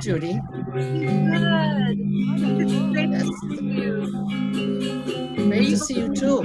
Judy. Good. It's great to see you. Great to see you too.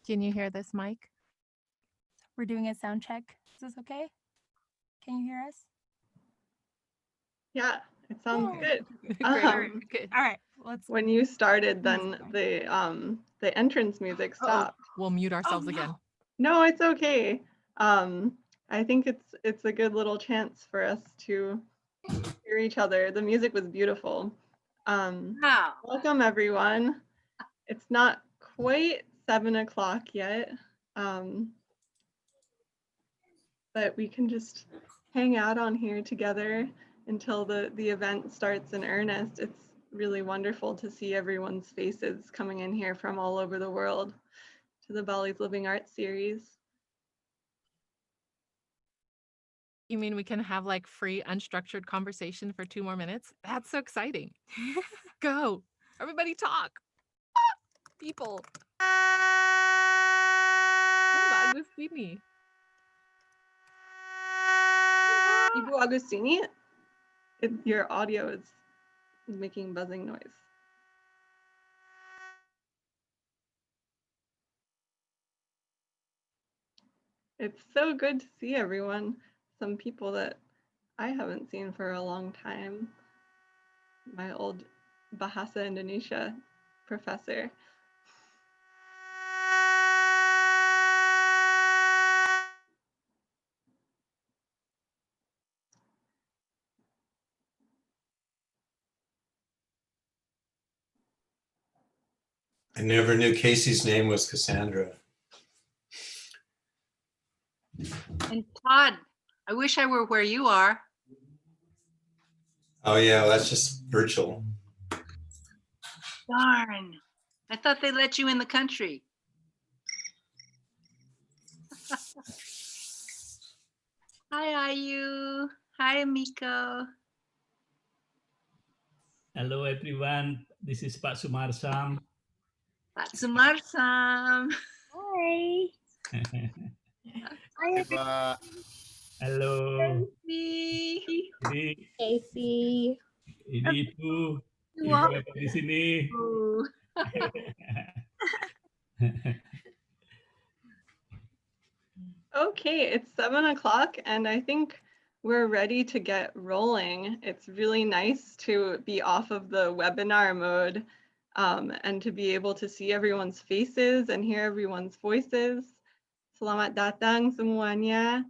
Can you hear this mic? We're doing a sound check. Is this okay? Can you hear us? Yeah, it sounds good. Good. All right. When you started, then the entrance music stopped. We'll mute ourselves again. No, it's okay. I think it's a good little chance for us to hear each other. The music was beautiful. Welcome everyone. It's not quite 7 o'clock yet, but we can just hang out on here together until the event starts in earnest. It's really wonderful to see everyone's faces coming in here from all over the world to the Bali's Living Arts series. You mean we can have like free unstructured conversation for 2 more minutes? That's so exciting. Go. Everybody talk. People. Agustini. Ibu Agustini, your audio is making buzzing noise. It's so good to see everyone. some people that I haven't seen for a long time. My old Bahasa Indonesia professor. I never knew Casey's name was Cassandra. And Todd, I wish I were where you are. Oh yeah, well, that's just virtual. Darn. I thought they let you in the country. Hi, Ayu. Hi, Emiko. Hello, everyone. This is Pak Sumarsam. Pak Sumarsam. Hi. Hai Pak. Halo. Casey. Ini Ibu. Ibu Wow. apa di sini? Okay, it's 7 o'clock and I think we're ready to get rolling. It's really nice to be off of the webinar mode and to be able to see everyone's faces and hear everyone's voices. Selamat datang semuanya.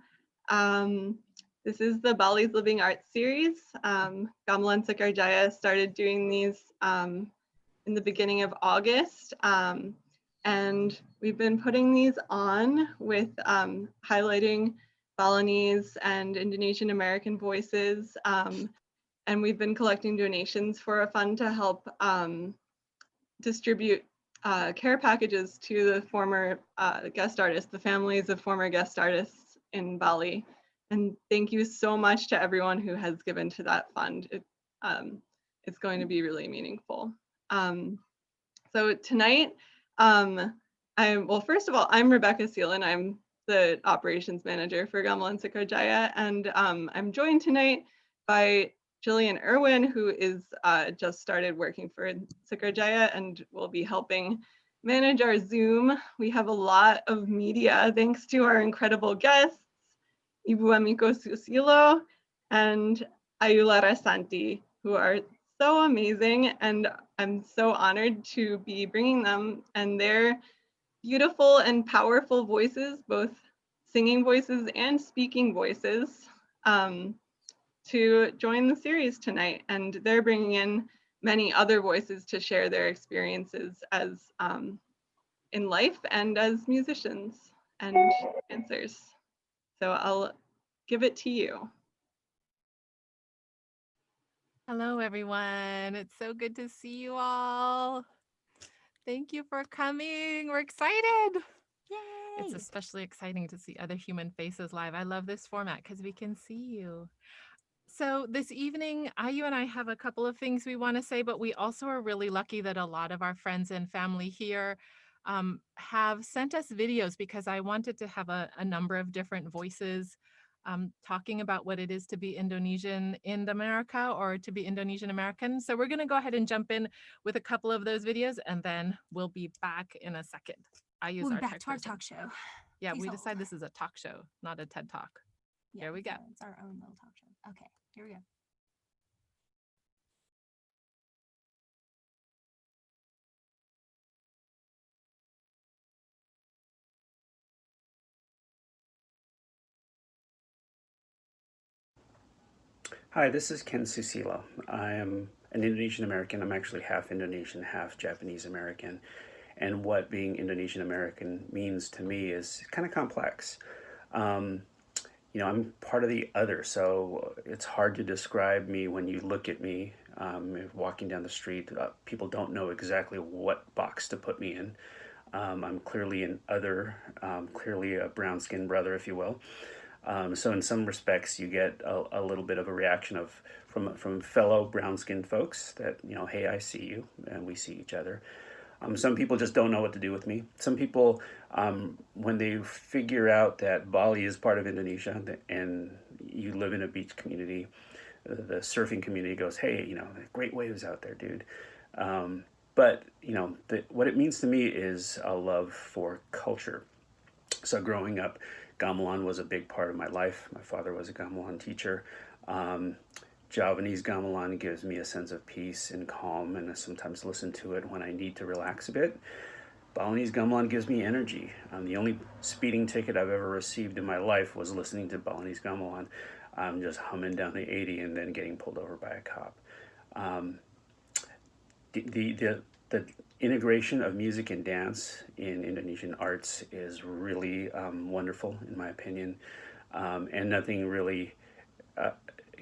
This is the Bali's Living Arts series. Gamelan Sekar Jaya started doing these in the beginning of August. And we've been putting these on with highlighting Balinese and Indonesian-American voices. And we've been collecting donations for a fund to help distribute care packages to the former guest artists, the families of former guest artists in Bali. And thank you so much to everyone who has given to that fund. It's going to be really meaningful. So tonight, well, first of all, I'm Rebecca Seelan. I'm the operations manager for Gamelan Sekar Jaya, and I'm joined tonight by Jillian Irwin, who is just started working for Sekar Jaya and will be helping manage our Zoom. We have a lot of media thanks to our incredible guests, Ibu Emiko Susilo and Ayu Larassanti, who are so amazing, and I'm so honored to be bringing them and their beautiful and powerful voices, both singing voices and speaking voices, to join the series tonight. And they're bringing in many other voices to share their experiences as in life and as musicians and dancers. So I'll give it to you. Hello, everyone. It's so good to see you all. Thank you for coming. We're excited. Yay. It's especially exciting to see other human faces live. I love this format because we can see you. So this evening, Ayu and I have a couple of things we want to say, but we also are really lucky that a lot of our friends and family here have sent us videos because I wanted to have a number of different voices talking about what it is to be Indonesian in America or to be Indonesian-American. So we're going to go ahead and jump in with a couple of those videos, and then we'll be back in a second. We'll be back to our talk show. Yeah, Please we hold. decide this is a talk show, not a TED Talk. Yeah, Here we go. It's our own little talk show. Okay, here we go. Hi, this is Ken Susilo. I am an Indonesian-American. I'm actually half Indonesian, half Japanese-American. And what being Indonesian-American means to me is kind of complex. You know, I'm part of the other, so it's hard to describe me when you look at me. Walking down the street, people don't know exactly what box to put me in. I'm clearly an other, clearly a brown-skinned brother, if you will. So in some respects, you get a little bit of a reaction from fellow brown-skinned folks that, you know, hey, I see you, and we see each other. Some people just don't know what to do with me. Some people, when they figure out that Bali is part of Indonesia and you live in a beach community, the surfing community goes, hey, you know, great waves out there, dude. But, you know, what it means to me is a love for culture. So growing up Gamelan was a big part of my life. My father was a Gamelan teacher. Javanese Gamelan gives me a sense of peace and calm, and I sometimes listen to it when I need to relax a bit. Balinese Gamelan gives me energy. The only speeding ticket I've ever received in my life was listening to Balinese Gamelan. I'm just humming down the 80 and then getting pulled over by a cop. The integration of music and dance in Indonesian arts is really wonderful, in my opinion, and nothing really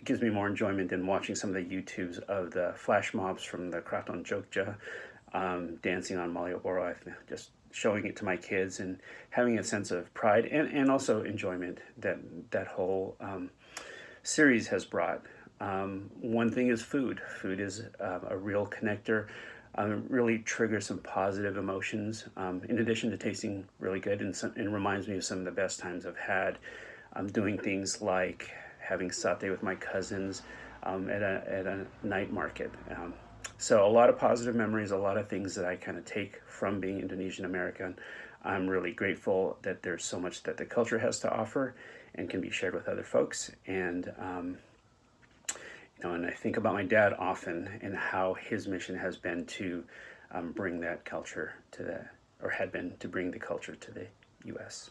gives me more enjoyment than watching some of the YouTubes of the flash mobs from the Kraton Jogja, dancing on Malioboro, just showing it to my kids and having a sense of pride and also enjoyment that whole series has brought. One thing is food. Food is a real connector. Really triggers some positive emotions, in addition to tasting really good, and reminds me of some of the best times I've had doing things like having satay with my cousins at a night market. So a lot of positive memories, a lot of things that I kind of take from being Indonesian-American. I'm really grateful that there's so much that the culture has to offer and can be shared with other folks. And and I think about my dad often and how his mission has been to bring that culture had been to bring the culture to the U.S.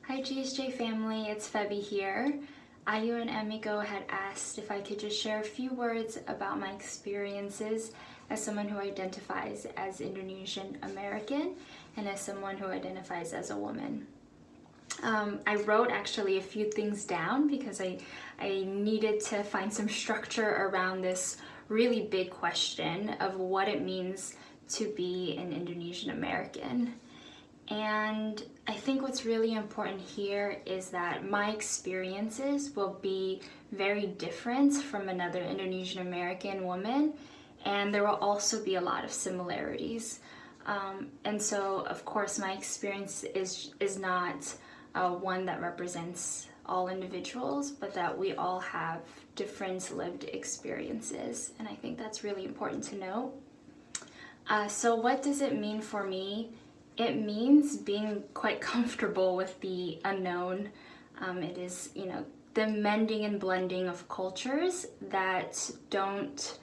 Hi GSJ family, it's Febby here. Ayu and Emiko had asked if I could just share a few words about my experiences as someone who identifies as Indonesian American and as someone who identifies as a woman. I wrote actually a few things down because I needed to find some structure around this really big question of what it means to be an Indonesian American. And I think what's really important here is that my experiences will be very different from another Indonesian American woman, and there will also be a lot of similarities. And so, of course, my experience is not one that represents all individuals, but that we all have different lived experiences, and I think that's really important to know. So what does it mean for me? It means being quite comfortable with the unknown. It is, the mending and blending of cultures that don't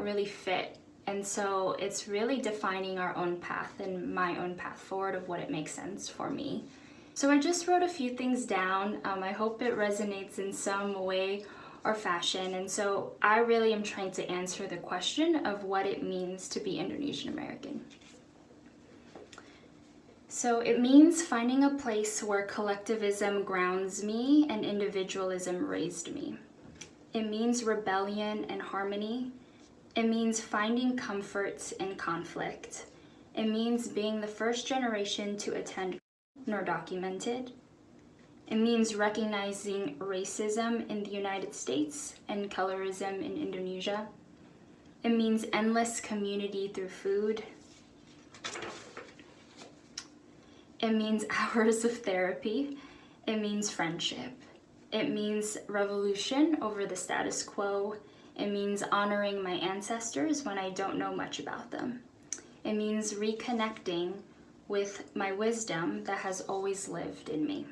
really fit. And so it's really defining our own path and my own path forward of what it makes sense for me. So I just wrote a few things down. I hope it resonates in some way or fashion. And so I really am trying to answer the question of what it means to be Indonesian American. So it means finding a place where collectivism grounds me and individualism raised me. It means rebellion and harmony. It means finding comfort in conflict. It means being the first generation to attend nor documented. It means recognizing racism in the United States and colorism in Indonesia. It means endless community through food. It means hours of therapy. It means friendship. It means revolution over the status quo. It means honoring my ancestors when I don't know much about them. It means reconnecting with my wisdom that has always lived in me.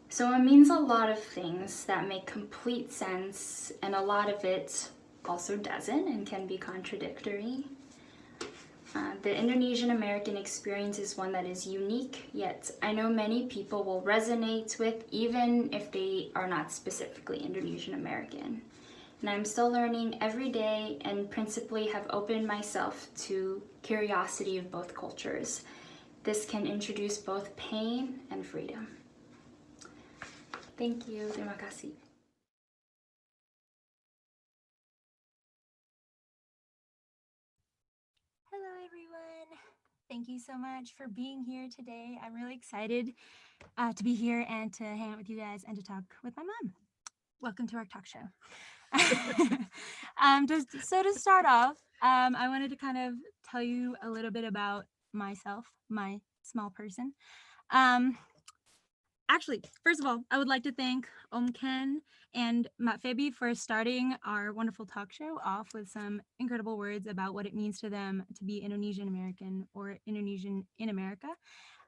So it means a lot of things that make complete sense, and a lot of it also doesn't and can be contradictory. The Indonesian American experience is one that is unique, yet I know many people will resonate with, even if they are not specifically Indonesian American. And I'm still learning every day and principally have opened myself to curiosity of both cultures. This can introduce both pain and freedom. Thank you. Terima kasih. Hello, everyone. Thank you so much for being here today. I'm really excited to be here and to hang out with you guys and to talk with my mom. Welcome to our talk show. So to start off, I wanted to kind of tell you a little bit about myself, my small person. Actually, first of all, I would like to thank Ken and Matfebi for starting our wonderful talk show off with some incredible words about what it means to them to be Indonesian American or Indonesian in America.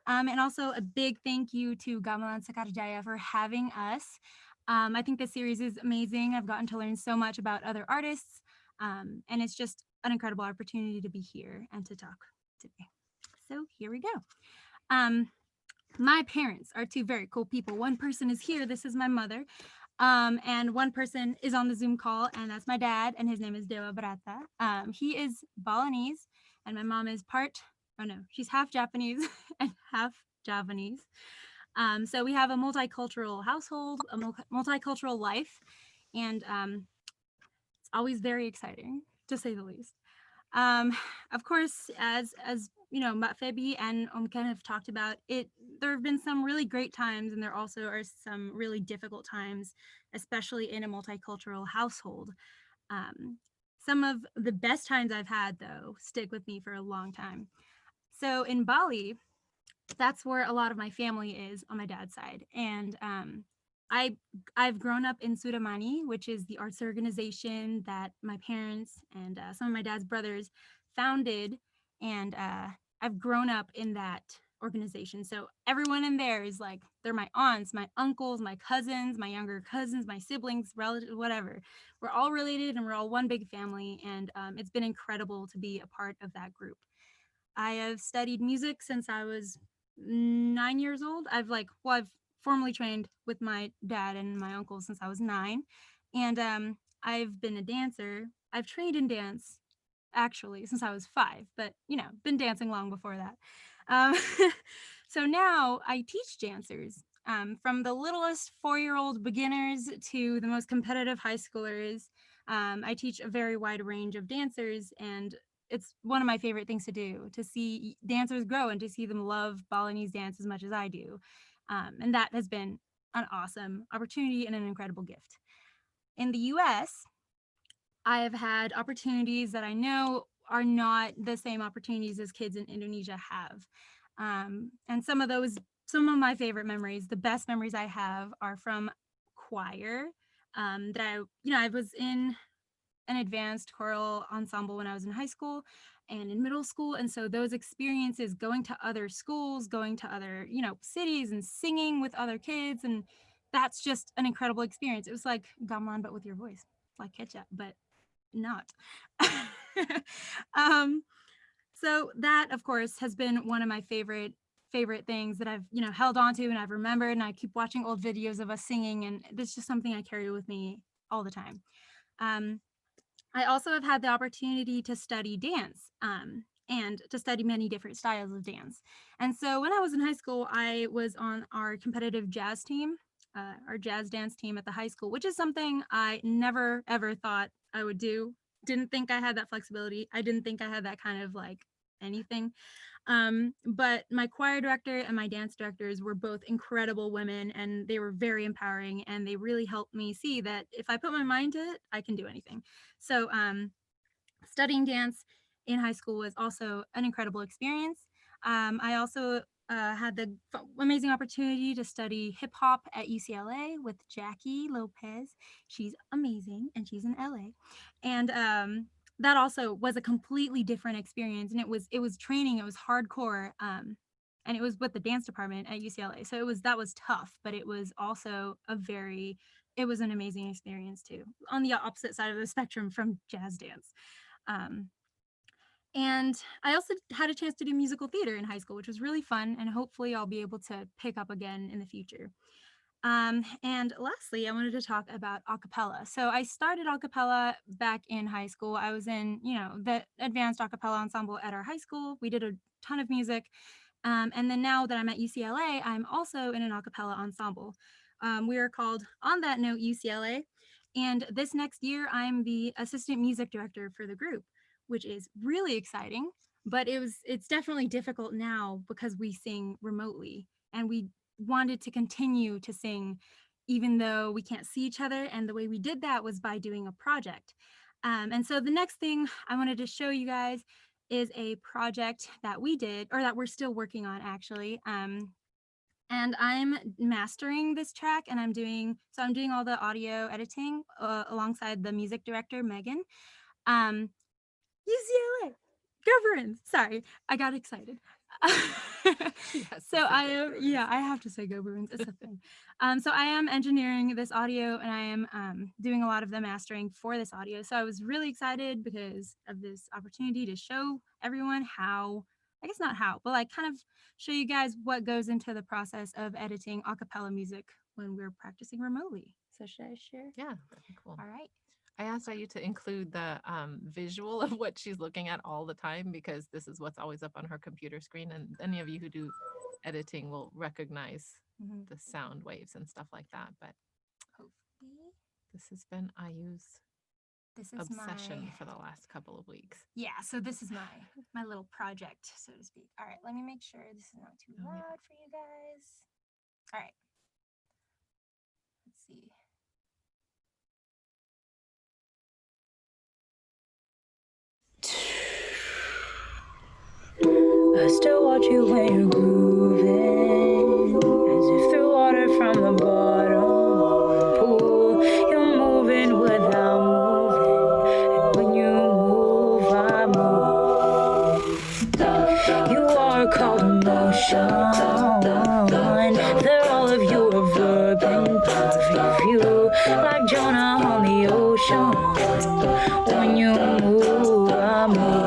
And also a big thank you to Gamelan Sekar Jaya for having us. I think this series is amazing. I've gotten to learn so much about other artists, and it's just an incredible opportunity to be here and to talk today. So here we go. My parents are two very cool people. One person is here. This is my mother. And one person is on the Zoom call, and that's my dad, and his name is Dewa. He is Balinese, and my mom is she's half Japanese and half Javanese. So we have a multicultural household, a multicultural life, and it's always very exciting, to say the least. Of course, as you know, Matfebi and Ken have talked about it, there have been some really great times, and there also are some really difficult times, especially in a multicultural household. Some of the best times I've had, though, stick with me for a long time. So in Bali, that's where a lot of my family is on my dad's side. And I've grown up in Suramani, which is the arts organization that my parents and some of my dad's brothers founded. And I've grown up in that organization. So everyone in there is like, they're my aunts, my uncles, my cousins, my younger cousins, my siblings, relatives, whatever. We're all related and we're all one big family. And it's been incredible to be a part of that group. I have studied music since I was 9 years old. I've formally trained with my dad and my uncle since I was 9. And I've been a dancer. I've trained in dance actually since I was 5, but been dancing long before that. So now I teach dancers, from the littlest 4-year-old beginners to the most competitive high schoolers. I teach a very wide range of dancers, and it's one of my favorite things to do, to see dancers grow and to see them love Balinese dance as much as I do. And that has been an awesome opportunity and an incredible gift. In the US, I have had opportunities that I know are not the same opportunities as kids in Indonesia have. And some of my favorite memories, the best memories I have, are from choir. That I was in an advanced choral ensemble when I was in high school and in middle school. And so those experiences, going to other schools, going to other, cities and singing with other kids, and that's just an incredible experience. It was like gamelan, but with your voice, like ketchup, but not. So that, of course, has been one of my favorite things that I've, held on to and I've remembered, and I keep watching old videos of us singing, and it's just something I carry with me all the time. I also have had the opportunity to study dance, and to study many different styles of dance. And so when I was in high school, I was on our competitive jazz team, our jazz dance team at the high school, which is something I never, ever thought I would do. Didn't think I had that flexibility. I didn't think I had that kind of like anything. But my choir director and my dance directors were both incredible women, and they were very empowering, and they really helped me see that if I put my mind to it, I can do anything. So studying dance in high school was also an incredible experience. I also had the amazing opportunity to study hip hop at UCLA with Jackie Lopez. She's amazing, and she's in LA. And that also was a completely different experience, and it was training. It was hardcore, and it was with the dance department at UCLA. So that was tough, but it was also it was an amazing experience too, on the opposite side of the spectrum from jazz dance. And I also had a chance to do musical theater in high school, which was really fun, and hopefully I'll be able to pick up again in the future. And lastly, I wanted to talk about a cappella. So I started a cappella back in high school. I was in, the advanced a cappella ensemble at our high school. We did a ton of music. And then now that I'm at UCLA, I'm also in an a cappella ensemble. We are called, on that note, UCLA. And this next year, I'm the assistant music director for the group, which is really exciting. But it's definitely difficult now because we sing remotely, and we wanted to continue to sing even though we can't see each other. And the way we did that was by doing a project. And so the next thing I wanted to show you guys is a project that we did, or that we're still working on actually. And I'm mastering this track, and I'm doing all the audio editing alongside the music director, Megan. UCLA, governance. Sorry, I got excited. So I have to say go Bruins. It's a thing. So I am engineering this audio, and I am doing a lot of the mastering for this audio. So I was really excited because of this opportunity to show everyone how, I guess not how, but like kind of show you guys what goes into the process of editing a cappella music when we're practicing remotely. So should I share? Yeah, that'd be cool. All right. I asked Ayu to include the visual of what she's looking at all the time, because this is what's always up on her computer screen, and any of you who do editing will recognize the sound waves and stuff like that. But hopefully this has been Ayu's obsession for the last couple of weeks. Yeah, so this is my little project, so to speak. All right, let me make sure this is not too loud for you guys. All right. Let's see. I still watch you when you're grooving, as if through water from the bottom of a pool. You're moving without moving, and when you move, I move. You are called emotion. They're all of you a verb in perfect view, like Jonah on the ocean. When you move, I move.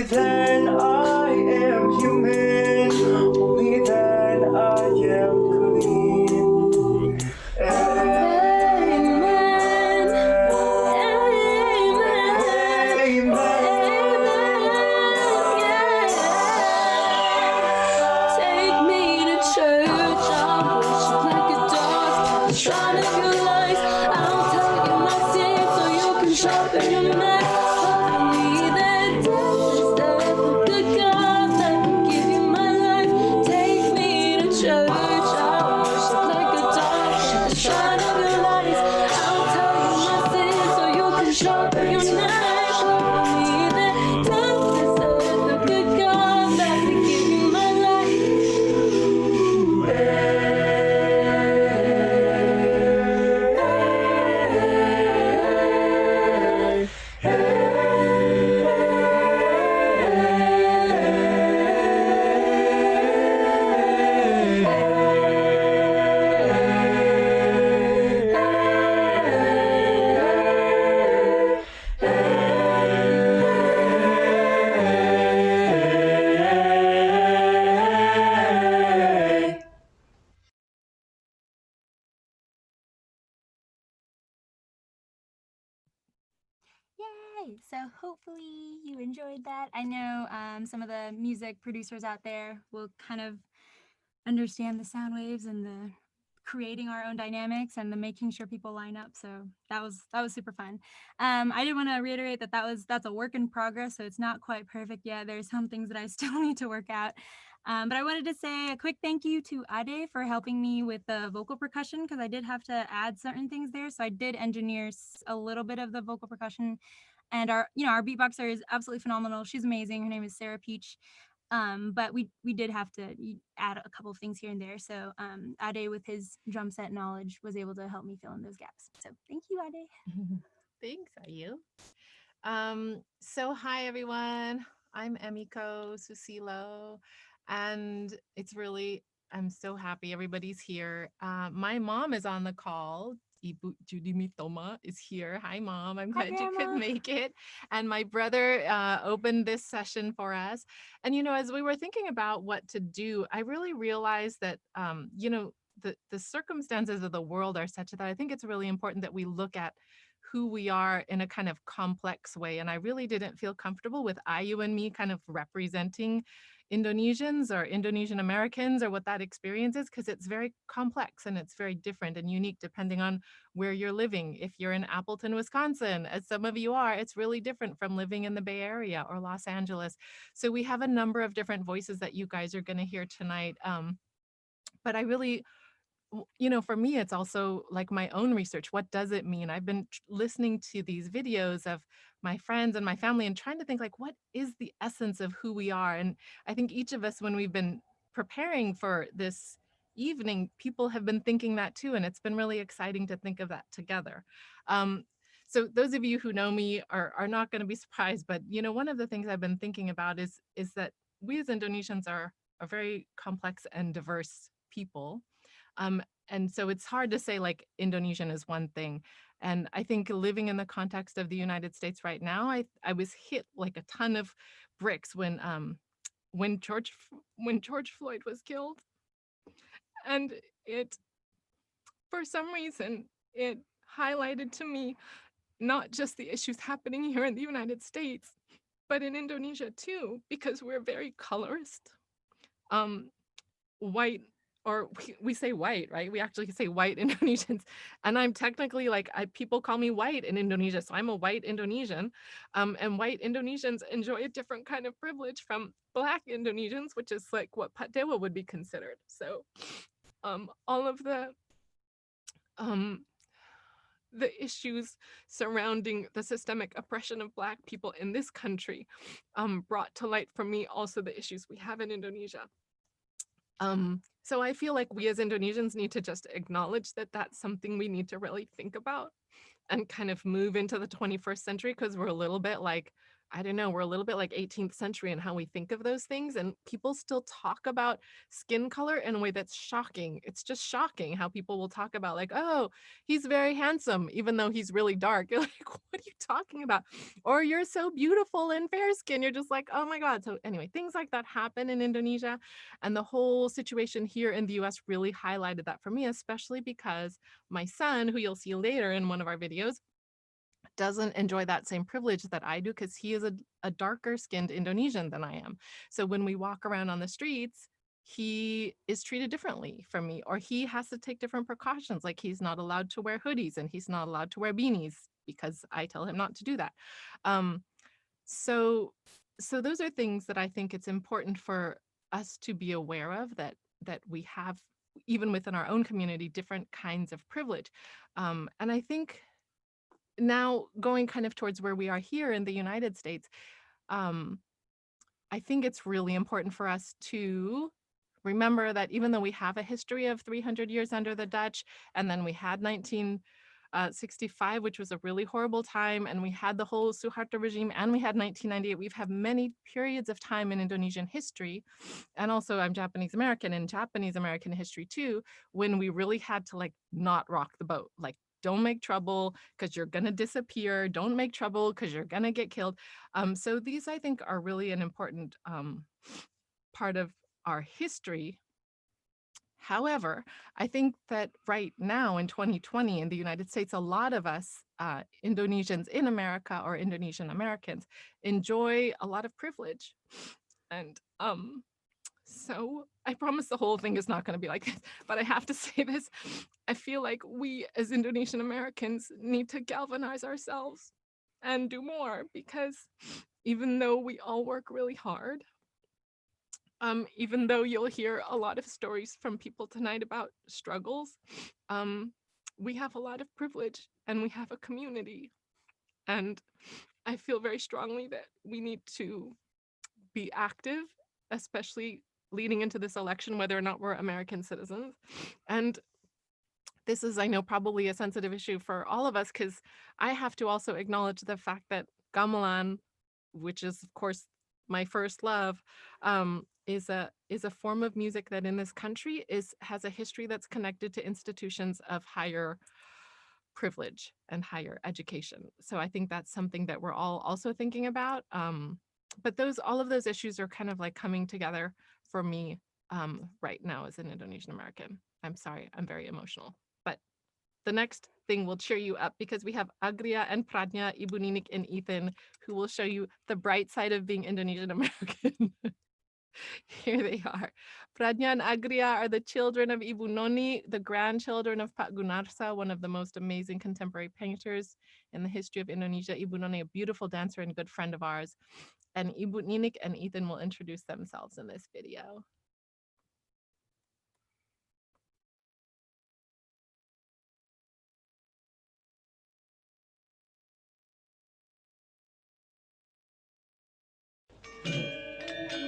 Then I am human, only then I am clean. Amen. Take me to church, I'll worship like a dog, trying to realize I'll tell you my sins so you can sharpen your neck. So hopefully you enjoyed that. I know some of the music producers out there will kind of understand the sound waves and the creating our own dynamics and the making sure people line up. So that was super fun. I did want to reiterate that that's a work in progress, so it's not quite perfect yet. There's some things that I still need to work out. But I wanted to say a quick thank you to Ade for helping me with the vocal percussion, because I did have to add certain things there. So I did engineer a little bit of the vocal percussion. And our beatboxer is absolutely phenomenal. She's amazing. Her name is Sarah Peach. But we did have to add a couple of things here and there. So Ade, with his drum set knowledge, was able to help me fill in those gaps. So thank you, Ade. Thanks, Ayu. So hi, everyone. I'm Emiko Susilo, and I'm so happy everybody's here. My mom is on the call. Ibu Judy Mitoma is here. Hi, Mom. I'm glad you could make it. And my brother opened this session for us. And, as we were thinking about what to do, I really realized that, the circumstances of the world are such that I think it's really important that we look at who we are in a kind of complex way. And I really didn't feel comfortable with Ayu and me kind of representing Indonesians or Indonesian Americans or what that experience is, because it's very complex and it's very different and unique depending on where you're living. If you're in Appleton, Wisconsin, as some of you are, it's really different from living in the Bay Area or Los Angeles. So we have a number of different voices that you guys are going to hear tonight. But I really, for me, it's also like my own research. What does it mean? I've been listening to these videos of my friends and my family and trying to think like, what is the essence of who we are? And I think each of us, when we've been preparing for this evening, people have been thinking that too. And it's been really exciting to think of that together. So those of you who know me are not going to be surprised, but one of the things I've been thinking about is that we as Indonesians are a very complex and diverse people. And so it's hard to say like Indonesian is one thing. And I think living in the context of the United States right now, I was hit like a ton of bricks when George Floyd was killed. And for some reason, it highlighted to me not just the issues happening here in the United States, but in Indonesia too, because we're very colorist, white. Or we say white, right? We actually say white Indonesians. And I'm technically like, people call me white in Indonesia. So I'm a white Indonesian. And white Indonesians enjoy a different kind of privilege from Black Indonesians, which is like what Pak Dewa would be considered. So all of the issues surrounding the systemic oppression of Black people in this country brought to light for me also the issues we have in Indonesia. So I feel like we as Indonesians need to just acknowledge that that's something we need to really think about and kind of move into the 21st century, because we're a little bit like, I don't know, we're a little bit like 18th century in how we think of those things. And people still talk about skin color in a way that's shocking. It's just shocking how people will talk about like, oh, he's very handsome, even though he's really dark. You're like, what are you talking about? Or you're so beautiful and fair skin. You're just like, oh my God. So anyway, things like that happen in Indonesia. And the whole situation here in the US really highlighted that for me, especially because my son, who you'll see later in one of our videos, doesn't enjoy that same privilege that I do, because he is a darker skinned Indonesian than I am. So when we walk around on the streets, he is treated differently from me, or he has to take different precautions. Like he's not allowed to wear hoodies and he's not allowed to wear beanies because I tell him not to do that. So those are things that I think it's important for us to be aware of, that we have, even within our own community, different kinds of privilege. And I think now going kind of towards where we are here in the United States, I think it's really important for us to remember that even though we have a history of 300 years under the Dutch, and then we had 1965, which was a really horrible time, and we had the whole Suharto regime, and we had 1998, we've had many periods of time in Indonesian history, and also I'm Japanese American, in Japanese American history too, when we really had to like not rock the boat, like don't make trouble because you're going to disappear. Don't make trouble because you're going to get killed. So these, I think, are really an important part of our history. However, I think that right now in 2020 in the United States, a lot of us Indonesians in America or Indonesian Americans enjoy a lot of privilege. And so I promise the whole thing is not going to be like this, but I have to say this. I feel like we as Indonesian Americans need to galvanize ourselves and do more, because even though we all work really hard, even though you'll hear a lot of stories from people tonight about struggles, we have a lot of privilege and we have a community. And I feel very strongly that we need to be active, especially leading into this election, whether or not we're American citizens. And this is, I know, probably a sensitive issue for all of us, because I have to also acknowledge the fact that gamelan, which is of course my first love, is a form of music that in this country has a history that's connected to institutions of higher privilege and higher education. So I think that's something that we're all also thinking about. But all of those issues are kind of like coming together for me right now as an Indonesian American. I'm sorry, I'm very emotional. But the next thing will cheer you up because we have Agrya and Prajna, Ibu Ninik and Ethan, who will show you the bright side of being Indonesian American. Here they are. Prajna and Agrya are the children of Ibu Noni, the grandchildren of Pak Gunarsa, one of the most amazing contemporary painters in the history of Indonesia. Ibu Noni, a beautiful dancer and good friend of ours. And Ibu Ninik and Ethan will introduce themselves in this video.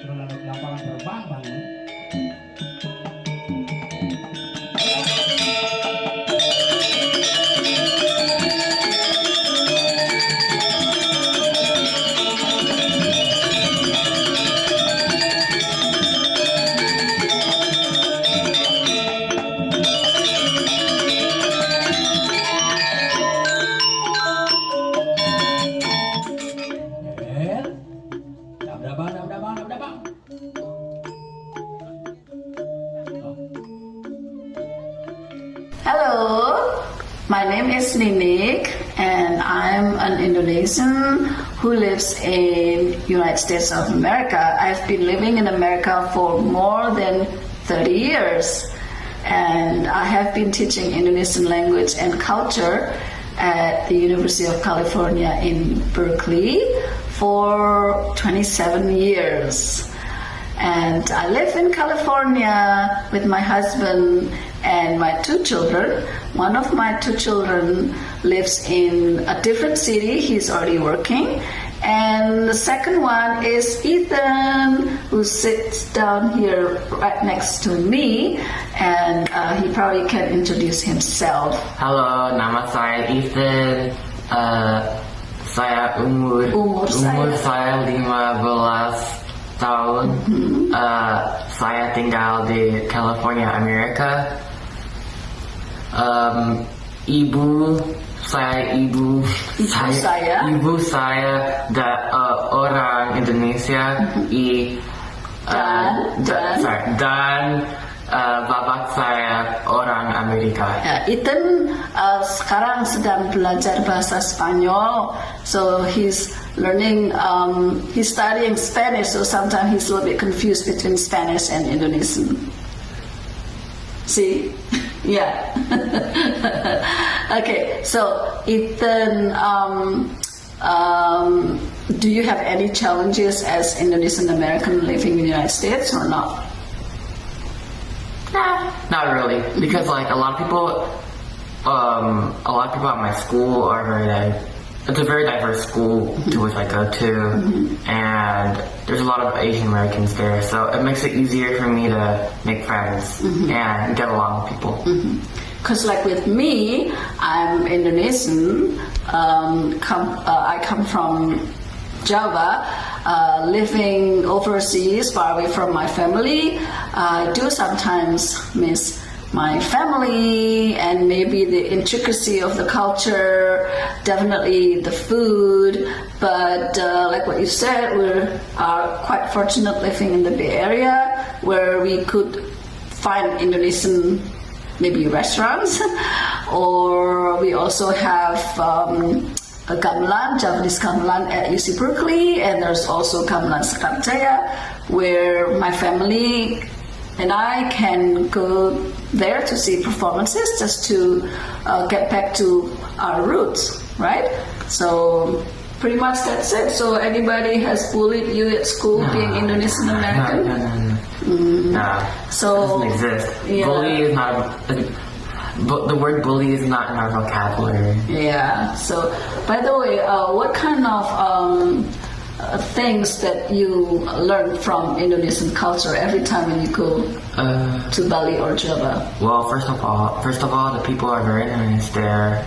Terhadap lapangan terbang bangun. Hello, my name is Ninik and I'm an Indonesian who lives in United States of America. I've been living in America for more than 30 years and I have been teaching Indonesian language and culture at the University of California in Berkeley for 27 years. And I live in California with my husband and my 2 children. One of my 2 children lives in a different city. He's already working. And the second one is Ethan, who sits down here right next to me. And he probably can introduce himself. Halo, nama saya Ethan. Saya umur saya 15 tahun. Saya tinggal di California, Amerika. Ibu saya orang Indonesia dan bapak saya orang Amerika. Ethan sekarang sedang belajar bahasa Spanyol, so he's learning, he's studying Spanish, so sometimes he's a little bit confused between Spanish and Indonesian. See? Yeah. Okay, so Ethan, do you have any challenges as Indonesian American living in the United States or not? Not really, because like a lot of people at my school are it's a very diverse school to which I go to, and there's a lot of Asian Americans there, so it makes it easier for me to make friends and get along with people. Because like with me, I'm Indonesian, I come from Java, living overseas far away from my family. I do sometimes miss my family and maybe the intricacy of the culture, definitely the food, but like what you said, we are quite fortunate living in the Bay Area where we could find Indonesian maybe restaurants, or we also have a Gamelan, Javanese Gamelan at UC Berkeley, and there's also Gamelan Sekar Jaya where my family and I can go there to see performances just to get back to our roots, right? So pretty much that's it. So anybody has bullied you at school being Indonesian American? No. So it doesn't exist. Yeah. Bully is not. The word bully is not in our vocabulary. Yeah. So, by the way, what kind of things that you learn from Indonesian culture every time when you go to Bali or Java? Well, first of all, the people are very nice there.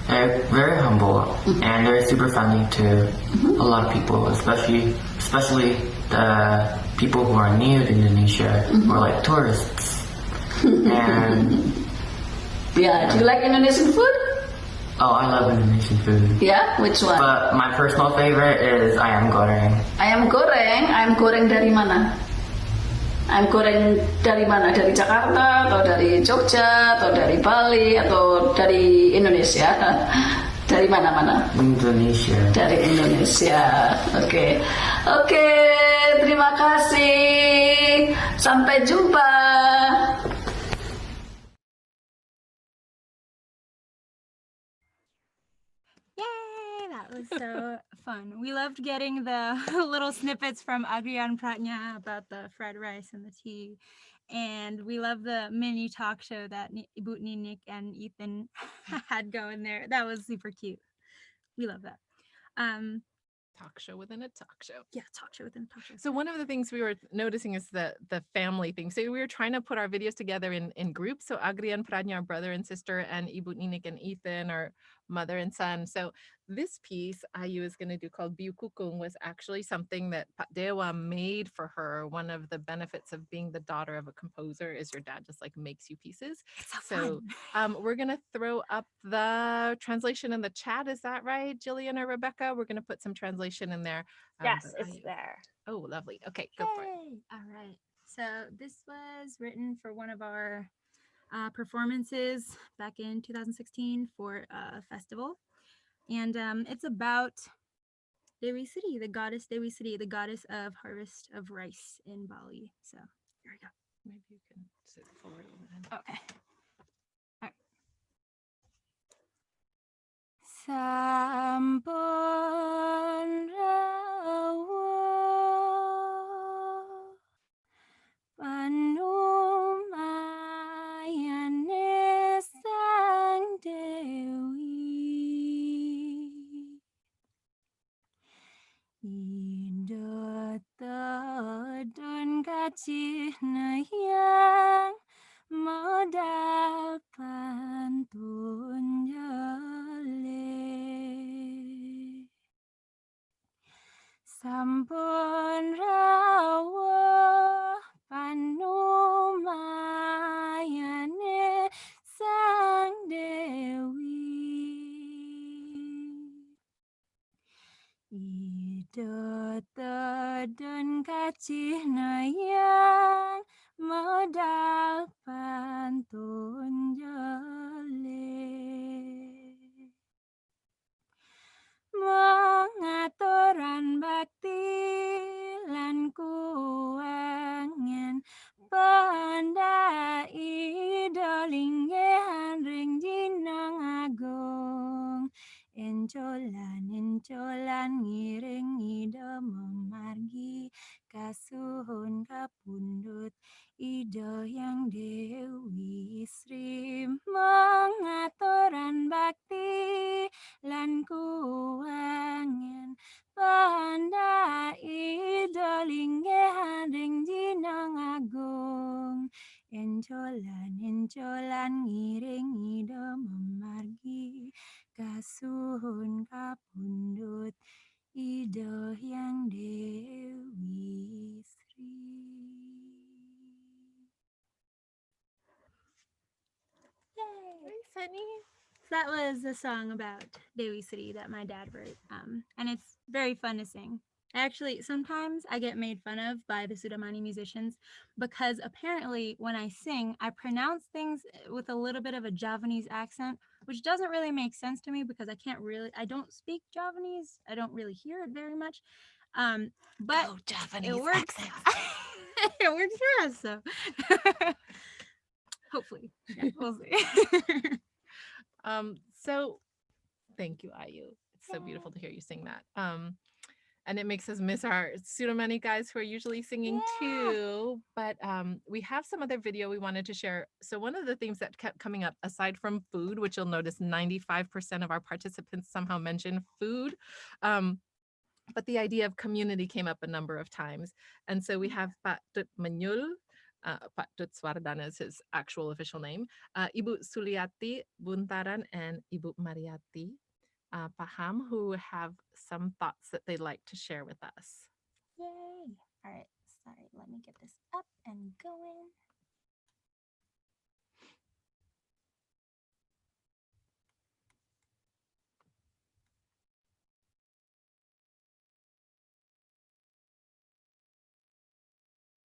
They're very humble and they're super friendly to a lot of people, especially the people who are new to Indonesia or like tourists. And Yeah, do you like Indonesian food? Oh, I love Indonesian food. Yeah, which one? But my personal favorite is ayam goreng. Ayam goreng dari mana? Ayam goreng dari mana? Dari Jakarta, atau dari Jogja, atau dari Bali, atau dari Indonesia? Dari mana-mana? Indonesia. Dari Indonesia. Oke. Oke, terima kasih. Sampai jumpa. Yay! That was so fun. We loved getting the little snippets from Agrya and Prajna about the fried rice and the tea. And we love the mini talk show that Ibu Ninik and Ethan had going there. That was super cute. We love that. Talk show within a talk show. Yeah, talk show within a talk show. So one of the things we were noticing is the family thing. So we were trying to put our videos together in groups. So Agrya and Prajna are brother and sister, and Ibu Ninik and Ethan are mother and son. So this piece Ayu is going to do called Biu Kukung was actually something that Pak Dewa made for her. One of the benefits of being the daughter of a composer is your dad just like makes you pieces. So we're going to throw up the translation in the chat. Is that right, Jillian or Rebecca? We're going to put some translation in there. Yes, it's there. Oh, lovely. Okay, go for it. All right. So this was written for one of our performances back in 2016 for a festival. And it's about Dewi City, the goddess Dewi City, the goddess of harvest of rice in Bali. So here we go. Maybe you can sit forward a little bit. Okay. All right. Sampun rawo panumayane sang Dewi Idota don kacih yang modal pantun jale sampun rawuh panumayane sang Dewi Idota don kacih yang modal pantun jale mengaturan bakti lan kuangen pandai dolinggehan ring jinang agung encolan ngiring ida memargi kasuhun kapundut ida yang Dewi Sri mengaturan bakti lan kuangen pandai dolinggehan ring jinang agung encolan ngiring ida memargi kasuhun kapundut ida yang Dewi Sri. Yay! Thanks, honey. So that was a song about Dewi City that my dad wrote, and it's very fun to sing. Actually, sometimes I get made fun of by the Sudamani musicians because apparently when I sing, I pronounce things with a little bit of a Javanese accent, which doesn't really make sense to me because I don't speak Javanese. I don't really hear it very much. But Javanese it works. It works for us, so hopefully. Yeah, we'll see. So thank you, Ayu. It's so beautiful to hear you sing that. And it makes us miss our Sudamani guys who are usually singing too. But we have some other video we wanted to share. So one of the things that kept coming up, aside from food, which you'll notice 95% of our participants somehow mention food, but the idea of community came up a number of times. And so we have Pak Ketut Menjoel, Pak Ketut Swardana is his actual official name, Ibu Suliati Boentaran, and Ibu Mariati Paham, who have some thoughts that they'd like to share with us. Yay! All right, sorry, let me get this up and going.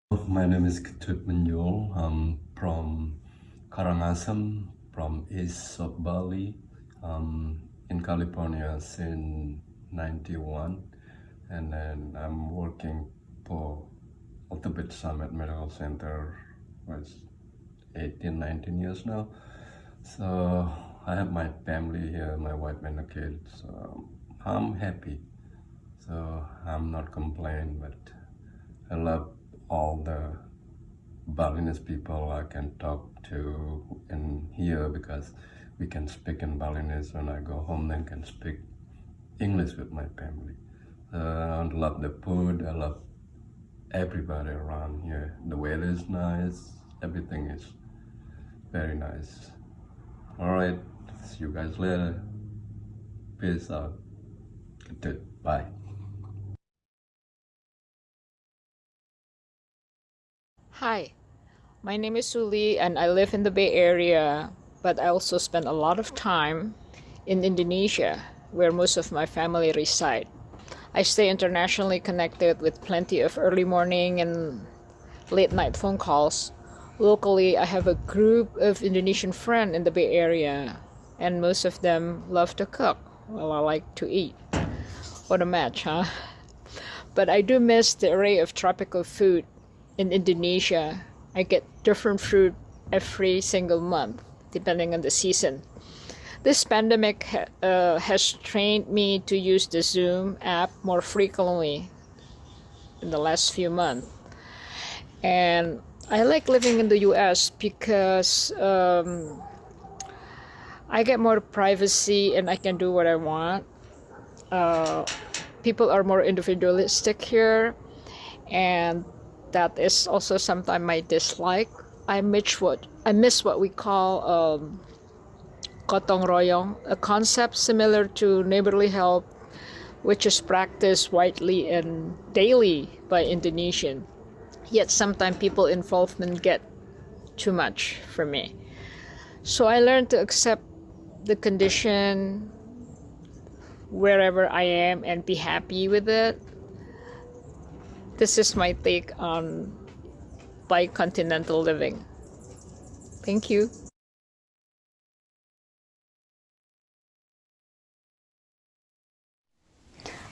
My name is Ketut Menjoel. I'm from Karangasem, from east of Bali, in California since 91, and then I'm working for Ultimate Summit Medical Center for 18-19 years now. So I have my family here, my wife and the kids. So I'm happy. So I'm not complaining, but I love all the Balinese people I can talk to in here because we can speak in Balinese. When I go home, then can speak English with my family. I love the food. I love everybody around here. The weather is nice. Everything is very nice. All right, see you guys later. Peace out. Bye. Hi, my name is Suli and I live in the Bay Area, but I also spend a lot of time in Indonesia, where most of my family reside. I stay internationally connected with plenty of early morning and late night phone calls. Locally, I have a group of Indonesian friends in the Bay Area, and most of them love to cook, while I like to eat. What a match, huh? But I do miss the array of tropical food in Indonesia. I get different fruit every single month, depending on the season. This pandemic has trained me to use the Zoom app more frequently in the last few months. And I like living in the US because I get more privacy and I can do what I want. People are more individualistic here, and that is also sometimes my dislike. I miss what we call gotong royong, a concept similar to neighborly help, which is practiced widely and daily by Indonesian. Yet sometimes people involvement get too much for me. So I learned to accept the condition wherever I am and be happy with it. This is my take on bicontinental living. Thank you.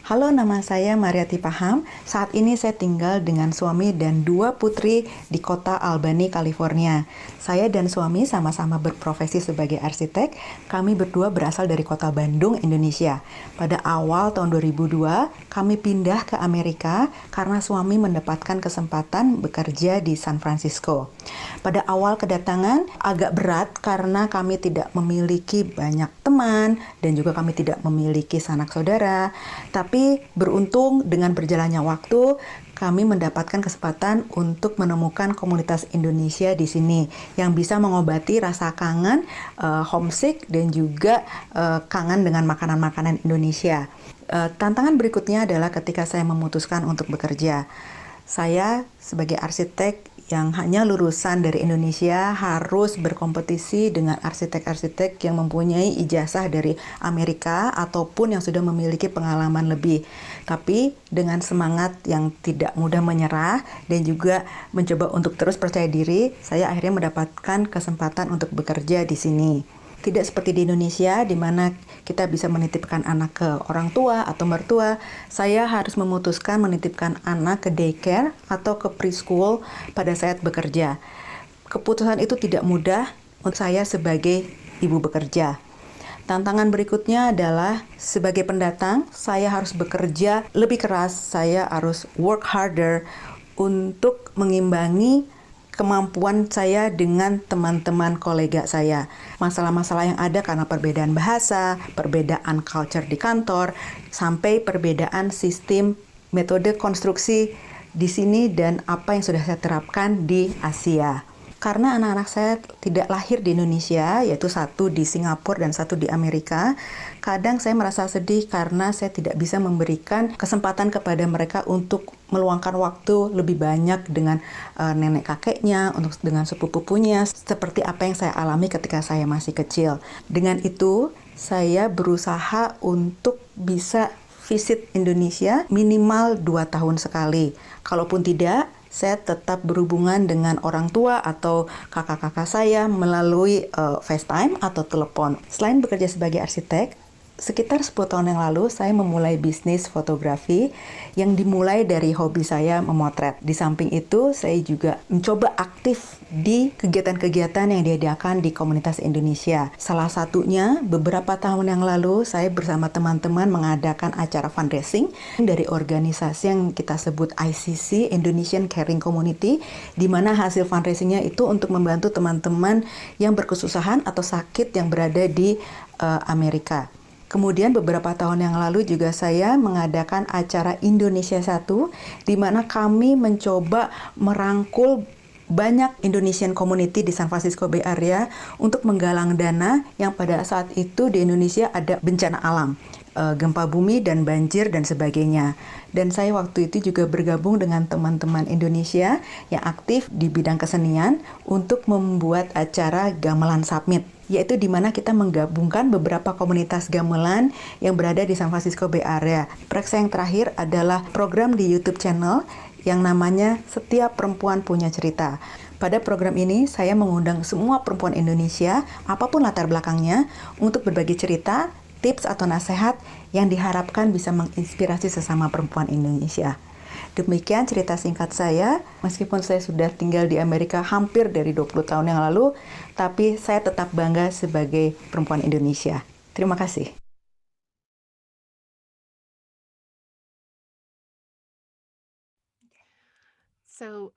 Halo, nama saya Mariati Paham. Saat ini saya tinggal dengan suami dan 2 putri di kota Albany, California. Saya dan suami sama-sama berprofesi sebagai arsitek. Kami berdua berasal dari kota Bandung, Indonesia. Pada awal tahun 2002, kami pindah ke Amerika karena suami mendapatkan kesempatan bekerja di San Francisco. Pada awal kedatangan agak berat karena kami tidak memiliki banyak teman dan juga kami tidak memiliki sanak saudara. Tapi beruntung dengan berjalannya waktu, kami mendapatkan kesempatan untuk menemukan komunitas Indonesia di sini yang bisa mengobati rasa kangen, homesick, dan juga kangen dengan makanan-makanan Indonesia. Tantangan berikutnya adalah ketika saya memutuskan untuk bekerja. Saya sebagai arsitek yang hanya lulusan dari Indonesia harus berkompetisi dengan arsitek-arsitek yang mempunyai ijazah dari Amerika ataupun yang sudah memiliki pengalaman lebih. Tapi dengan semangat yang tidak mudah menyerah dan juga mencoba untuk terus percaya diri, saya akhirnya mendapatkan kesempatan untuk bekerja di sini. Tidak seperti di Indonesia, di mana kita bisa menitipkan anak ke orang tua atau mertua. Saya harus memutuskan menitipkan anak ke daycare atau ke preschool pada saat bekerja. Keputusan itu tidak mudah untuk saya sebagai ibu bekerja. Tantangan berikutnya adalah sebagai pendatang, saya harus bekerja lebih keras. Saya harus work harder untuk mengimbangi kemampuan saya dengan teman-teman kolega saya. Masalah-masalah yang ada karena perbedaan bahasa, perbedaan culture di kantor, sampai perbedaan sistem metode konstruksi di sini dan apa yang sudah saya terapkan di Asia. Karena anak-anak saya tidak lahir di Indonesia, yaitu satu di Singapura dan satu di Amerika, kadang saya merasa sedih karena saya tidak bisa memberikan kesempatan kepada mereka untuk meluangkan waktu lebih banyak dengan nenek kakeknya, dengan sepupu-pupunya, seperti apa yang saya alami ketika saya masih kecil. Dengan itu, saya berusaha untuk bisa visit Indonesia minimal 2 tahun sekali. Kalaupun tidak, saya tetap berhubungan dengan orang tua atau kakak-kakak saya melalui FaceTime atau telepon. Selain bekerja sebagai arsitek, sekitar 10 tahun yang lalu saya memulai bisnis fotografi yang dimulai dari hobi saya memotret. Di samping itu, saya juga mencoba aktif di kegiatan-kegiatan yang diadakan di komunitas Indonesia. Salah satunya, beberapa tahun yang lalu saya bersama teman-teman mengadakan acara fundraising dari organisasi yang kita sebut ICC, Indonesian Caring Community, di mana hasil fundraisingnya itu untuk membantu teman-teman yang berkesusahan atau sakit yang berada di Amerika. Kemudian beberapa tahun yang lalu juga saya mengadakan acara Indonesia 1, di mana kami mencoba merangkul banyak Indonesian community di San Francisco Bay Area untuk menggalang dana yang pada saat itu di Indonesia ada bencana alam, gempa bumi dan banjir dan sebagainya. Dan saya waktu itu juga bergabung dengan teman-teman Indonesia yang aktif di bidang kesenian untuk membuat acara Gamelan Summit, yaitu di mana kita menggabungkan beberapa komunitas gamelan yang berada di San Francisco Bay Area. Proyek yang terakhir adalah program di YouTube channel yang namanya Setiap Perempuan Punya Cerita. Pada program ini, saya mengundang semua perempuan Indonesia, apapun latar belakangnya, untuk berbagi cerita, tips atau nasihat yang diharapkan bisa menginspirasi sesama perempuan Indonesia. Demikian cerita singkat saya, meskipun saya sudah tinggal di Amerika hampir dari 20 tahun yang lalu, tapi saya tetap bangga sebagai perempuan Indonesia. Terima kasih. So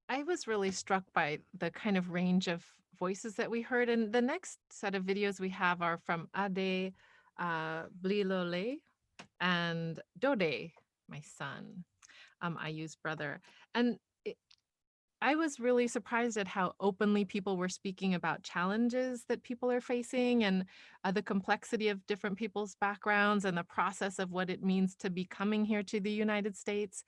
I was really struck by the kind of range of voices that we heard. And the next set of videos we have are from Ade Blilole and Dode, my son. Ayu's brother. And I was really surprised at how openly people were speaking about challenges that people are facing and the complexity of different people's backgrounds and the process of what it means to be coming here to the United States.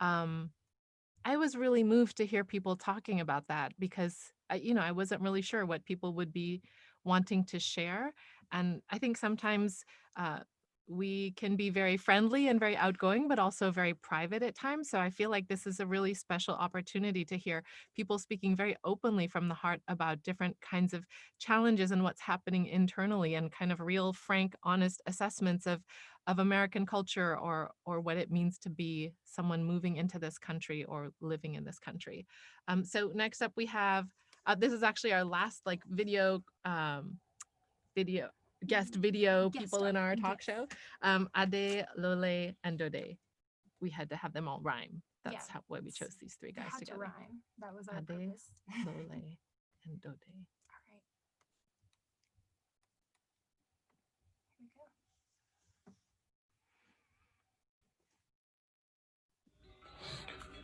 I was really moved to hear people talking about that because, I wasn't really sure what people would be wanting to share. And I think sometimes we can be very friendly and very outgoing, but also very private at times. So I feel like this is a really special opportunity to hear people speaking very openly from the heart about different kinds of challenges and what's happening internally and kind of real, frank, honest assessments of American culture or what it means to be someone moving into this country or living in this country. So next up we have, this is actually our last guest people in our talk show. Ade, Lole, and Dode. We had to have them all rhyme. That's why we chose these three guys together. Rhyme. That was our Ade, purpose. Lole, and Dode. All right. Here we go.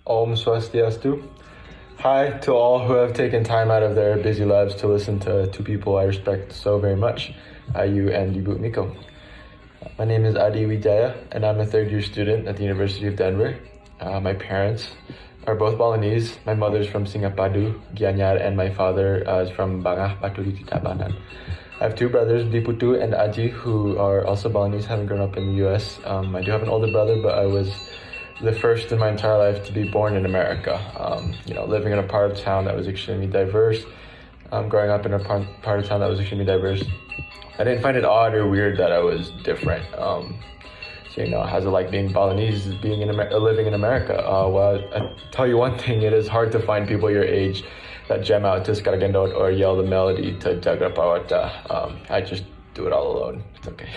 Om Swastiastu. Hi to all who have taken time out of their busy lives to listen to two people I respect so very much, Ayu and Ibu Emiko. My name is Adi Wijaya, and I'm a third-year student at the University of Denver. My parents are both Balinese. My mother's from Singapadu, Gianyar, and my father is from Bangah, Paturi, Tabanan. I have two brothers, Diputu and Aji, who are also Balinese, having grown up in the US. I do have an older brother, but I was the first in my entire life to be born in America. Living in a part of town that was extremely diverse, growing up in a part of town that was extremely diverse. I didn't find it odd or weird that I was different. How's it like being Balinese, living in America? Well, I tell you one thing, it is hard to find people your age that jam out to Skaragendot or yell the melody to Jagra Pawata. I just do it all alone. It's okay.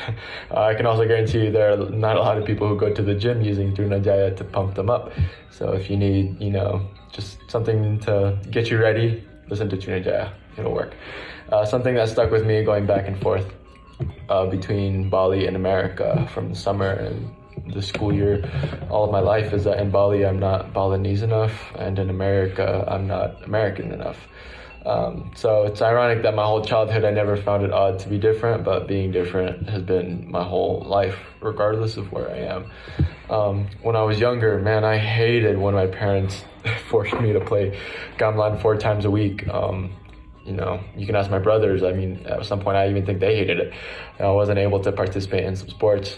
I can also guarantee you there are not a lot of people who go to the gym using Trunajaya to pump them up. So if you need, just something to get you ready, listen to Trunajaya. It'll work. Something that stuck with me going back and forth between Bali and America from the summer and the school year all of my life is that in Bali I'm not Balinese enough, and in America I'm not American enough. So it's ironic that my whole childhood I never found it odd to be different, but being different has been my whole life, regardless of where I am. When I was younger, man, I hated when my parents forced me to play gamelan 4 times a week. You can ask my brothers. I mean, at some point I even think they hated it. I wasn't able to participate in some sports.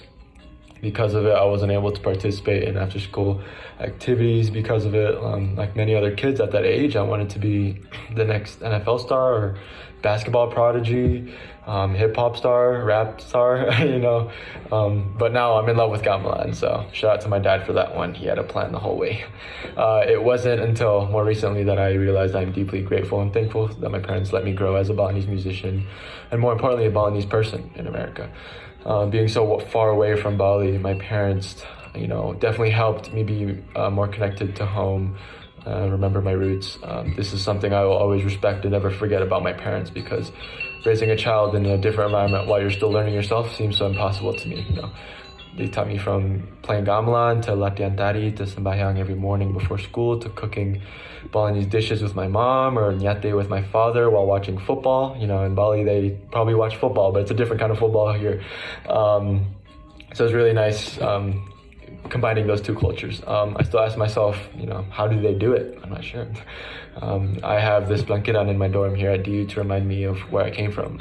Because of it, I wasn't able to participate in after-school activities because of it. Like many other kids at that age, I wanted to be the next NFL star or basketball prodigy, hip-hop star, rap star, you know. But now I'm in love with gamelan, so shout out to my dad for that one. He had a plan the whole way. It wasn't until more recently that I realized I'm deeply grateful and thankful that my parents let me grow as a Balinese musician, and more importantly, a Balinese person in America. Being so far away from Bali, my parents, you know, definitely helped me be more connected to home, remember my roots. This is something I will always respect and never forget about my parents, because raising a child in a different environment while you're still learning yourself seems so impossible to me. You know, they taught me from playing gamelan to latihan tari to sembahyang every morning before school to cooking Balinese dishes with my mom or nyate with my father while watching football. You know, in Bali they probably watch football, but it's a different kind of football here. So it's really nice combining those two cultures. I still ask myself, you know, how do they do it? I'm not sure. I have this blanketan in my dorm here at DU to remind me of where I came from.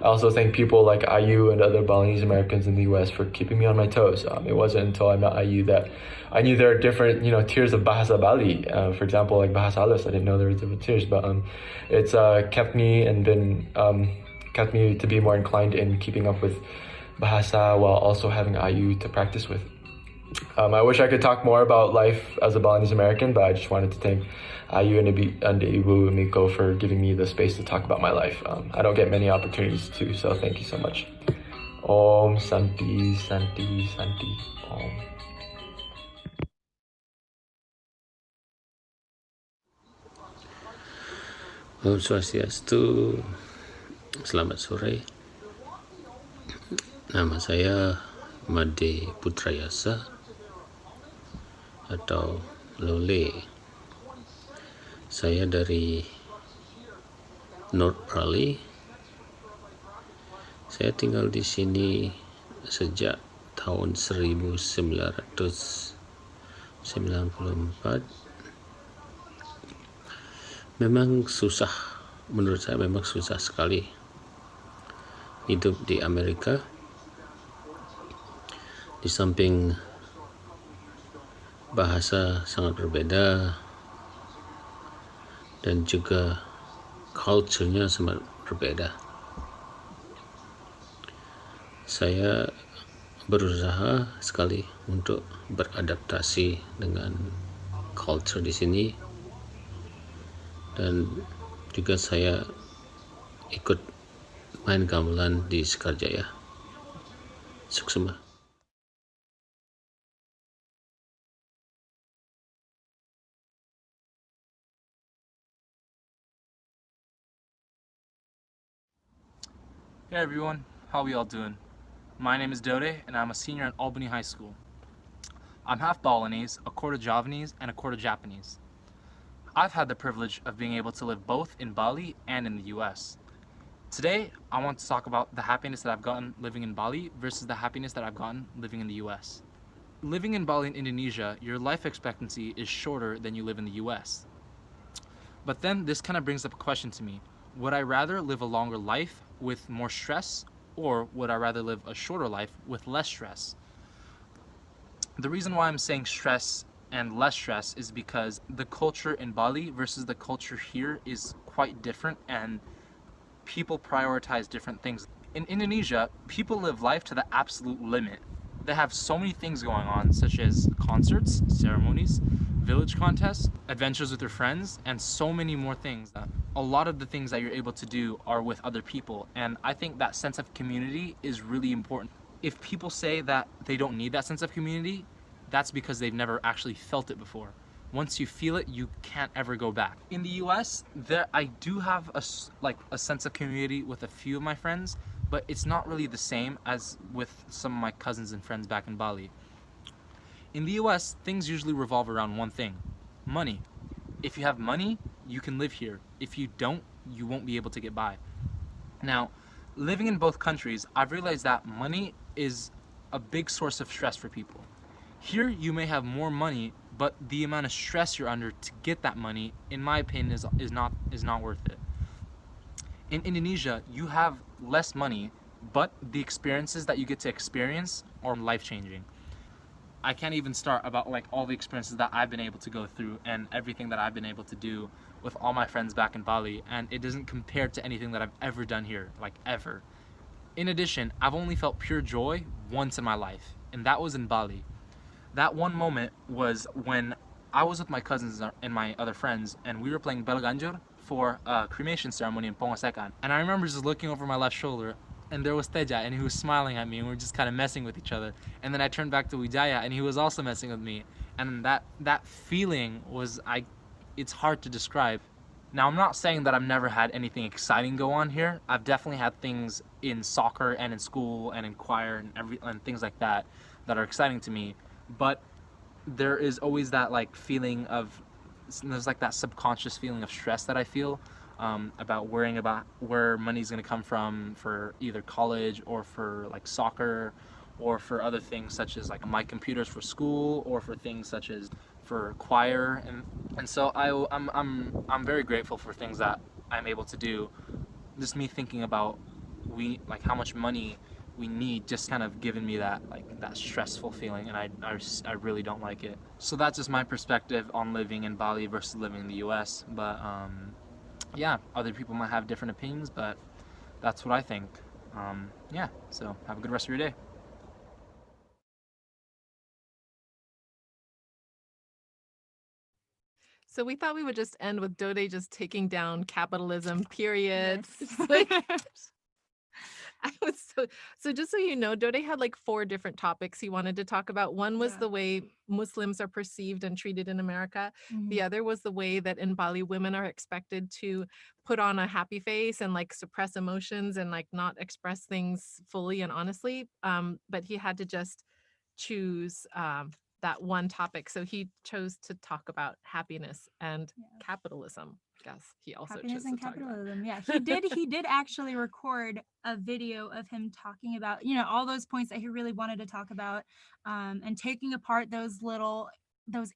I also thank people like Ayu and other Balinese Americans in the US for keeping me on my toes. It wasn't until I met Ayu that I knew there are different, you know, tiers of Bahasa Bali. For example, like Bahasa Halus, I didn't know there were different tiers, but it's kept me to be more inclined in keeping up with Bahasa while also having Ayu to practice with. I wish I could talk more about life as a Balinese American, but I just wanted to thank Ayu and Ibu Emiko for giving me the space to talk about my life. I don't get many opportunities to, so thank you so much. Om Santi Santi Santi Om. Om Swastiastu, selamat sore. Nama saya Made Putrayasa atau Lole. Saya dari North Bali. Saya tinggal di sini sejak tahun 1994. Memang susah, menurut saya memang susah sekali hidup di Amerika. Di samping bahasa sangat berbeda dan juga culture-nya sangat berbeda. Saya berusaha sekali untuk beradaptasi dengan culture di sini, dan juga saya ikut main gamelan di Sekar Jaya. Suksema. Hey everyone, how we all doing? My name is Dode and I'm a senior at Albany High School. I'm half Balinese, a quarter Javanese, and a quarter Japanese. I've had the privilege of being able to live both in Bali and in the US. Today, I want to talk about the happiness that I've gotten living in Bali versus the happiness that I've gotten living in the US. Living in Bali in Indonesia, your life expectancy is shorter than you live in the US. But then this kind of brings up a question to me. Would I rather live a longer life with more stress, or would I rather live a shorter life with less stress? The reason why I'm saying stress and less stress is because the culture in Bali versus the culture here is quite different, and people prioritize different things. In Indonesia, people live life to the absolute limit. They have so many things going on, such as concerts, ceremonies, village contests, adventures with your friends, and so many more things. A lot of the things that you're able to do are with other people, and I think that sense of community is really important. If people say that they don't need that sense of community, that's because they've never actually felt it before. Once you feel it, you can't ever go back. In the US, I do have a sense of community with a few of my friends, but it's not really the same as with some of my cousins and friends back in Bali. In the US, things usually revolve around one thing: money. If you have money, you can live here. If you don't, you won't be able to get by. Now, living in both countries, I've realized that money is a big source of stress for people. Here, you may have more money, but the amount of stress you're under to get that money, in my opinion, is not worth it. In Indonesia, you have less money, but the experiences that you get to experience or life-changing. I can't even start about like all the experiences that I've been able to go through and everything that I've been able to do with all my friends back in Bali, and it doesn't compare to anything that I've ever done here, like ever. In addition, I've only felt pure joy once in my life, and that was in Bali. That one moment was when I was with my cousins and my other friends, and we were playing Belganjur for a cremation ceremony in Pongosekan. And I remember just looking over my left shoulder, and there was Teja, and he was smiling at me, and we were just kind of messing with each other. And then I turned back to Wijaya, and he was also messing with me. And that feeling was, it's hard to describe. Now, I'm not saying that I've never had anything exciting go on here. I've definitely had things in soccer and in school and in choir and things like that that are exciting to me. But there is always that like feeling of, there's like that subconscious feeling of stress that I feel about worrying about where money's going to come from for either college or for like soccer or for other things such as like my computers for school or for things such as for choir, and so I'm very grateful for things that I'm able to do. Just me thinking about how much money we need just kind of given me that that stressful feeling, and I really don't like it. So that's just my perspective on living in Bali versus living in the US. But yeah, other people might have different opinions, but that's what I think. Yeah, so have a good rest of your day. So we thought we would just end with Dode just taking down capitalism, period. Yes. I was so just so you know, Dode had like 4 different topics he wanted to talk about. One was the way Muslims are perceived and treated in America. The other was the way that in Bali women are expected to put on a happy face and like suppress emotions and like not express things fully and honestly. But he had to just choose that one topic. So he chose to talk about happiness and capitalism. Yes, he also Happiness chose and to talk about capitalism. Yeah, he did actually record a video of him talking about, all those points that he really wanted to talk about, and taking apart those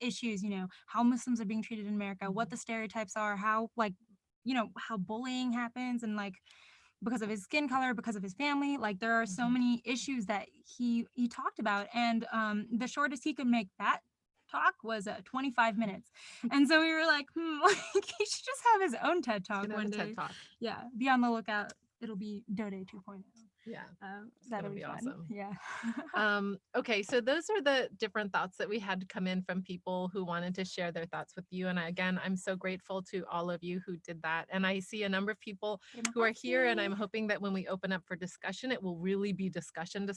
issues, how Muslims are being treated in America, what the stereotypes are, how how bullying happens, and like because of his skin color, because of his family, like there are so many issues that he talked about, and the shortest he could make that talk was 25 minutes, and so we were like, he should just have his own TED Talk one day. TED Talk. Yeah, be on the lookout. It'll be Dode 2.0. Yeah, that'll be fun. Awesome. Yeah. Okay, so those are the different thoughts that we had come in from people who wanted to share their thoughts with you. And again, I'm so grateful to all of you who did that. And I see a number of people who are here, and I'm hoping that when we open up for discussion, it will really be discussion.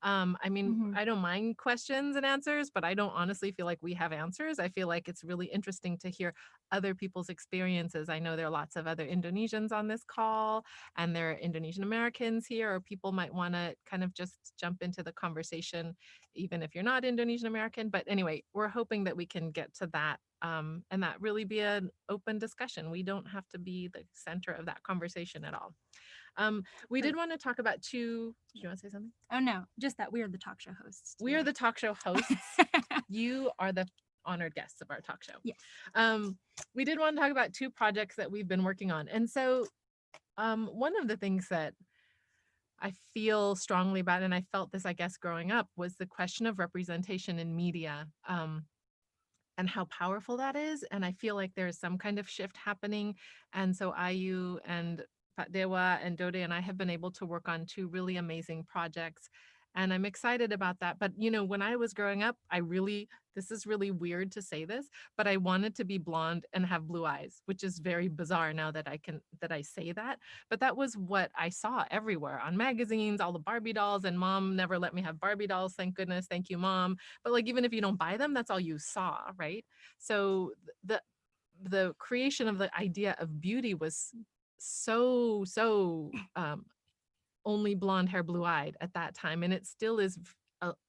I mean, I don't mind questions and answers, but I don't honestly feel like we have answers. I feel like it's really interesting to hear other people's experiences. I know there are lots of other Indonesians on this call, and there are Indonesian Americans here, or people might want to kind of just jump into the conversation, even if you're not Indonesian American. But anyway, we're hoping that we can get to that and that really be an open discussion. We don't have to be the center of that conversation at all. We did want to talk about 2. Did you want to say something? Oh, no, just that we are the talk show hosts. We are the talk show hosts. You are the honored guests of our talk show. Yes. We did want to talk about 2 projects that we've been working on. And so one of the things that I feel strongly about, and I felt this, I guess, growing up, was the question of representation in media and how powerful that is. And I feel like there's some kind of shift happening. And so Ayu and Dewa and Dode and I have been able to work on 2 really amazing projects. And I'm excited about that. But, when I was growing up, this is really weird to say this, but I wanted to be blonde and have blue eyes, which is very bizarre now that I say that. But that was what I saw everywhere on magazines, all the Barbie dolls, and mom never let me have Barbie dolls. Thank goodness. Thank you, mom. But like, even if you don't buy them, that's all you saw, right? So the creation of the idea of beauty was so only blonde hair, blue eyed at that time. And it still is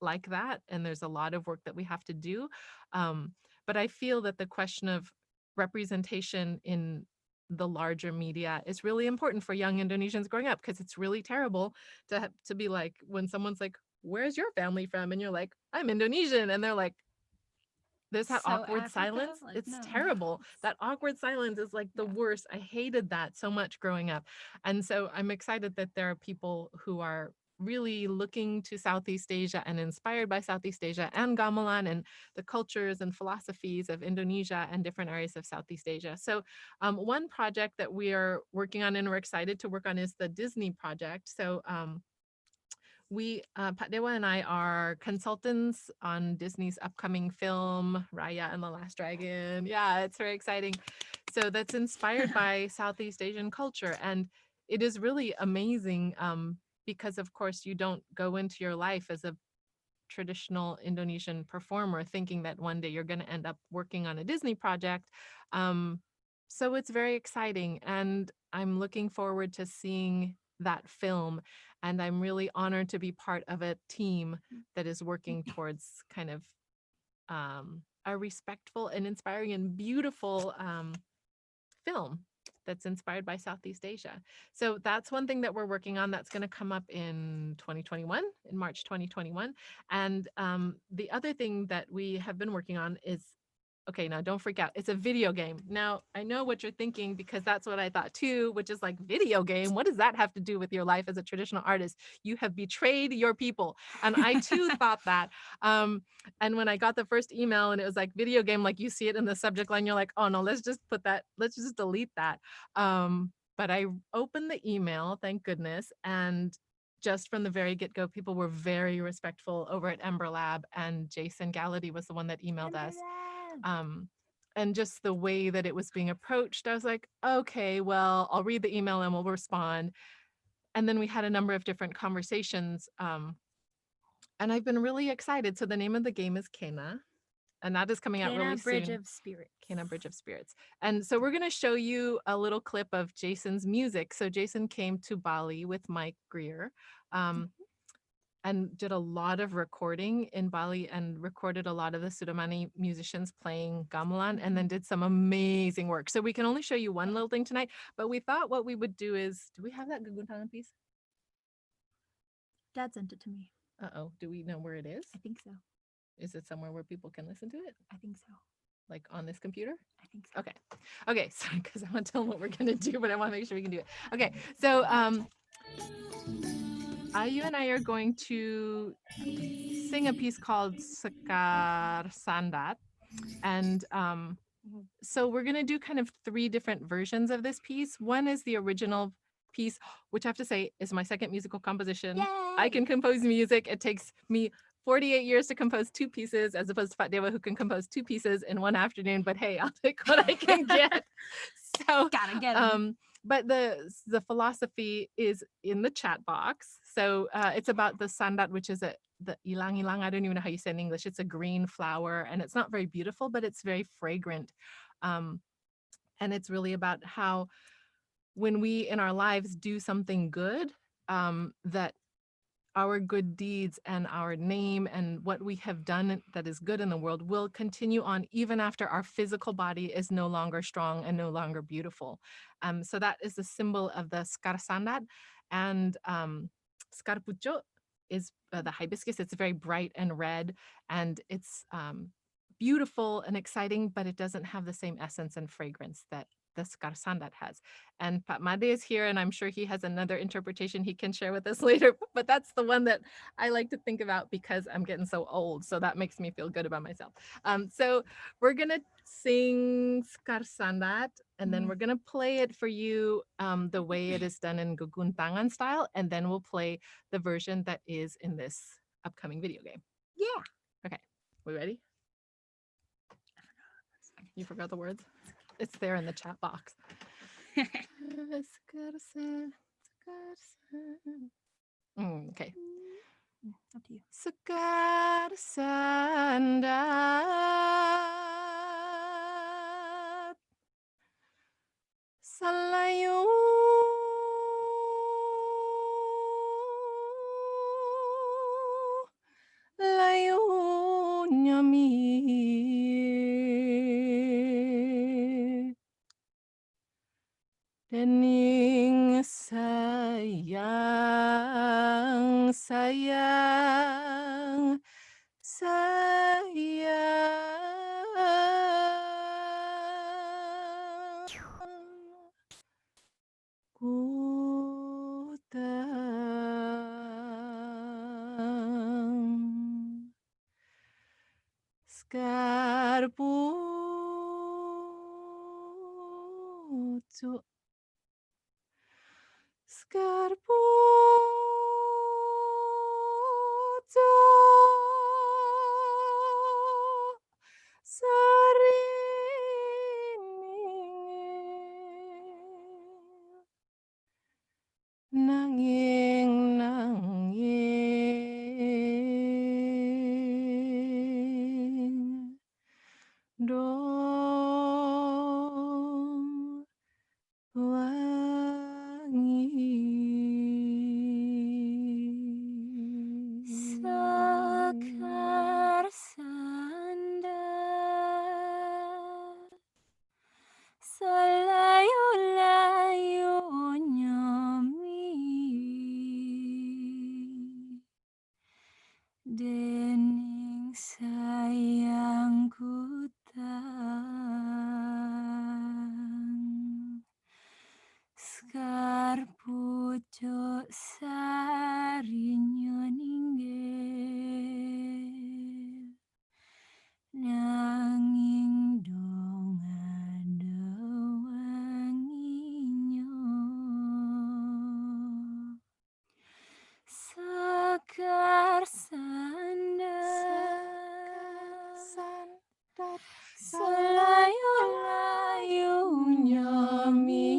like that. And there's a lot of work that we have to do. But I feel that the question of representation in the larger media is really important for young Indonesians growing up, because it's really terrible to be like, when someone's like, where's your family from? And you're like, I'm Indonesian. And they're like, there's that awkward silence. Like, it's terrible. That awkward silence is like the worst. I hated that so much growing up. And so I'm excited that there are people who are really looking to Southeast Asia and inspired by Southeast Asia and gamelan and the cultures and philosophies of Indonesia and different areas of Southeast Asia. So one project that we are working on and we're excited to work on is the Disney project. So Pak Dewa and I are consultants on Disney's upcoming film, Raya and the Last Dragon. Yeah, it's very exciting. So that's inspired by Southeast Asian culture. And it is really amazing because, of course, you don't go into your life as a traditional Indonesian performer thinking that one day you're going to end up working on a Disney project. So it's very exciting. And I'm looking forward to seeing that film. And I'm really honored to be part of a team that is working towards kind of a respectful and inspiring and beautiful film that's inspired by Southeast Asia. So that's one thing that we're working on that's going to come up in 2021, in March 2021. And the other thing that we have been working on is, okay, now don't freak out. It's a video game. Now, I know what you're thinking because that's what I thought too, which is like, video game? What does that have to do with your life as a traditional artist? You have betrayed your people. And I too thought that. And when I got the first email and it was like video game, like you see it in the subject line, you're like, oh no, let's just put that, let's just delete that. But I opened the email, thank goodness. And just from the very get-go, people were very respectful over at Ember Lab, and Jason Gallaty was the one that emailed us. And just the way that it was being approached, I was like, okay, well, I'll read the email and we'll respond. And then we had a number of different conversations. And I've been really excited. So the name of the game is Kena, and that is coming out really soon. Bridge of Spirits. Kena Bridge of Spirits. And so we're going to show you a little clip of Jason's music. So Jason came to Bali with Mike Greer. And did a lot of recording in Bali and recorded a lot of the Sudamani musicians playing gamelan, and then did some amazing work. So we can only show you one little thing tonight, but we thought what we would do is, do we have that Guguntangan piece? Dad sent it to me. Uh-oh, do we know where it is? I think so. Is it somewhere where people can listen to it? I think so. Like on this computer? I think so. Okay, so because I want to tell them what we're going to do, but I want to make sure we can do it. Okay, so Ayu and I are going to sing a piece called Sekar Sandat. And so we're going to do kind of 3 different versions of this piece. One is the original piece, which I have to say is my second musical composition. Yay! I can compose music. It takes me 48 years to compose 2 pieces, as opposed to Pak Dewa, who can compose 2 pieces in one afternoon. But hey, I'll take what I can get. So gotta get 'em. But the philosophy is in the chat box. So it's about the sandat, which is the ilang ilang. I don't even know how you say it in English. It's a green flower, and it's not very beautiful, but it's very fragrant. And it's really about how when we in our lives do something good, that our good deeds and our name and what we have done that is good in the world will continue on even after our physical body is no longer strong and no longer beautiful. So that is the symbol of the Sekar Sandat. And Sekar Pucuk is the hibiscus. It's very bright and red, and it's beautiful and exciting, but it doesn't have the same essence and fragrance that the Sekar Sandat has. And Pak Made is here, and I'm sure he has another interpretation he can share with us later, but that's the one that I like to think about because I'm getting so old, so that makes me feel good about myself. So we're gonna sing Sekar Sandat, and then we're gonna play it for you the way it is done in Guguntangan style, and then we'll play the version that is in this upcoming video game. Yeah. Okay, we ready? You forgot the words? It's there in the chat box. Okay. Up to you. Sekar Sandat Salayu Layu Nyami Dening sayang, sayang, sayang. Ku tak Skarputu. Skarputu. Nanging dong wangi Sekar sanda Selayu-layu nyomi Dening sayangku tang Sekar pucuk sarinyo ninggil Nanging dong ada wanginyo Sekar sandar Selayu-layu nyomi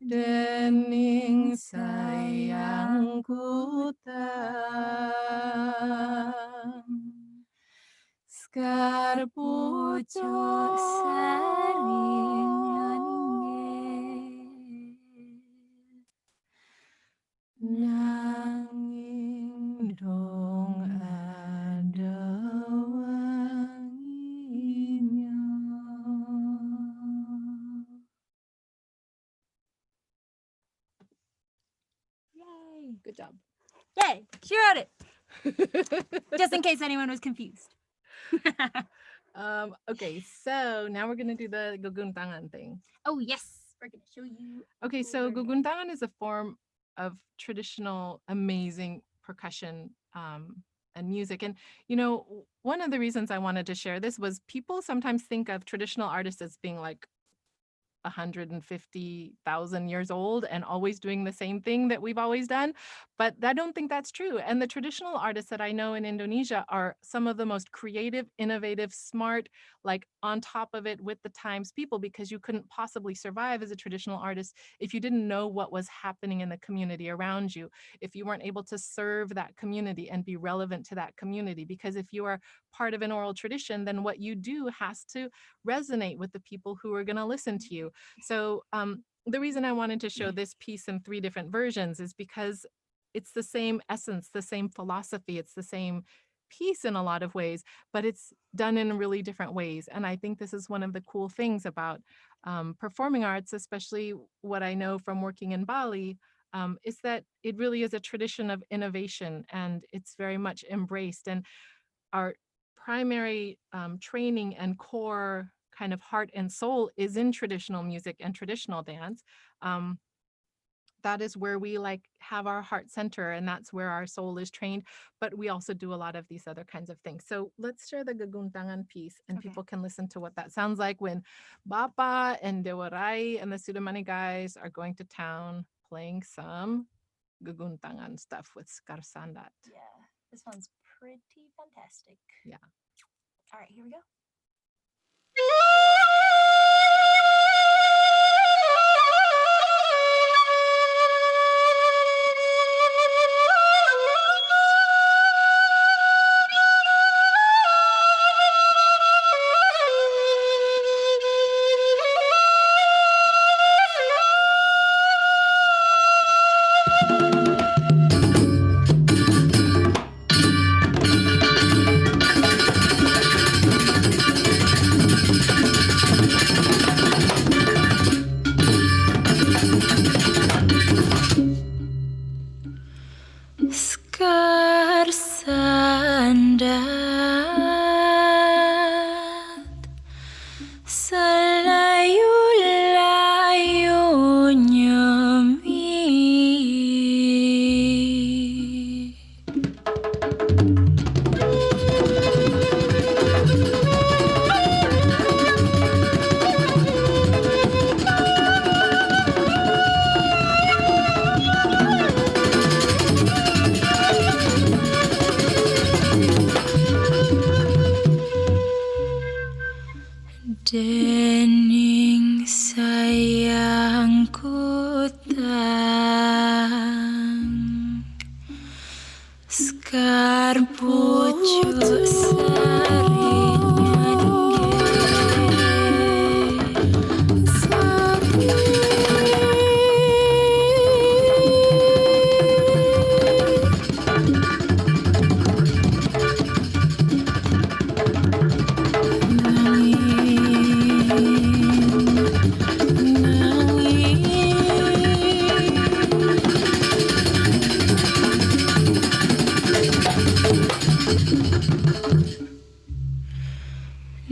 Dening sayangku tang Sekar pucuk sarinyo ninggil Nanging dong ada wanginyo. Yay! Good job. Yay! She wrote it. Just in case anyone was confused. Okay, so now we're gonna do the guguntangan thing. Oh yes, we're gonna show you. Okay, so guguntangan is a form of traditional, amazing percussion and music. And, you know, one of the reasons I wanted to share this was people sometimes think of traditional artists as being like 150,000 years old and always doing the same thing that we've always done. But I don't think that's true. And the traditional artists that I know in Indonesia are some of the most creative, innovative, smart, like on top of it with the times people, because you couldn't possibly survive as a traditional artist if you didn't know what was happening in the community around you, if you weren't able to serve that community and be relevant to that community. Because if you are part of an oral tradition, then what you do has to resonate with the people who are going to listen to you. So the reason I wanted to show this piece in 3 different versions is because it's the same essence, the same philosophy, it's the same piece in a lot of ways, but it's done in really different ways. And I think this is one of the cool things about performing arts, especially what I know from working in Bali, is that it really is a tradition of innovation and it's very much embraced. And our primary training and core kind of heart and soul is in traditional music and traditional dance. That is where we like have our heart center and that's where our soul is trained. But we also do a lot of these other kinds of things. So let's share the guguntangan piece and people can listen to what that sounds like when Bapa and Dewa and the Sudamani guys are going to town playing some guguntangan stuff with Sekar Sandat. Yeah, this one's pretty fantastic. Yeah. All right, here we go. Sekar sandat selayu-layu nyomi Sekar pucuk sarinya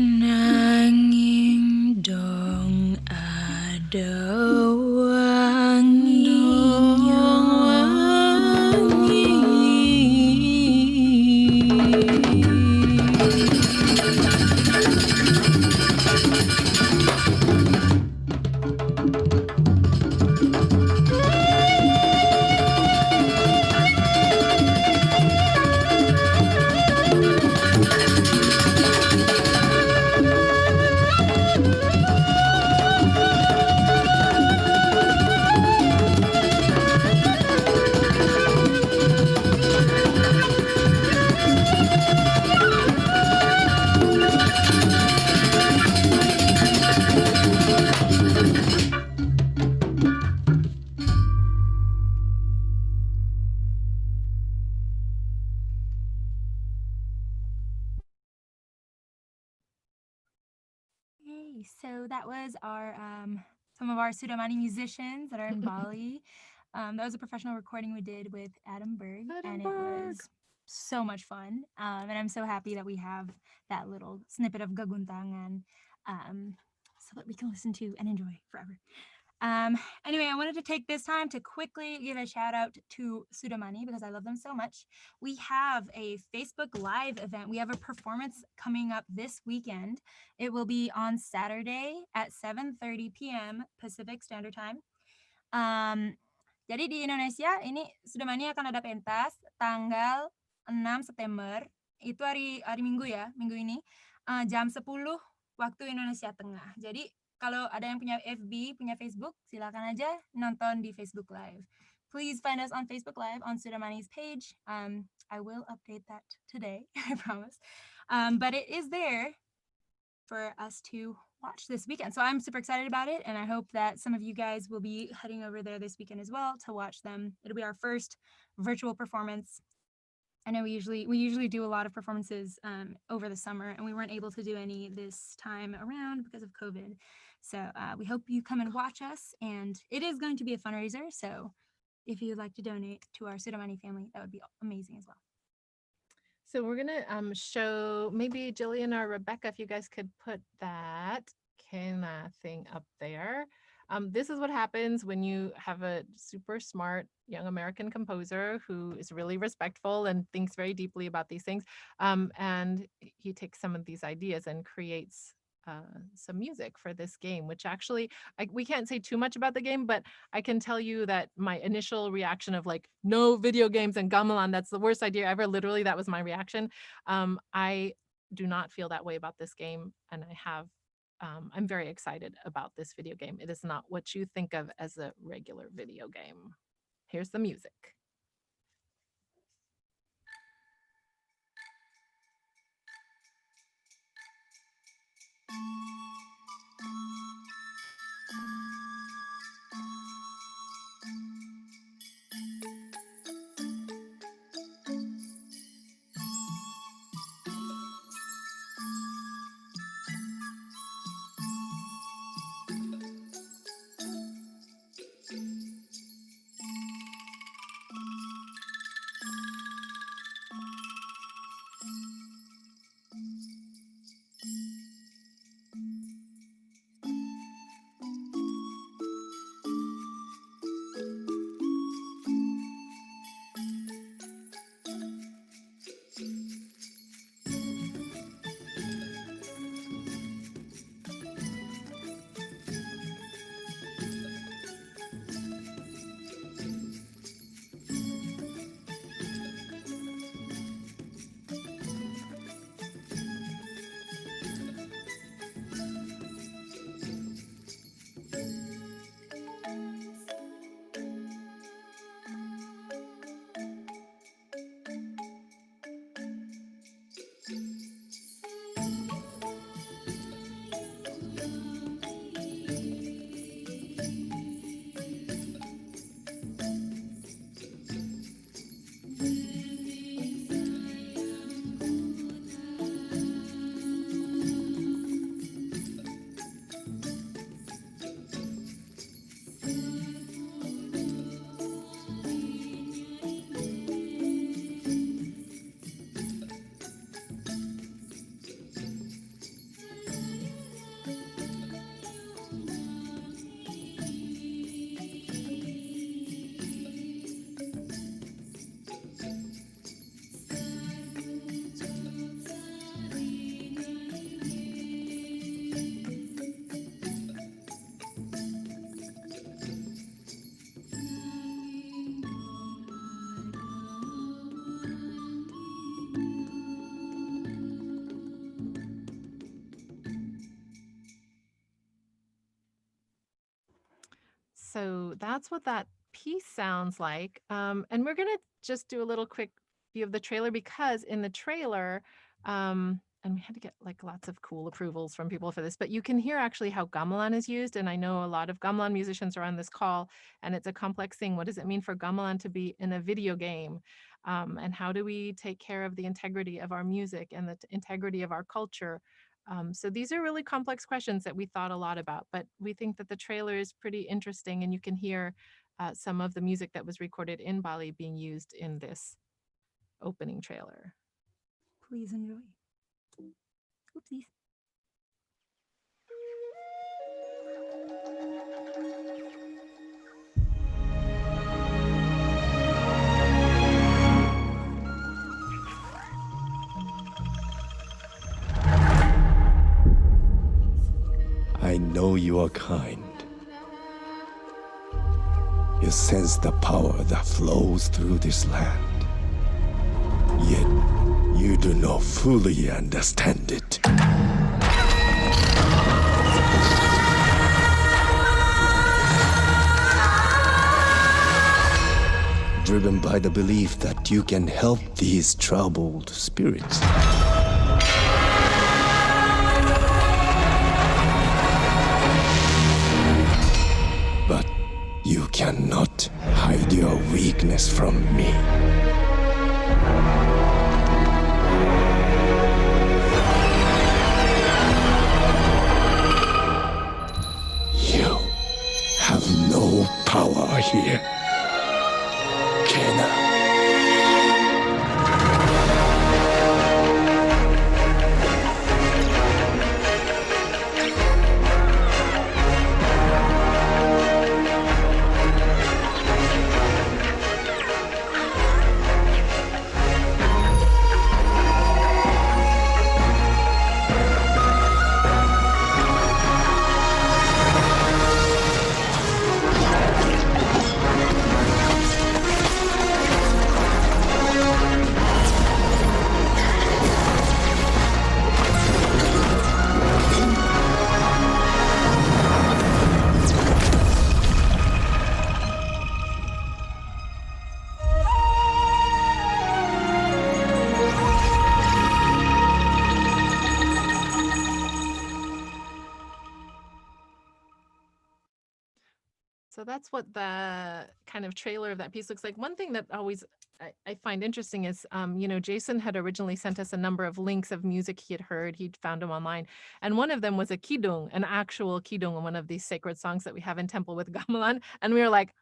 nanging dong ada wanginya Yay. So that was our some of our Sudamani musicians that are in Bali. That was a professional recording we did with Adam Berg, and it was so much fun. And I'm so happy that we have that little snippet of Gaguntangan so that we can listen to and enjoy forever. Anyway, I wanted to take this time to quickly give a shout out to Sudamani because I love them so much. We have a Facebook Live event. We have a performance coming up this weekend. It will be on Saturday at 7:30 p.m. Pacific Standard Time. Jadi di Indonesia ini Sudamani akan ada pentas tanggal 6 September. Itu hari Minggu ya, minggu ini. Jam 10 waktu Indonesia Tengah. Jadi kalau ada yang punya FB, punya Facebook, silakan aja nonton di Facebook Live. Please find us on Facebook Live on Sudamani's page. I will update that today, I promise. But it is there for us to watch this weekend. So I'm super excited about it, and I hope that some of you guys will be heading over there this weekend as well to watch them. It'll be our first virtual performance. I know we usually do a lot of performances over the summer, and we weren't able to do any this time around because of COVID. So we hope you come and watch us, and it is going to be a fundraiser. So if you'd like to donate to our Sudamani family, that would be amazing as well. So we're gonna show maybe Jillian or Rebecca, if you guys could put that Kena thing up there. This is what happens when you have a super smart young American composer who is really respectful and thinks very deeply about these things. And he takes some of these ideas and creates some music for this game, which actually, we can't say too much about the game, but I can tell you that my initial reaction of like, no video games and gamelan, that's the worst idea ever. Literally, that was my reaction. I do not feel that way about this game, and I'm very excited about this video game. It is not what you think of as a regular video game. Here's the music. So that's what that piece sounds like. And we're going to just do a little quick view of the trailer because in the trailer, and we had to get like lots of cool approvals from people for this, but you can hear actually how gamelan is used. And I know a lot of gamelan musicians are on this call, and it's a complex thing. What does it mean for gamelan to be in a video game? And how do we take care of the integrity of our music and the integrity of our culture? So these are really complex questions that we thought a lot about, but we think that the trailer is pretty interesting, and you can hear some of the music that was recorded in Bali being used in this opening trailer. Please enjoy. Oopsies. I know you are kind. You sense the power that flows through this land. Yet, you do not fully understand it. Driven by the belief that you can help these troubled spirits. But you cannot hide your weakness from me. You have no power here, Kena. So that's what the kind of trailer of that piece looks like. One thing that always I find interesting is, you know, Jason had originally sent us a number of links of music he had heard. He'd found them online. And one of them was a kidung, an actual kidung, one of these sacred songs that we have in temple with gamelan. And we were like,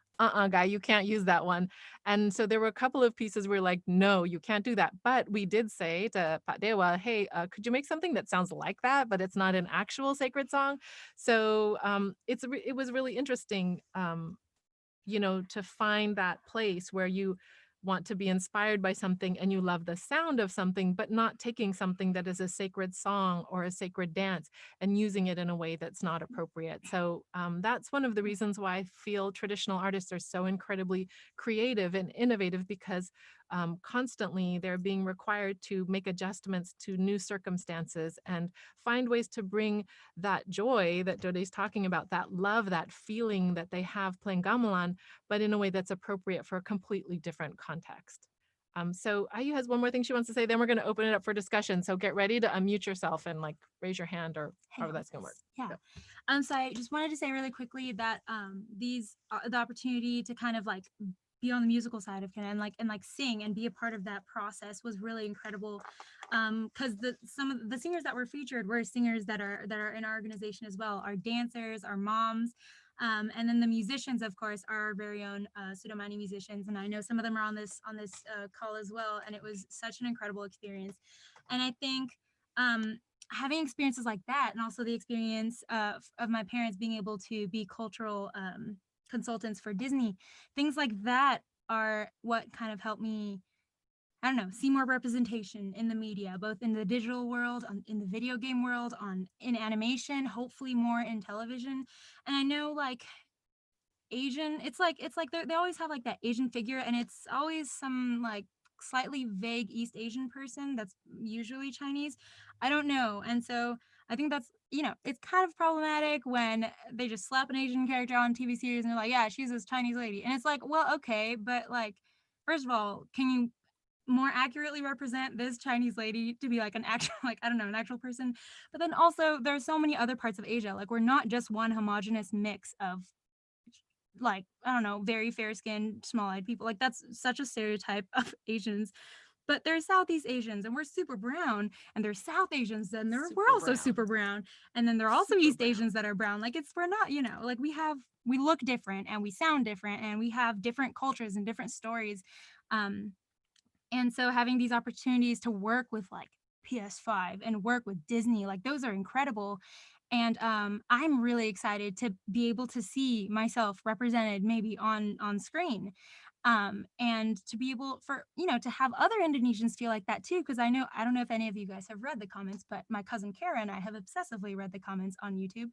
guy, you can't use that one. And so there were a couple of pieces where we're like, no, you can't do that. But we did say to Pak Dewa, hey, could you make something that sounds like that, but it's not an actual sacred song? So it was really interesting, you know, to find that place where you want to be inspired by something and you love the sound of something, but not taking something that is a sacred song or a sacred dance and using it in a way that's not appropriate. So that's one of the reasons why I feel traditional artists are so incredibly creative and innovative, because constantly they're being required to make adjustments to new circumstances and find ways to bring that joy that Dode's talking about, that love, that feeling that they have playing gamelan, but in a way that's appropriate for a completely different context. So Ayu has one more thing she wants to say, then we're going to open it up for discussion. So get ready to unmute yourself and like raise your hand or however that's going to work. Yeah. So I just wanted to say really quickly that the opportunity to kind of like be on the musical side of Kena and like sing and be a part of that process was really incredible, because some of the singers that were featured were singers that are in our organization as well, our dancers, our moms, and then the musicians, of course, are our very own Sudomani musicians, and I know some of them are on this call as well, and it was such an incredible experience. And I think having experiences like that, and also the experience of my parents being able to be cultural consultants for Disney, things like that are what kind of helped me, I don't know, see more representation in the media, both in the digital world, in the video game world, in animation, hopefully more in television. And I know like Asian, it's like they always have like that Asian figure, and it's always some like slightly vague East Asian person that's usually Chinese. I don't know. And so I think that's you know, it's kind of problematic when they just slap an Asian character on TV series and they're like, yeah, she's this Chinese lady. And it's like, well, okay, but like, first of all, can you more accurately represent this Chinese lady to be like an actual, like, I don't know, an actual person? But then also there's so many other parts of Asia. Like, we're not just one homogenous mix of, like, I don't know, very fair-skinned, small-eyed people. Like, that's such a stereotype of Asians. But there's Southeast Asians and we're super brown, and there's South Asians and we're also super brown. And then there are also East Asians that are brown. Like, we're not, you know, like, we look different and we sound different and we have different cultures and different stories. And so having these opportunities to work with like PS5 and work with Disney, like, those are incredible. And I'm really excited to be able to see myself represented maybe on screen. And to be able for, you know, to have other Indonesians feel like that too. Because I don't know if any of you guys have read the comments, but my cousin Kara and I have obsessively read the comments on YouTube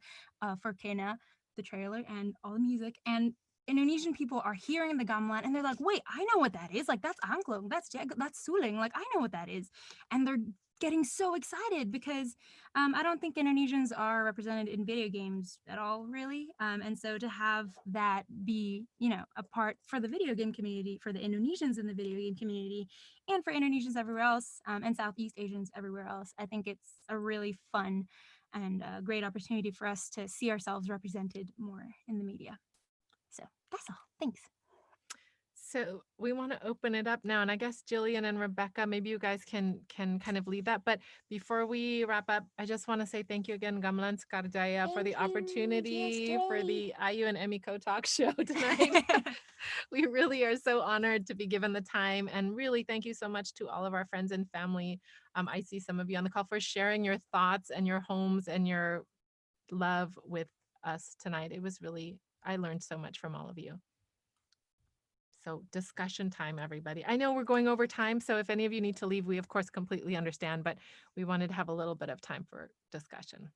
for Kena, the trailer, and all the music. And Indonesian people are hearing the gamelan and they're like, wait, I know what that is. Like, that's angklung, that's suling. Like, I know what that is. And they're getting so excited because I don't think Indonesians are represented in video games at all, really. And so to have that be, you know, a part for the video game community, for the Indonesians in the video game community, and for Indonesians everywhere else, and Southeast Asians everywhere else, I think it's a really fun and great opportunity for us to see ourselves represented more in the media. So that's all. Thanks. So we want to open it up now, and I guess Jillian and Rebecca, maybe you guys can kind of lead that. But before we wrap up, I just want to say thank you again, Gamelan Sekar Jaya, for the opportunity for the Ayu and Emiko talk show tonight. We really are so honored to be given the time, and really thank you so much to all of our friends and family. I see some of you on the call, for sharing your thoughts and your homes and your love with us tonight. It was really, I learned so much from all of you. So discussion time, everybody. I know we're going over time, so if any of you need to leave, we of course completely understand, but we wanted to have a little bit of time for discussion.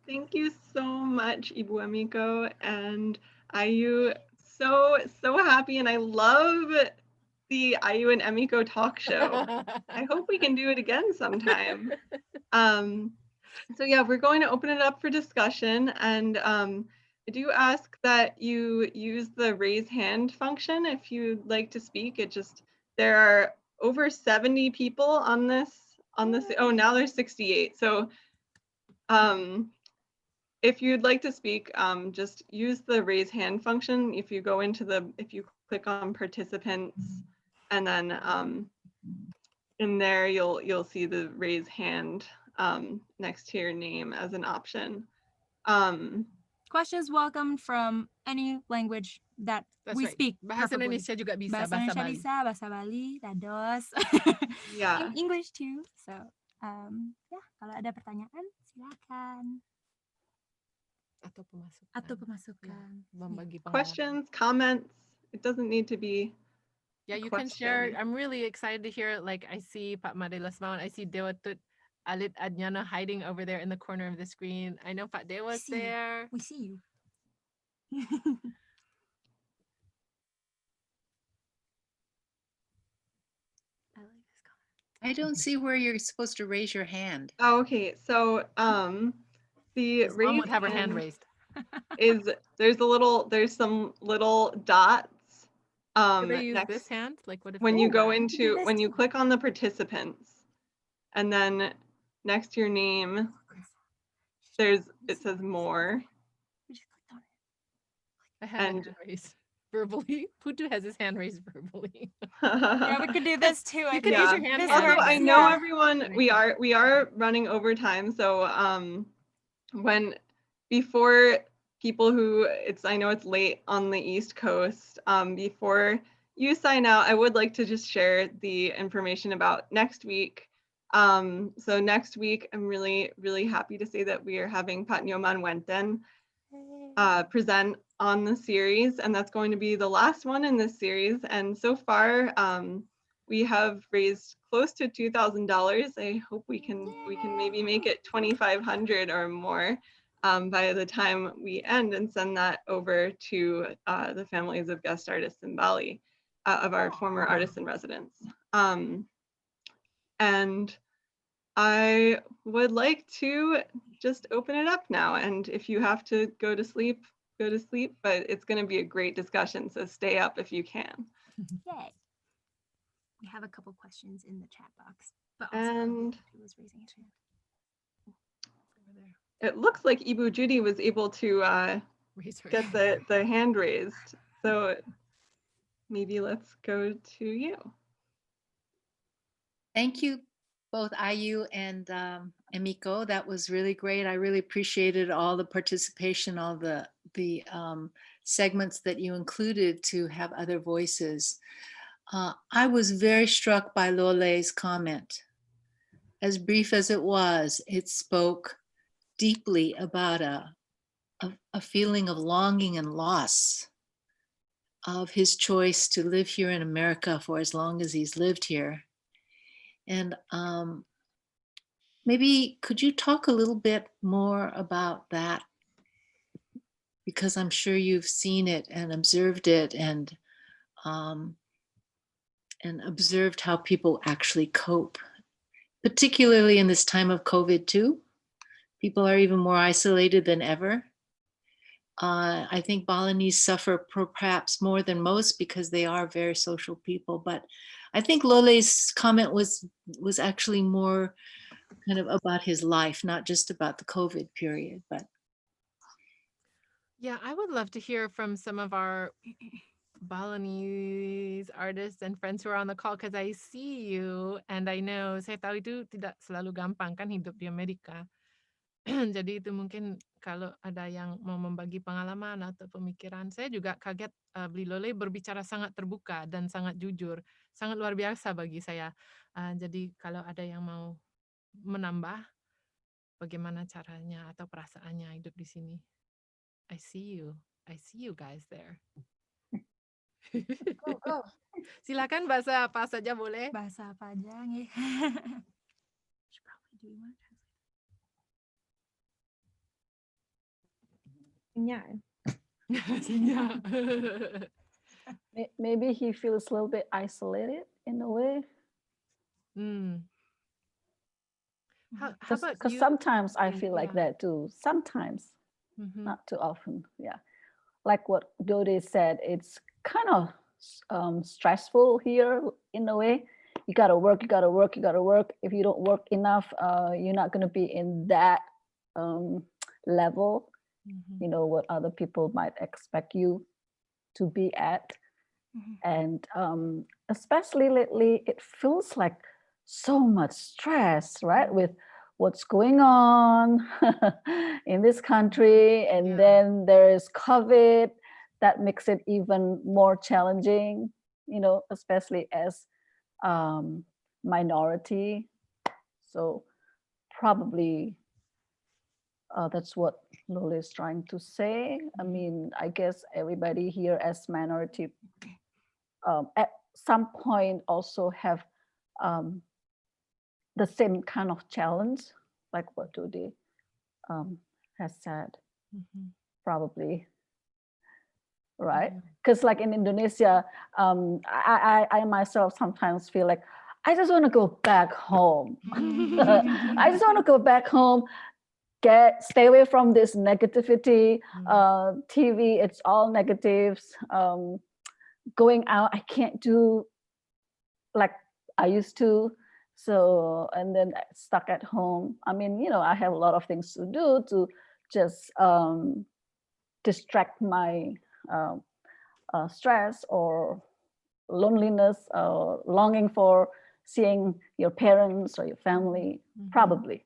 Thank you so much, Ibu Emiko and Ayu. So happy, and I love the Ayu and Emiko talk show. I hope we can do it again sometime. So yeah, we're going to open it up for discussion, and I do ask that you use the raise hand function if you'd like to speak. There are over 70 people on this, oh, now there's 68. So if you'd like to speak, just use the raise hand function. If you click on participants, and then in there you'll see the raise hand next to your name as an option. Questions welcome from any language that we speak. Bahasa Indonesia juga bisa, bahasa Indonesia bisa, bahasa Bali, dados. Yeah. English too. So, ya, kalau ada pertanyaan silakan. Atau pemasukan. Membagi pengalaman. Questions, comments. It doesn't need to be. Yeah, you can share. I'm really excited to hear. Like, I see Pak Madela Smawan, I see Dewa Alit Adnyana hiding over there in the corner of the screen. I know Pak Dewa's there. We see you. I don't see where you're supposed to raise your hand. Oh, okay. So the raise Mom would have her hand raised. There's some little dots. Do they use this hand? Like, what if when you click on the participants, and then next to your name, it says more. I have hand raised verbally. Putu has his hand raised verbally. Yeah, we could do this too. You can use your hand. Also, I know everyone, we are running over time, so before people I know it's late on the East Coast, before you sign out, I would like to just share the information about next week. So next week, I'm really, really happy to say that we are having Pak Nyoman Wenten present on the series, and that's going to be the last one in this series. And so far, we have raised close to $2,000. I hope we can maybe make it 2,500 or more by the time we end, and send that over to the families of guest artists in Bali, of our former artists in residence. And I would like to just open it up now. And if you have to go to sleep, go to sleep. But it's going to be a great discussion. So stay up if you can. Yay. We have a couple questions in the chat box. But also And who was raising his hand? it looks like Ibu Judy was able to get the hand raised. So maybe let's go to you. Thank you, both Ayu and Emiko. That was really great. I really appreciated all the participation, all the segments that you included to have other voices. I was very struck by Lole's comment. As brief as it was, it spoke deeply about a feeling of longing and loss of his choice to live here in America for as long as he's lived here. And maybe could you talk a little bit more about that? Because I'm sure you've seen it and observed it and observed how people actually cope, particularly in this time of COVID too. People are even more isolated than ever. I think Balinese suffer perhaps more than most because they are very social people. But I think Lole's comment was actually more kind of about his life, not just about the COVID period. But yeah, I would love to hear from some of our Balinese artists and friends who are on the call, because I see you and I know saya tahu itu tidak selalu gampang kan hidup di Amerika. Jadi itu mungkin kalau ada yang mau membagi pengalaman atau pemikiran. Saya juga kaget Bli Lole berbicara sangat terbuka dan sangat jujur. Sangat luar biasa bagi saya. Jadi kalau ada yang mau menambah bagaimana caranya atau perasaannya hidup di sini. I see you guys there. Go. Silakan bahasa apa saja boleh. Bahasa apa aja nih. Maybe he feels a little bit isolated in a way. How about Because you? sometimes I feel like that too. Sometimes, not too often. Yeah, like what Dode said, it's kind of stressful here in a way. You gotta work. If you don't work enough, you're not gonna be in that level. You know what other people might expect you to be at. And especially lately, it feels like so much stress, right? With what's going on in this country. And then there is COVID that makes it even more challenging, you know, especially as minority. So probably that's what Lole is trying to say. I mean, I guess everybody here as minority at some point also have the same kind of challenge, like what Dode has said, probably, right? Because like in Indonesia, I myself sometimes feel like, I just want to go back home. I just want to go back home, stay away from this negativity. TV, it's all negatives. Going out, I can't do like I used to. So, and then stuck at home. I mean, you know, I have a lot of things to do to just distract my stress or loneliness or longing for seeing your parents or your family, probably.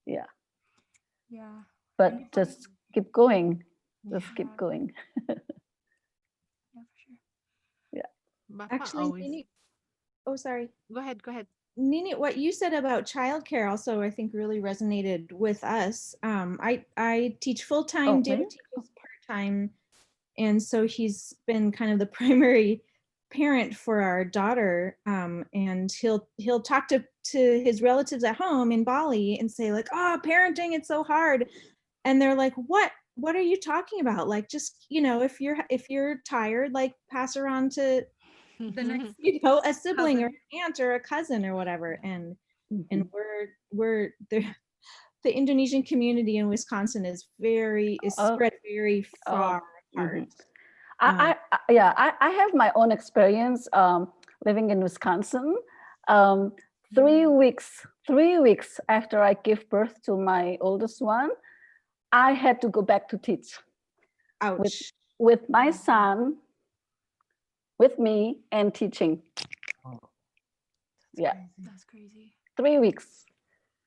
Yeah. But just keep going. Just keep going. Actually, Nini, oh, sorry. Go ahead. Nini, what you said about childcare also, I think, really resonated with us. I teach full-time, Dept teaches part-time, and so he's been kind of the primary parent for our daughter. And he'll talk to his relatives at home in Bali and say like, "Oh, parenting, it's so hard," and they're like, "What are you talking about? Like, just, you know, if you're tired, like pass her on to the next, you know, a sibling or an aunt or a cousin or whatever. And we're the Indonesian community in Wisconsin is spread very far apart. I have my own experience living in Wisconsin. 3 weeks after I gave birth to my oldest one, I had to go back to teach. Ouch. With my son, with me, and teaching. That's crazy. 3 weeks.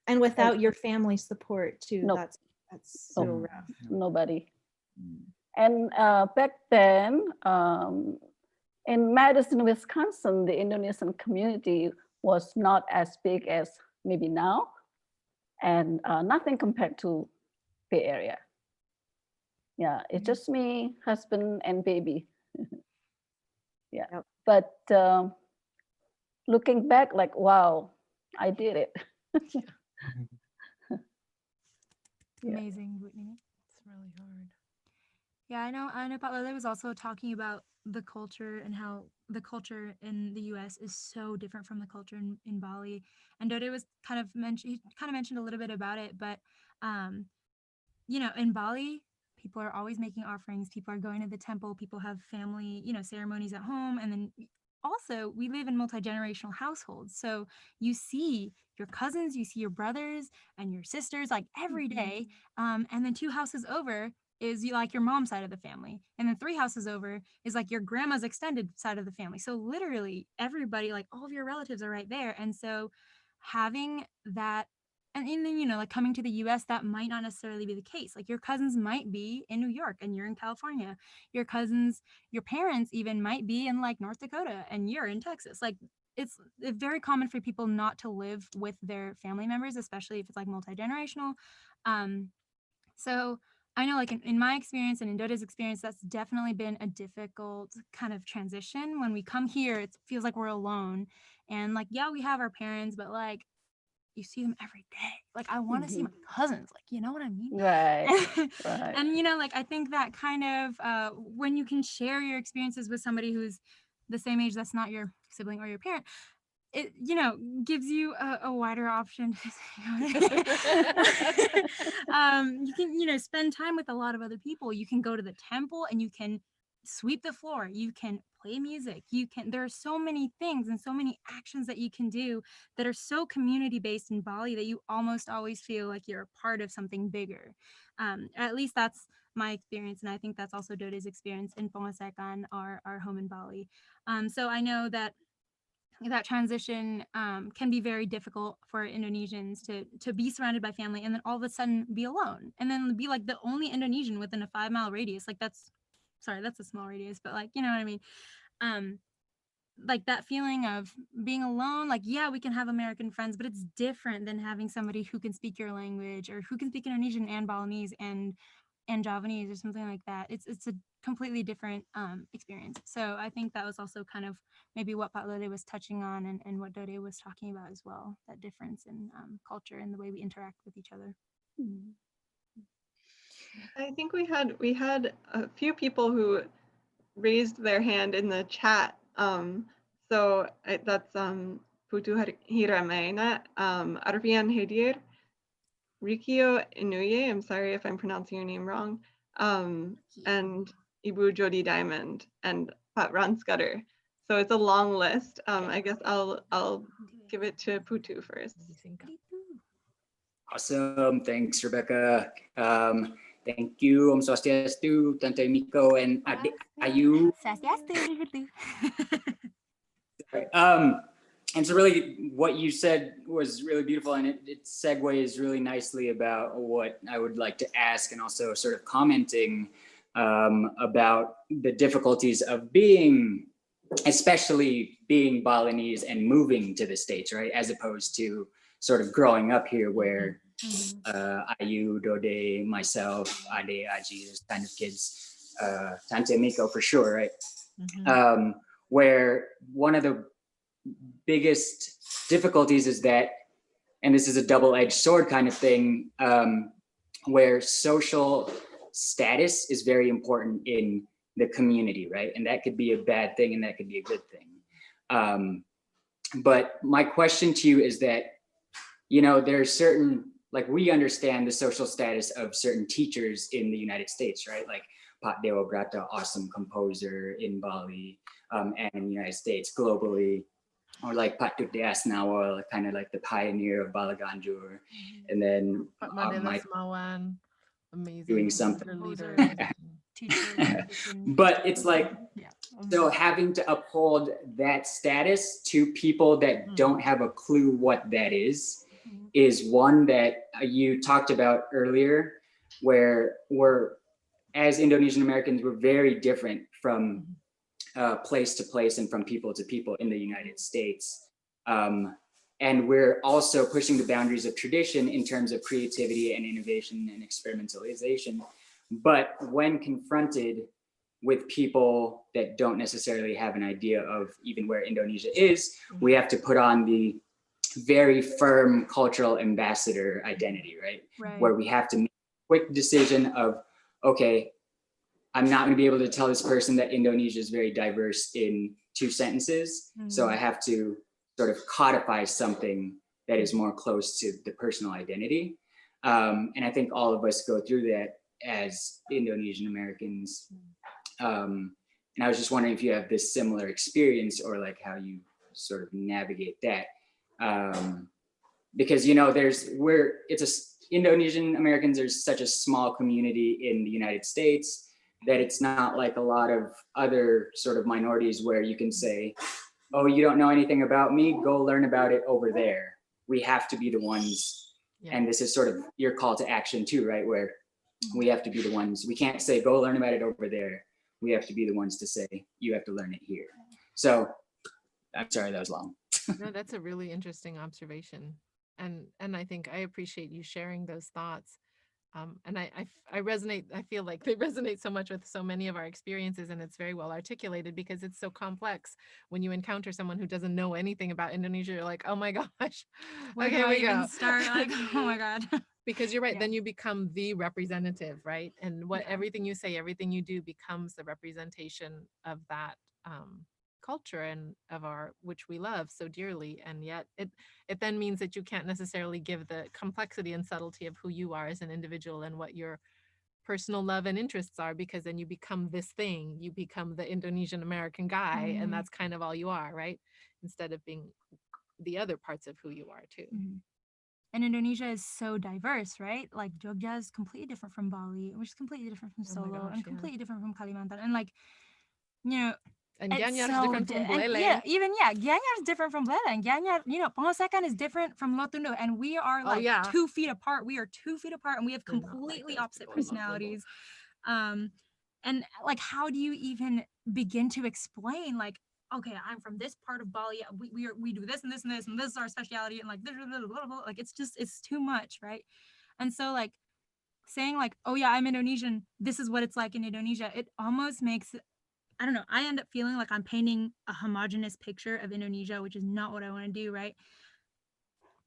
And without your family support too. Nope. That's so rough. Nobody. And back then, in Madison, Wisconsin, the Indonesian community was not as big as maybe now, and nothing compared to Bay Area. Yeah, it's just me, husband, and baby. But looking back, like, wow, I did it. Amazing, Whitney. It's really hard. Yeah, I know Pak Lele was also talking about the culture and how the culture in the US is so different from the culture in Bali. And Dode was kind of mentioned a little bit about it, but you know, in Bali, people are always making offerings, people are going to the temple, people have family, you know, ceremonies at home. And then also we live in multi-generational households. So you see your cousins, you see your brothers and your sisters like every day. And then 2 houses over is like your mom's side of the family. And then 3 houses over is like your grandma's extended side of the family. So literally everybody, like all of your relatives are right there. And so having that, and then, you know, like coming to the US, that might not necessarily be the case. Like your cousins might be in New York and you're in California. Your cousins, your parents even might be in like North Dakota and you're in Texas. Like it's very common for people not to live with their family members, especially if it's like multi-generational. So I know like in my experience and in Doda's experience, that's definitely been a difficult kind of transition. When we come here, it feels like we're alone. And like, yeah, we have our parents, but like, you see them every day. Like, I want to see my cousins. Like, you know what I mean? Right. And, you know, like, I think that kind of, when you can share your experiences with somebody who's the same age that's not your sibling or your parent, it, you know, gives you a wider option. You can, you know, spend time with a lot of other people. You can go to the temple and you can sweep the floor. You can play music. There are so many things and so many actions that you can do that are so community based in Bali that you almost always feel like you're a part of something bigger. At least that's my experience. And I think that's also Dode's experience in Pongasekan, our home in Bali. So I know that transition can be very difficult for Indonesians to be surrounded by family and then all of a sudden be alone and then be like the only Indonesian within a 5-mile radius. Like that's a small radius, but like, you know what I mean? Like that feeling of being alone, like, yeah, we can have American friends, but it's different than having somebody who can speak your language or who can speak Indonesian and Balinese and Javanese or something like that. It's a completely different experience. So I think that was also kind of maybe what Pak Lele was touching on and what Dode was talking about as well, that difference in culture and the way we interact with each other. I think we had a few people who raised their hand in the chat. So that's Putu Hiramena, Arvian Hedir, Rikio Inuye, I'm sorry if I'm pronouncing your name wrong, and Ibu Jodi Diamond, and Pat Ron Scudder. So it's a long list. I guess I'll give it to Putu first. Awesome, thanks Rebecca. Thank you, Om Swastiastu, Tante Emiko and Adik Ayu. Swastiastu. And so really what you said was really beautiful, and it segues really nicely about what I would like to ask, and also sort of commenting about the difficulties of being, especially being Balinese and moving to the States, right? As opposed to sort of growing up here where Ayu, Dode, myself, Ade, Aji, those kind of kids, Tante Emiko for sure, right? Where one of the biggest difficulties is that, and this is a double-edged sword kind of thing, where social status is very important in the community, right? And that could be a bad thing and that could be a good thing. But my question to you is that, there's certain, like, we understand the social status of certain teachers in the United States, right? Like Pak Dewa, awesome composer in Bali, and in the United States, globally. Or like Pak Ketut Menjoel, kind of like the pioneer of Balaganjur. And then amazing, doing something. leader. But it's like, so having to uphold that status to people that don't have a clue what that is one that you talked about earlier, where as Indonesian Americans, we're very different from place to place and from people to people in the United States. And we're also pushing the boundaries of tradition in terms of creativity and innovation and experimentalization. But when confronted with people that don't necessarily have an idea of even where Indonesia is, we have to put on the very firm cultural ambassador identity, right? Where we have to make a quick decision of, okay, I'm not going to be able to tell this person that Indonesia is very diverse in 2 sentences. So I have to sort of codify something that is more close to the personal identity. And I think all of us go through that as Indonesian Americans. And I was just wondering if you have this similar experience, or like how you sort of navigate that. Because, Indonesian Americans are such a small community in the United States that it's not like a lot of other sort of minorities where you can say, oh, you don't know anything about me, go learn about it over there. We have to be the ones, and this is sort of your call to action too, right? Where we have to be the ones, we can't say, go learn about it over there. We have to be the ones to say, you have to learn it here. So, I'm sorry, that was long. No, that's a really interesting observation. And I think I appreciate you sharing those thoughts. And I resonate, I feel like they resonate so much with so many of our experiences, and it's very well articulated because it's so complex. When you encounter someone who doesn't know anything about Indonesia, you're like, oh my gosh, where do I even start? Like, oh my God. Because you're right, then you become the representative, right? And everything you say, everything you do becomes the representation of that culture and of which we love so dearly. And yet it then means that you can't necessarily give the complexity and subtlety of who you are as an individual and what your personal love and interests are, because then you become this thing, you become the Indonesian-American guy, and that's kind of all you are, right? Instead of being the other parts of who you are too. And Indonesia is so diverse, right? Like Jogja is completely different from Bali, which is completely different from Solo, and completely different from Kalimantan. And like, and Gianyar is different from Buleleng. Gianyar is different from Buleleng. And Gianyar, Pengosekan is different from Lotundo. And we are like 2 feet apart. We are 2 feet apart, and we have completely opposite personalities. And like, how do you even begin to explain, like, okay, I'm from this part of Bali. We do this and this and this, and this is our speciality. And like, blah, blah, blah, blah. Like, it's too much, right? And so like saying like, oh yeah, I'm Indonesian, this is what it's like in Indonesia. It almost makes, I don't know, I end up feeling like I'm painting a homogenous picture of Indonesia, which is not what I want to do, right?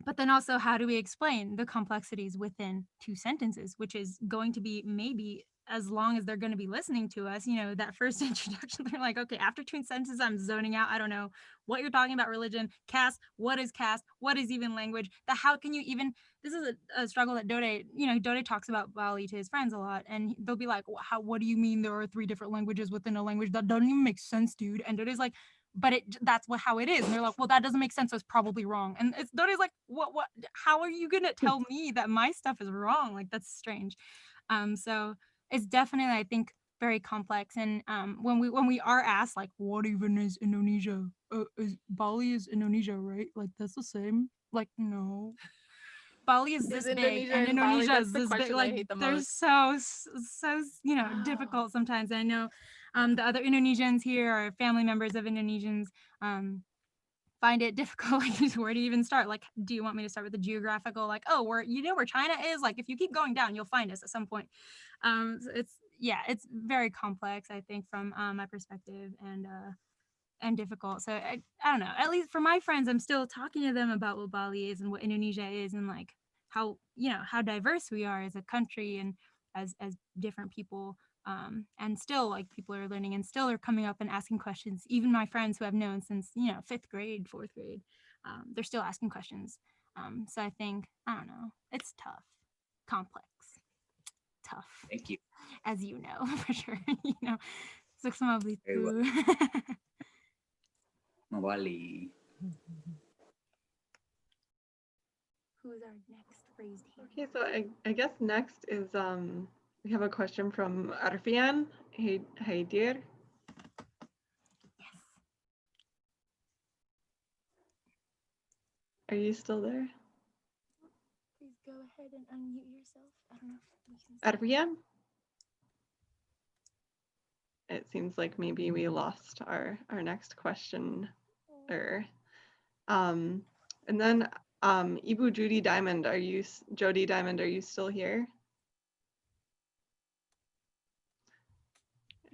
But then also, how do we explain the complexities within 2 sentences, which is going to be maybe, as long as they're going to be listening to us, that first introduction, they're like, okay, after 2 sentences, I'm zoning out. I don't know what you're talking about, religion, caste, what is even language, how can you even, this is a struggle that Dode talks about Bali to his friends a lot. And they'll be like, what do you mean there are 3 different languages within a language? That doesn't even make sense, dude. And Dode's like, but that's how it is. And they're like, well, that doesn't make sense, so it's probably wrong. And Dode's like, what, how are you going to tell me that my stuff is wrong? Like, that's strange. So it's definitely, I think, very complex. And when we are asked, like, what even is Indonesia? Bali is Indonesia, right? Like, that's the same. Like, no. Bali is this big, and Indonesia is this big. Like, they're so difficult sometimes. I know the other Indonesians here are family members of Indonesians. Find it difficult, like, where do you even start? Like, do you want me to start with the geographical, like, oh, where China is? Like, if you keep going down, you'll find us at some point. So it's very complex, I think, from my perspective, and difficult. So I don't know, at least for my friends, I'm still talking to them about what Bali is and what Indonesia is, and like how diverse we are as a country and as different people And still, like, people are learning and still are coming up and asking questions. Even my friends who I've known since, 5th grade, 4th grade, they're still asking questions. So I think, I don't know, it's tough, complex, tough. Thank you. As you know, for sure. Very well. Mawali. Who's our next raised hand? Okay, so I guess next is we have a question from Arfian. Hey dear. Yes. Are you still there? Please go ahead and unmute yourself. I don't know if you can Arfian? It seems like maybe we lost our next question. And then Ibu Jody Diamond, Jody Diamond, are you still here?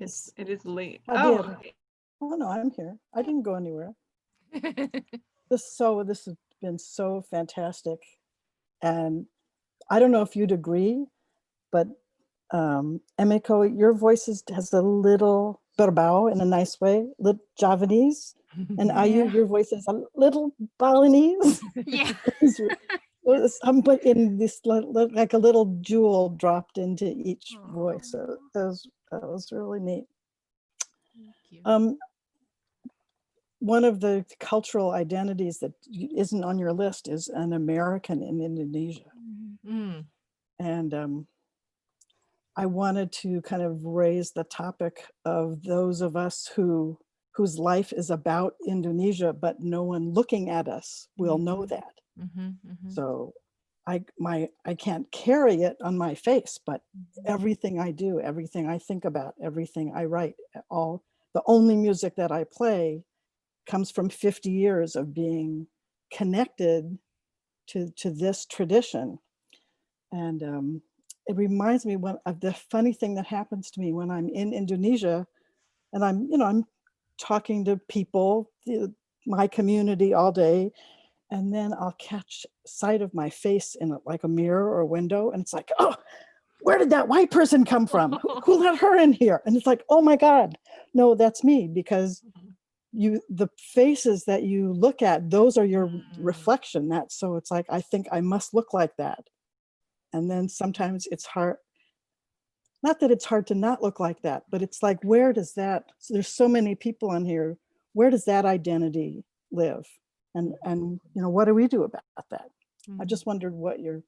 It is late. Oh no, I'm here. I didn't go anywhere. This has been so fantastic. And I don't know if you'd agree, but Emiko, your voice has a little berbau in a nice way, little Javanese. And Ayu, your voice is a little Balinese. Yeah. But in this, like a little jewel dropped into each voice. So that was really neat. One of the cultural identities that isn't on your list is an American in Indonesia. Mm. And I wanted to kind of raise the topic of those of us whose life is about Indonesia, but no one looking at us will know that. So I can't carry it on my face, but everything I do, everything I think about, everything I write, the only music that I play comes from 50 years of being connected to this tradition. And it reminds me of the funny thing that happens to me when I'm in Indonesia and I'm talking to people, my community all day, and then I'll catch sight of my face in like a mirror or a window, and it's like, oh, where did that white person come from? Who let her in here? And it's like, oh my God, no, that's me, because the faces that you look at, those are your reflection. So it's like, I think I must look like that. And then sometimes it's hard, not that it's hard to not look like that, but it's like, where does that, so there's so many people on here, where does that identity live? And what do we do about that? I just wondered what your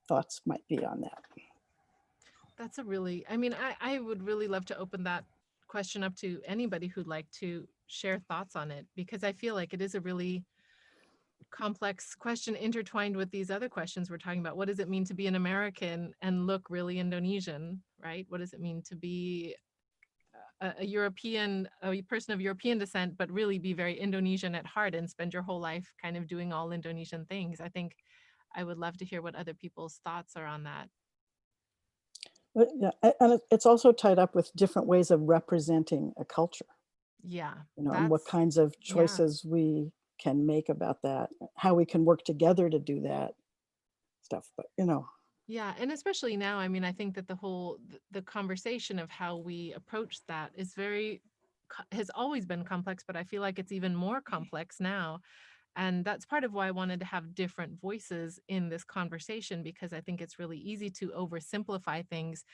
thoughts might be on that. That's I would really love to open that question up to anybody who'd like to share thoughts on it, because I feel like it is a really complex question intertwined with these other questions we're talking about. What does it mean to be an American and look really Indonesian, right? What does it mean to be a person of European descent, but really be very Indonesian at heart and spend your whole life kind of doing all Indonesian things? I think I would love to hear what other people's thoughts are on that. But yeah, and it's also tied up with different ways of representing a culture. Yeah. And what kinds of choices we can make about that, how we can work together to do that stuff, but Yeah, and especially now, I think that the conversation of how we approach that has always been complex, but I feel like it's even more complex now. And that's part of why I wanted to have different voices in this conversation, because I think it's really easy to oversimplify things,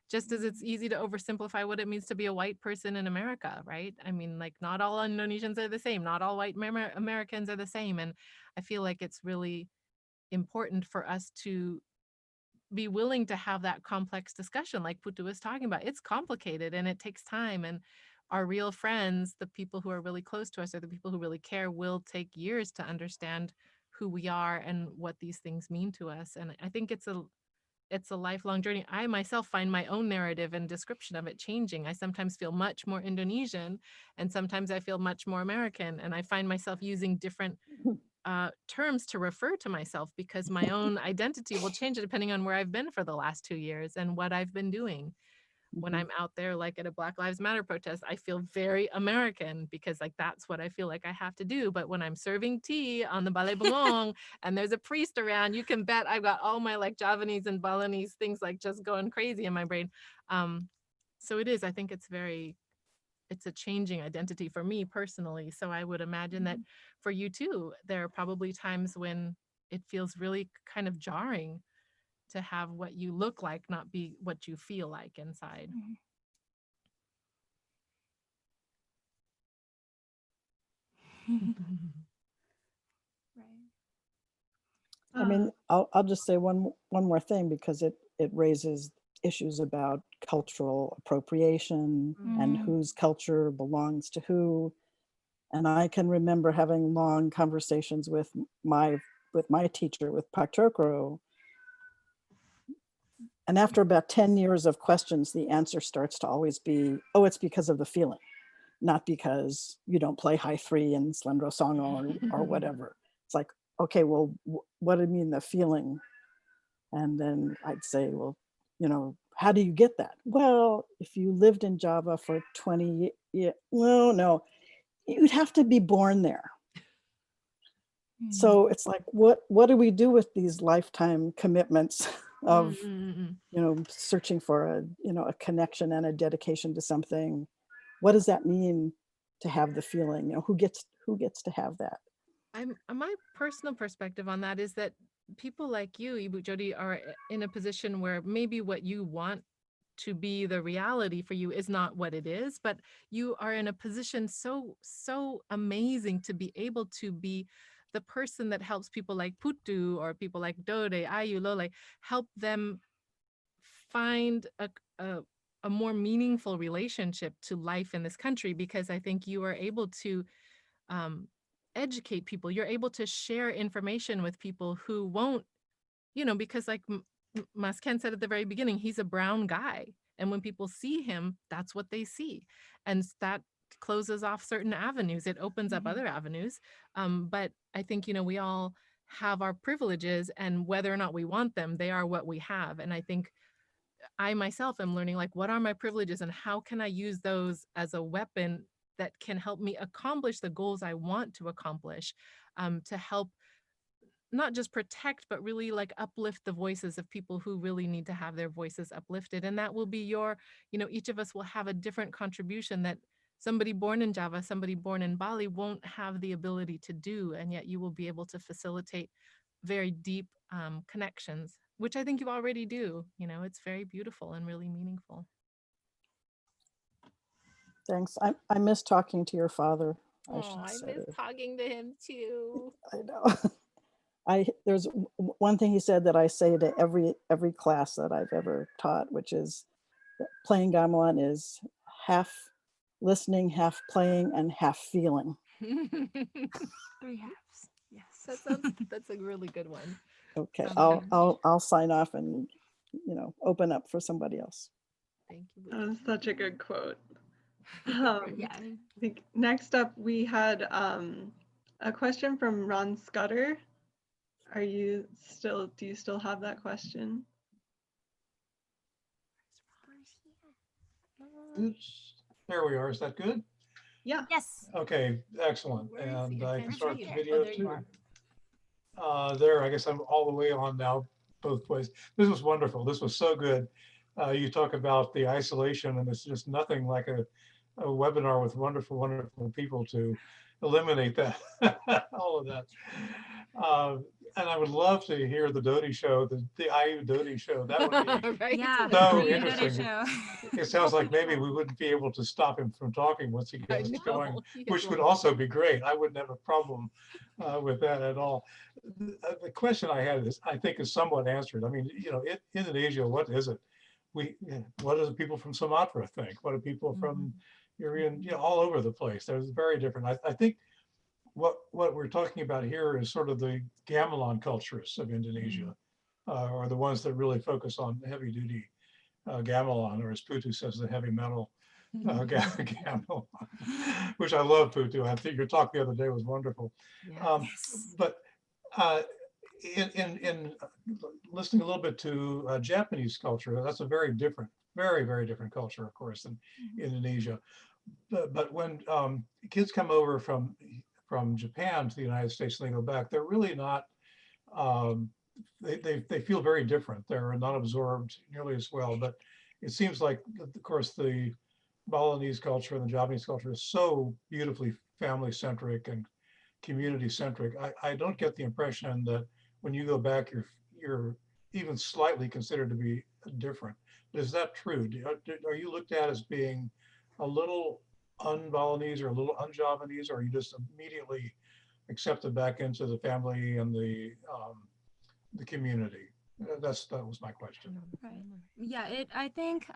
just as it's easy to oversimplify what it means to be a white person in America, right? Like, not all Indonesians are the same, not all white Americans are the same. And I feel like it's really important for us to be willing to have that complex discussion like Putu was talking about. It's complicated and it takes time, and our real friends, the people who are really close to us or the people who really care, will take years to understand who we are and what these things mean to us. And I think it's a lifelong journey. I myself find my own narrative and description of it changing. I sometimes feel much more Indonesian and sometimes I feel much more American, and I find myself using different terms to refer to myself, because my own identity will change depending on where I've been for the last 2 years and what I've been doing. When I'm out there, like at a Black Lives Matter protest, I feel very American because that's what I feel like I have to do. But when I'm serving tea on the Balai Bengong and there's a priest around, you can bet I've got all my Javanese and Balinese things just going crazy in my brain. So it is, I think it's a changing identity for me personally. So I would imagine that for you too, there are probably times when it feels really kind of jarring to have what you look like not be what you feel like inside. I mean, I'll just say one more thing, because it raises issues about cultural appropriation and whose culture belongs to who. And I can remember having long conversations with my teacher, with Pak Chokro. And after about 10 years of questions, the answer starts to always be, oh, it's because of the feeling, not because you don't play high three in Slendro Songo or whatever. It's like, okay, well, what do you mean the feeling? And then I'd say, well, you know, how do you get that? Well, if you lived in Java for 20 years, well, no, you'd have to be born there. So it's like, what do we do with these lifetime commitments of, you know, searching for a connection and a dedication to something? What does that mean to have the feeling? You know, who gets to have that? My personal perspective on that is that people like you, Ibu Jodi, are in a position where maybe what you want to be the reality for you is not what it is, but you are in a position so amazing to be able to be the person that helps people like Putu or people like Dode, Ayu, Lole, help them find a more meaningful relationship to life in this country, because I think you are able to educate people. You're able to share information with people who won't, you know, because like Mas Ken said at the very beginning, he's a brown guy. And when people see him, that's what they see. And that closes off certain avenues. It opens up other avenues. But I think, you know, we all have our privileges, and whether or not we want them, they are what we have. And I think I myself am learning, like, what are my privileges and how can I use those as a weapon that can help me accomplish the goals I want to accomplish, to help not just protect, but really like uplift the voices of people who really need to have their voices uplifted. And that will be your, you know, each of us will have a different contribution that somebody born in Java, somebody born in Bali won't have the ability to do. And yet you will be able to facilitate very deep connections, which I think you already do. You know, it's very beautiful and really meaningful. Thanks. I miss talking to your father. I miss talking to him too. I know. There's one thing he said that I say to every class that I've ever taught, which is that playing gamelan is half listening, half playing, and half feeling. 3 halves. Yes, that's a really good one. Okay, I'll sign off and, you know, open up for somebody else. Thank you. That was such a good quote. I think next up we had a question from Ron Scudder. Do you still have that question? Oops. There we are. Is that good? Yeah. Yes. Okay, excellent. And I can start the video too. There, I guess I'm all the way on now, both ways. This was wonderful. This was so good. You talk about the isolation, and it's just nothing like a webinar with wonderful, wonderful people to eliminate that, all of that. And I would love to hear the Dodi show, the Ayu Dodi show. That would be right? so interesting. It sounds like maybe we wouldn't be able to stop him from talking once he gets going, which would also be great. I wouldn't have a problem with that at all. The question I had is, I think, is somewhat answered. I mean, you know, Indonesia, what is it? What do the people from Sumatra think? What do people from Irian, you know, all over the place? There's very different. I think what we're talking about here is sort of the gamelan cultures of Indonesia, or the ones that really focus on heavy duty gamelan, or as Putu says, the heavy metal gamelan, which I love, Putu. I think your talk the other day was wonderful. But in listening a little bit to Japanese culture, that's a very different, very different culture, of course, than Indonesia. But when kids come over from Japan to the United States and they go back, they're really not, they feel very different. They're not absorbed nearly as well. But it seems like, of course, the Balinese culture and the Javanese culture is so beautifully family-centric and community-centric. I don't get the impression that when you go back, you're even slightly considered to be different. Is that true? Are you looked at as being a little un-Balinese or a little un-Javanese, or are you just immediately accepted back into the family and the community? That was my question. Right. Yeah, I think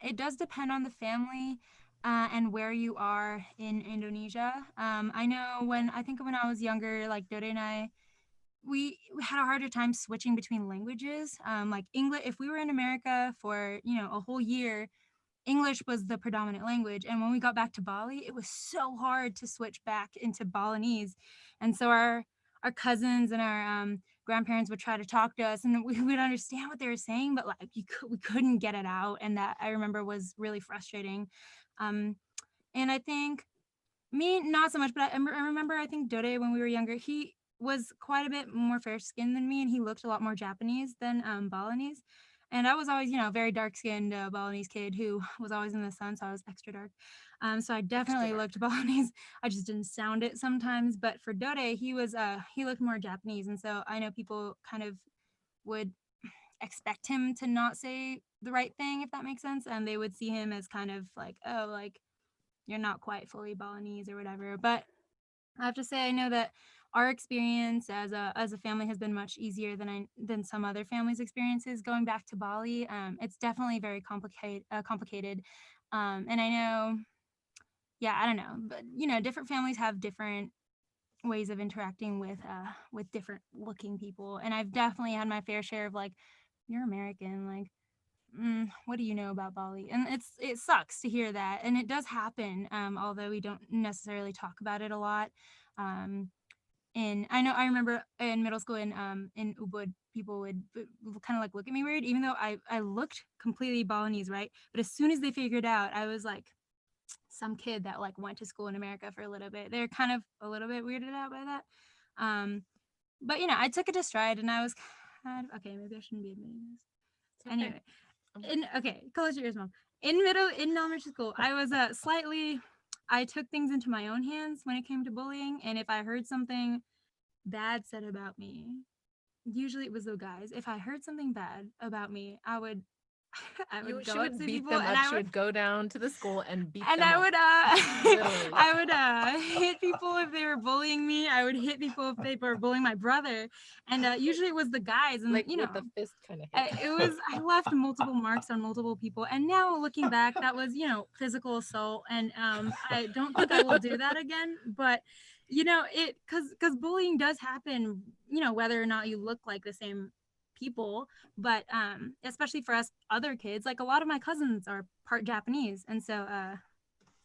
it does depend on the family and where you are in Indonesia. I know when I was younger, like Dode and I, we had a harder time switching between languages. Like English, if we were in America for, a whole year, English was the predominant language. And when we got back to Bali, it was so hard to switch back into Balinese. And so our cousins and our grandparents would try to talk to us, and we would understand what they were saying, but like we couldn't get it out. And that, I remember, was really frustrating. And I think me, not so much, but I remember, I think Dode, when we were younger, he was quite a bit more fair skinned than me, and he looked a lot more Japanese than Balinese. And I was always, very dark-skinned Balinese kid who was always in the sun, so I was extra dark. So I definitely looked Balinese. I just didn't sound it sometimes. But for Dode, he looked more Japanese. And so I know people kind of would expect him to not say the right thing, if that makes sense. And they would see him as kind of like, oh, like, you're not quite fully Balinese or whatever. But I have to say, I know that our experience as a family has been much easier than some other families' experiences going back to Bali. It's definitely very complicated. And I know, I don't know, but different families have different ways of interacting with different looking people. And I've definitely had my fair share of like, you're American, like, what do you know about Bali? And it sucks to hear that, and it does happen, although we don't necessarily talk about it a lot. And I remember in middle school in Ubud, people would kind of like look at me weird, even though I looked completely Balinese, right? But as soon as they figured out I was like some kid that like went to school in America for a little bit, they're kind of a little bit weirded out by that. But I took it to stride, and I was kind of, okay, maybe I shouldn't be admitting this. Anyway, close your ears, Mom. In elementary school, I was I took things into my own hands when it came to bullying. And if I heard something bad said about me, usually it was the guys. If I heard something bad about me, I would She go would up to beat people, them and up. I She would would go down to the school and beat and them I up. would Literally. I would hit people if they were bullying me. I would hit people if they were bullying my brother, and usually it was the guys. And like with the fist kind of hit. I left multiple marks on multiple people. And now looking back, that was physical assault, and I don't think I will do that again. But it because bullying does happen, whether or not you look like the same people. But especially for us other kids, like a lot of my cousins are part Japanese, and so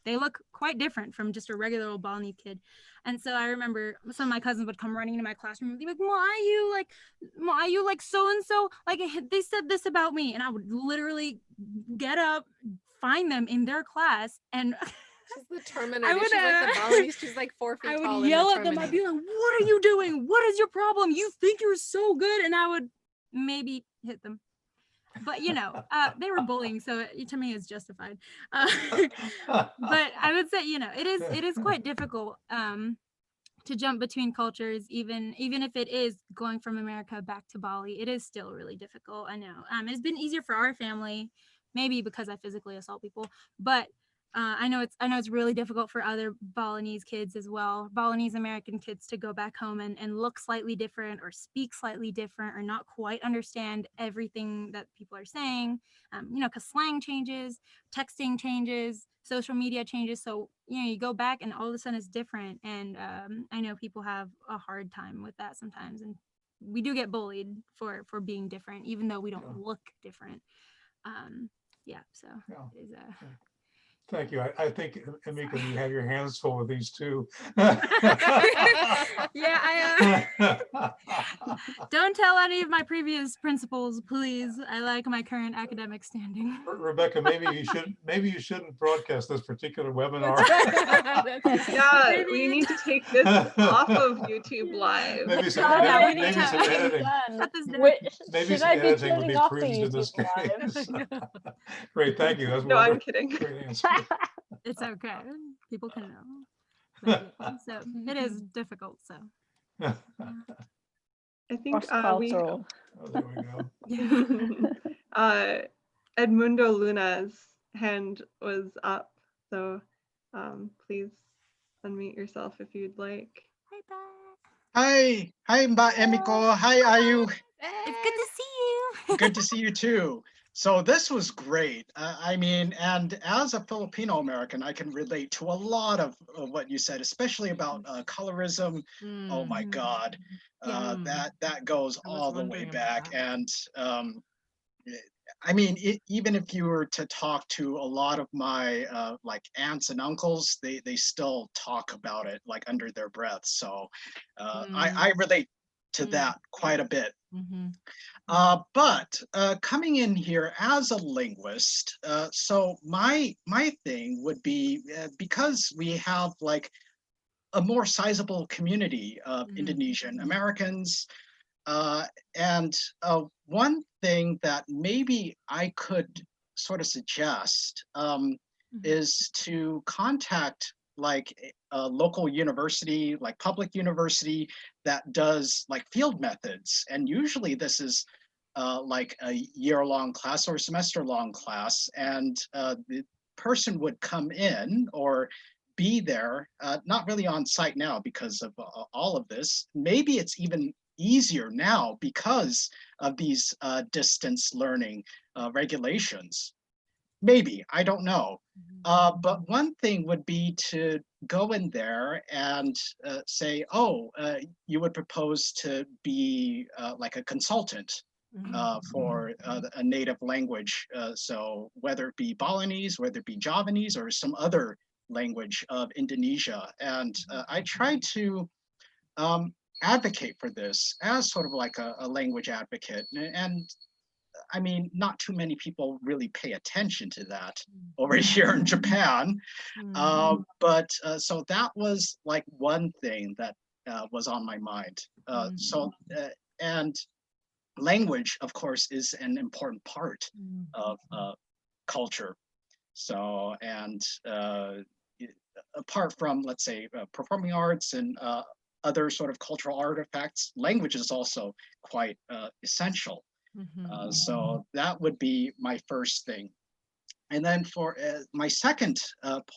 they look quite different from just a regular old Balinese kid. And so I remember some of my cousins would come running into my classroom and be like, Ma, are you like so-and-so? Like, they said this about me. And I would literally get up, find them in their class, and she's the Terminator. She's like the Balinese. She's like 4 feet tall. I would yell at them. I'd be like, what are you doing? What is your problem? You think you're so good? And I would maybe hit them. But they were bullying, so to me it's justified. But I would say it is quite difficult to jump between cultures, even if it is going from America back to Bali. It is still really difficult. I know. It's been easier for our family, maybe because I physically assault people, but I know it's really difficult for other Balinese kids as well, Balinese American kids, to go back home and look slightly different or speak slightly different or not quite understand everything that people are saying, because slang changes, texting changes, social media changes. So, you go back and all of a sudden it's different. And I know people have a hard time with that sometimes. And we do get bullied for being different, even though we don't look different. So it is Thank you. I think, Emiko, you have your hands full with these two. Don't tell any of my previous principals, please. I like my current academic standing. Rebecca, maybe you shouldn't broadcast this particular webinar. Yeah, we need to take this off of YouTube Live. Maybe some Yeah, we editing, need maybe to some editing. shut this down. Wait, Maybe should some I be editing would turning be off the prudent in this YouTube case. Live? Great, thank you. That's No, I'm wonderful. kidding. Great answer. It's okay. People can know. But, so it is difficult. So I think we Cross-cultural. Oh, there we go. Edmundo Luna's hand was up, so please unmute yourself if you'd like. Hi, Mbak Emiko. Hi, Ayu. It's good to see you. Good to see you too. So this was great. I mean, and as a Filipino American, I can relate to a lot of what you said, especially about colorism. Oh my God, that goes all the way back. And I mean, even if you were to talk to a lot of my like aunts and uncles, they still talk about it like under their breath. So I relate to that quite a bit. But coming in here as a linguist, so my thing would be because we have like a more sizable community of Indonesian Americans, and one thing that maybe I could sort of suggest is to contact like a local university, like public university that does like field methods. And usually this is like a year-long class or semester-long class. And the person would come in or be there, not really on site now because of all of this. Maybe it's even easier now because of these distance learning regulations. Maybe, I don't know. But one thing would be to go in there and say, oh, you would propose to be like a consultant for a native language. So whether it be Balinese, whether it be Javanese, or some other language of Indonesia. And I try to advocate for this as sort of like a language advocate. And I mean, not too many people really pay attention to that over here in Japan. But so that was like one thing that was on my mind. And language, of course, is an important part of culture. So, and apart from, let's say, performing arts and other sort of cultural artifacts, language is also quite essential. So that would be my first thing. And then for my second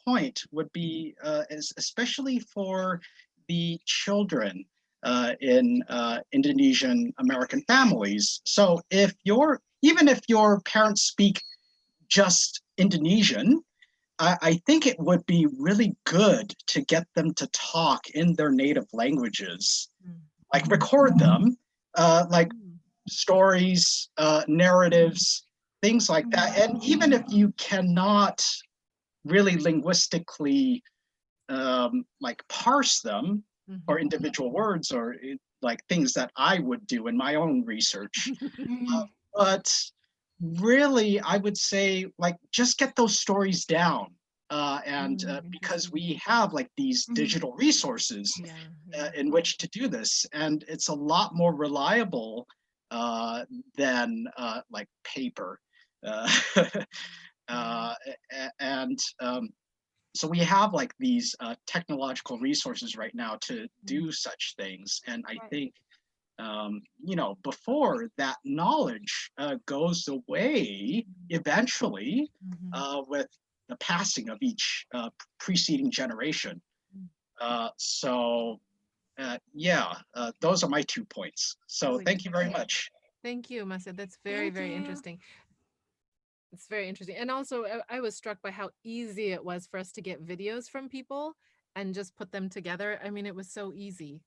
point would be especially for the children in Indonesian-American families. So even if your parents speak just Indonesian, I think it would be really good to get them to talk in their native languages, like record them, like stories, narratives, things like that. And even if you cannot really linguistically like parse them or individual words or like things that I would do in my own research, but really I would say like just get those stories down. And because we have like these digital resources in which to do this, and it's a lot more reliable than like paper. So we have like these technological resources right now to do such things. And I think, you know, before that knowledge goes away eventually with the passing of each preceding generation. Yeah, those are my 2 points. So thank you very much. Thank you, Master. That's very, very interesting. It's very interesting. And also I was struck by how easy it was for us to get videos from people and just put them together. I mean, it was so easy.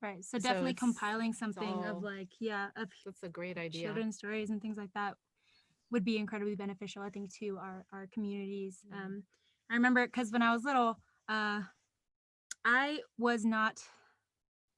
Right. So definitely compiling something of like, that's a great idea. Children's stories and things like that would be incredibly beneficial, I think, to our communities. I remember because when I was little, I was not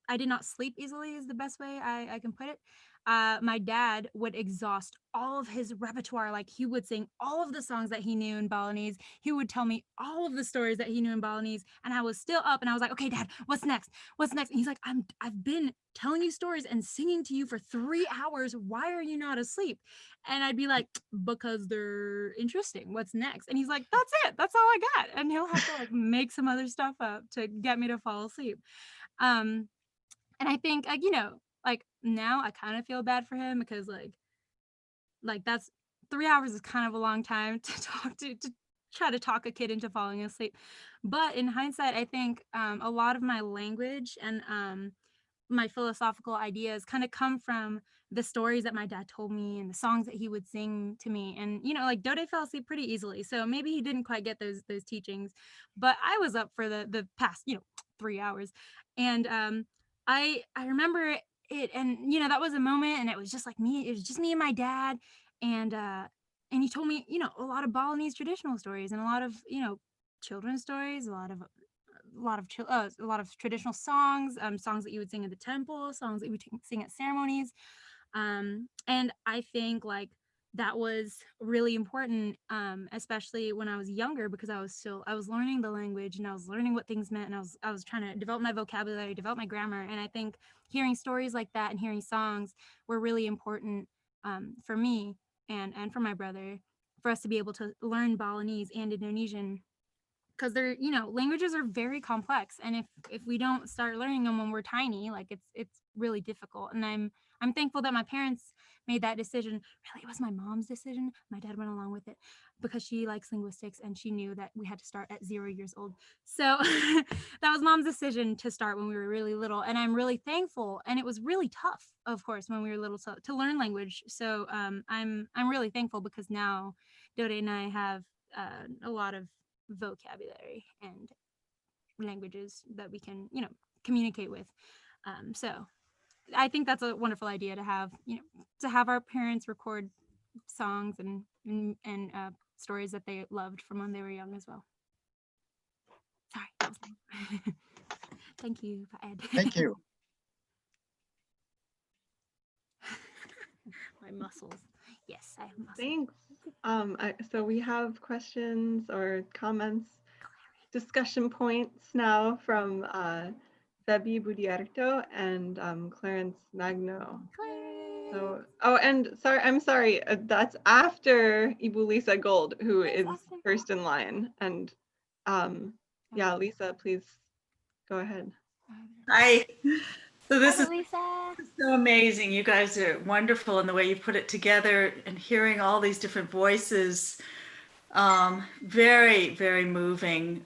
I did not sleep easily is the best way I can put it. My dad would exhaust all of his repertoire. Like he would sing all of the songs that he knew in Balinese. He would tell me all of the stories that he knew in Balinese. And I was still up and I was like, okay, Dad, what's next? What's next? And he's like, I've been telling you stories and singing to you for 3 hours. Why are you not asleep? And I'd be like, because they're interesting. What's next? And he's like, that's it. That's all I got. And he'll have to like make some other stuff up to get me to fall asleep. And I think, like, you know, like now I kind of feel bad for him because like that's 3 hours is kind of a long time to try to talk a kid into falling asleep. But in hindsight, I think a lot of my language and my philosophical ideas kind of come from the stories that my dad told me and the songs that he would sing to me. And, you know, like Dode fell asleep pretty easily. So maybe he didn't quite get those teachings, but I was up for the past, you know, 3 hours. And I remember it, and you know, that was a moment, and it was just like me, it was just me and my dad. And he told me, you know, a lot of Balinese traditional stories and a lot of, you know, children's stories, a lot of traditional songs, songs that you would sing at the temple, songs that you would sing at ceremonies. And I think like that was really important, especially when I was younger, because I was learning the language and I was learning what things meant, and I was trying to develop my vocabulary, develop my grammar. And I think hearing stories like that and hearing songs were really important for me and for my brother, for us to be able to learn Balinese and Indonesian, because they're, you know, languages are very complex, and if we don't start learning them when we're tiny, like it's really difficult. And I'm thankful that my parents made that decision. Really, it was my mom's decision. My dad went along with it because she likes linguistics and she knew that we had to start at 0 years old. So that was mom's decision to start when we were really little, and I'm really thankful. And it was really tough, of course, when we were little to learn language. So I'm really thankful, because now Dode and I have a lot of vocabulary and languages that we can, you know, communicate with. So I think that's a wonderful idea to have, you know, to have our parents record songs and stories that they loved from when they were young as well. Sorry, that was mine. Thank you, Ed. Thank you. My muscles. Yes, I have muscles. Thanks. So we have questions or comments, discussion points now from Febi Budiarto and Clarence Magno. So, oh, and sorry, I'm sorry, that's after Ibu Lisa Gold, who is first in line. And yeah, Lisa, please go ahead. Hi. So this is so amazing. You guys are wonderful in the way you put it together, and hearing all these different voices. Very, very moving.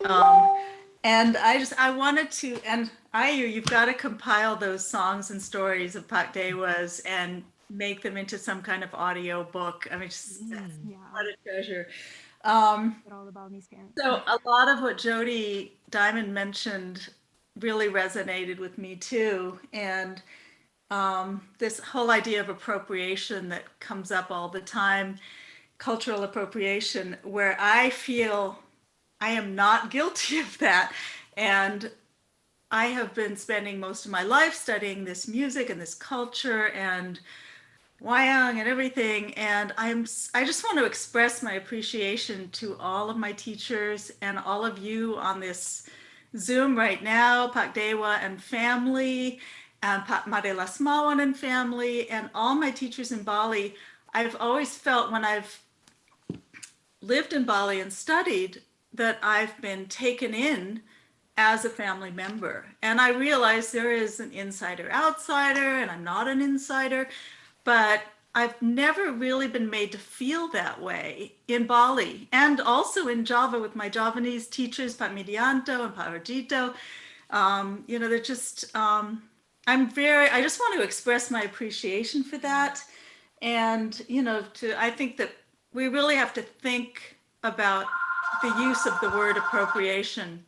And I wanted to, and Ayu, you've got to compile those songs and stories of Pak Dewas and make them into some kind of audio book. I mean, just what a treasure. So a lot of what Jody Diamond mentioned really resonated with me too. And this whole idea of appropriation that comes up all the time, cultural appropriation, where I feel I am not guilty of that. And I have been spending most of my life studying this music and this culture and wayang and everything. And I just want to express my appreciation to all of my teachers and all of you on this Zoom right now, Pak Dewa and family, and Pak Made Lasmawan and family, and all my teachers in Bali. I've always felt when I've lived in Bali and studied that I've been taken in as a family member. And I realize there is an insider-outsider, and I'm not an insider, but I've never really been made to feel that way in Bali, and also in Java with my Javanese teachers, Pak Midiyanto and Pak Rajito. You know, they're just, I just want to express my appreciation for that. And, you know, I think that we really have to think about the use of the word appropriation,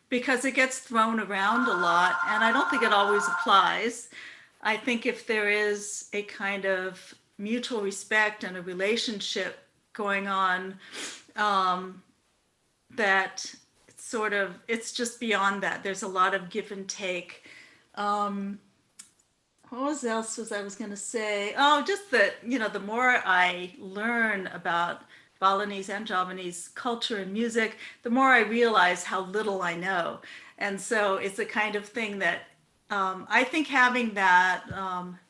because it gets thrown around a lot, and I don't think it always applies. I think if there is a kind of mutual respect and a relationship going on, that sort of, it's just beyond that. There's a lot of give and take. What else was I going to say? Oh, just that, you know, the more I learn about Balinese and Javanese culture and music, the more I realize how little I know. And so it's a kind of thing that I think having that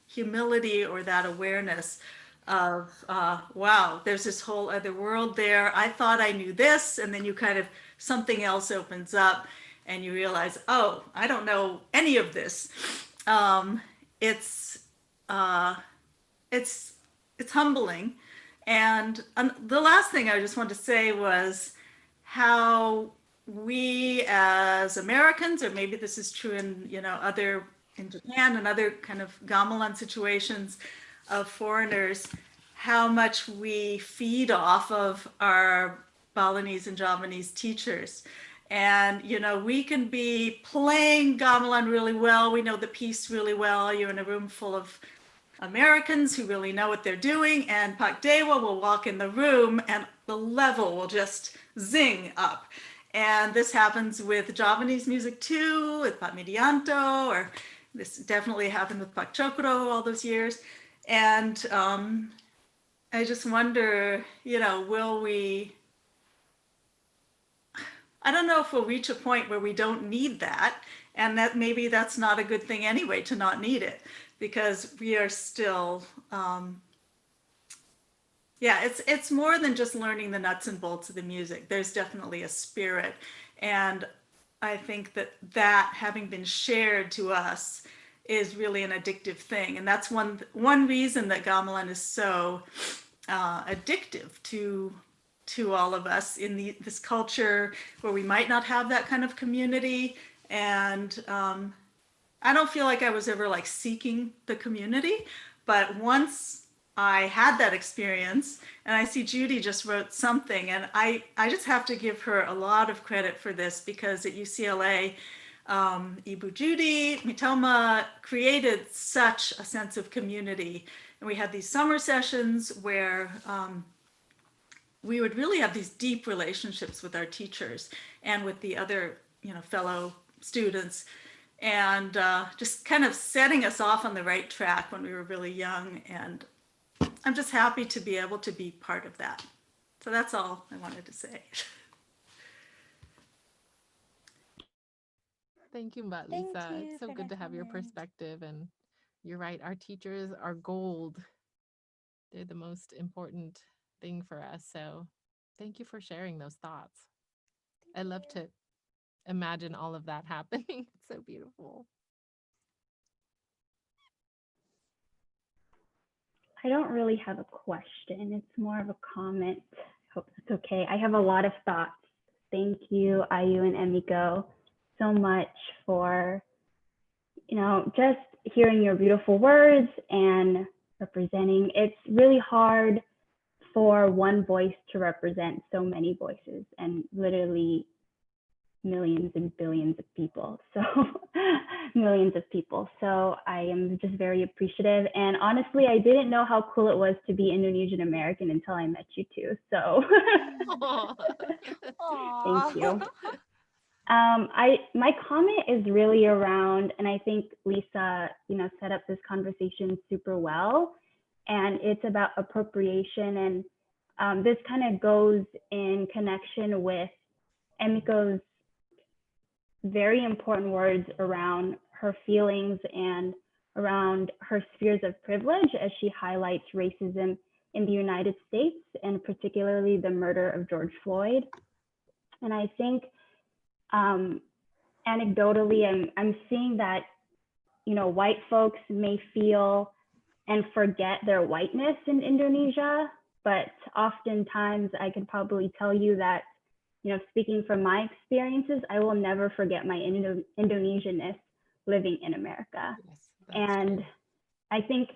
humility or that awareness of, wow, there's this whole other world there. I thought I knew this, and then you kind of, something else opens up and you realize, oh, I don't know any of this. It's humbling. And the last thing I just wanted to say was how we as Americans, or maybe this is true in, you know, in Japan and other kind of gamelan situations of foreigners, how much we feed off of our Balinese and Javanese teachers. And, you know, we can be playing gamelan really well. We know the piece really well. You're in a room full of Americans who really know what they're doing, and Pak Dewa will walk in the room and the level will just zing up. And this happens with Javanese music too, with Pak Midiyanto, or this definitely happened with Pak Chokro all those years. And I just wonder, you know, I don't know if we'll reach a point where we don't need that, and that maybe that's not a good thing anyway, to not need it, because we are still, yeah, it's more than just learning the nuts and bolts of the music. There's definitely a spirit, and I think that having been shared to us is really an addictive thing, and that's one reason that gamelan is so addictive to all of us in this culture where we might not have that kind of community. And I don't feel like I was ever like seeking the community, but once I had that experience, and I see Judy just wrote something, and I just have to give her a lot of credit for this, because at UCLA, Ibu Judy Mitoma created such a sense of community. And we had these summer sessions where we would really have these deep relationships with our teachers and with the other, you know, fellow students, and just kind of setting us off on the right track when we were really young. And I'm just happy to be able to be part of that. So that's all I wanted to say. Thank you, Mbak Lisa. It's so good to have your perspective. And you're right, our teachers are gold. They're the most important thing for us. So thank you for sharing those thoughts. I love to imagine all of that happening. It's so beautiful. I don't really have a question. It's more of a comment. I hope that's okay. I have a lot of thoughts. Thank you, Ayu and Emiko, so much for, you know, just hearing your beautiful words and representing. It's really hard for one voice to represent so many voices and literally millions and billions of people. So millions of people. So I am just very appreciative. And honestly, I didn't know how cool it was to be Indonesian American until I met you two. So thank you. My comment is really around, and I think Lisa, you know, set up this conversation super well, and it's about appropriation. And this kind of goes in connection with Emiko's very important words around her feelings and around her spheres of privilege as she highlights racism in the United States, and particularly the murder of George Floyd. And I think anecdotally, I'm seeing that, you know, white folks may feel and forget their whiteness in Indonesia, but oftentimes I could probably tell you that, you know, speaking from my experiences, I will never forget my Indonesianness living in America. Yes, and true. I think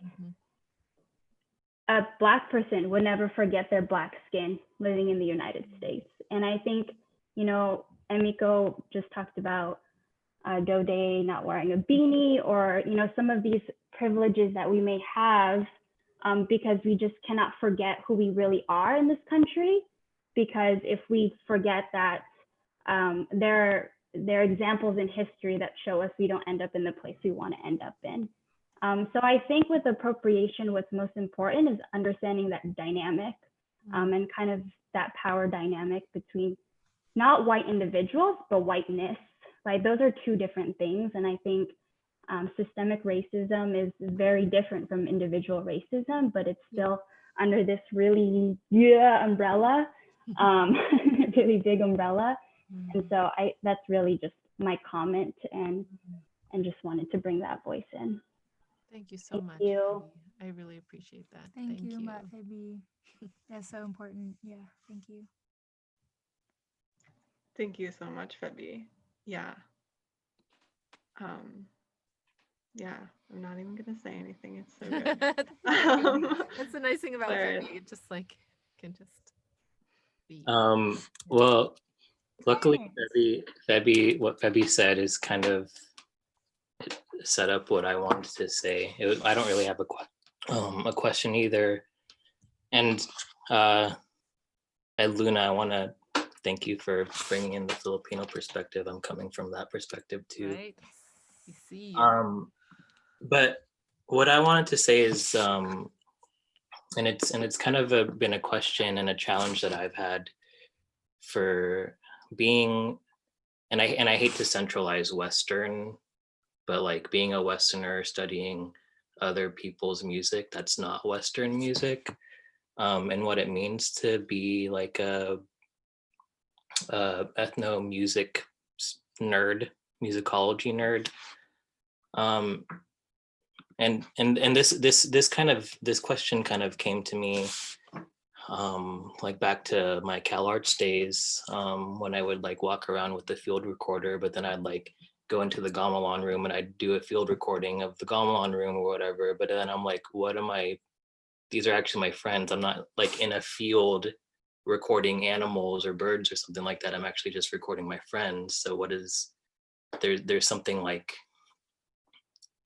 a Black person would never forget their Black skin living in the United States. And I think, you know, Emiko just talked about Dode not wearing a beanie, or, you know, some of these privileges that we may have because we just cannot forget who we really are in this country. Because if we forget that there are examples in history that show us we don't end up in the place we want to end up in. So I think with appropriation, what's most important is understanding that dynamic and kind of that power dynamic between not white individuals, but whiteness, right? Those are two different things. And I think systemic racism is very different from individual racism, but it's still under this really umbrella, really big umbrella. And so that's really just my comment, and just wanted to bring that voice in. Thank you so much. You. I really appreciate that. Thank you, Mat Phoebe. That's so important. Yeah, thank you. Thank you so much, Phoebe. Yeah. Yeah, I'm not even gonna say anything. It's so good. That's the nice thing about Phoebe. It just like can just be. Well, luckily what Phoebe said is kind of set up what I wanted to say. I don't really have a question either. And Luna, I want to thank you for bringing in the Filipino perspective. I'm coming from that perspective too. Right. We see you. But what I wanted to say is, and it's kind of been a question and a challenge that I've had for being, and I hate to centralize Western, but like being a Westerner studying other people's music that's not Western music, and what it means to be like a ethno music nerd, musicology nerd. And this question kind of came to me like back to my CalArts days, when I would like walk around with the field recorder, but then I'd like go into the gamelan room and I'd do a field recording of the gamelan room or whatever. But then I'm like, what am I? These are actually my friends. I'm not like in a field recording animals or birds or something like that. I'm actually just recording my friends. So what is there's something like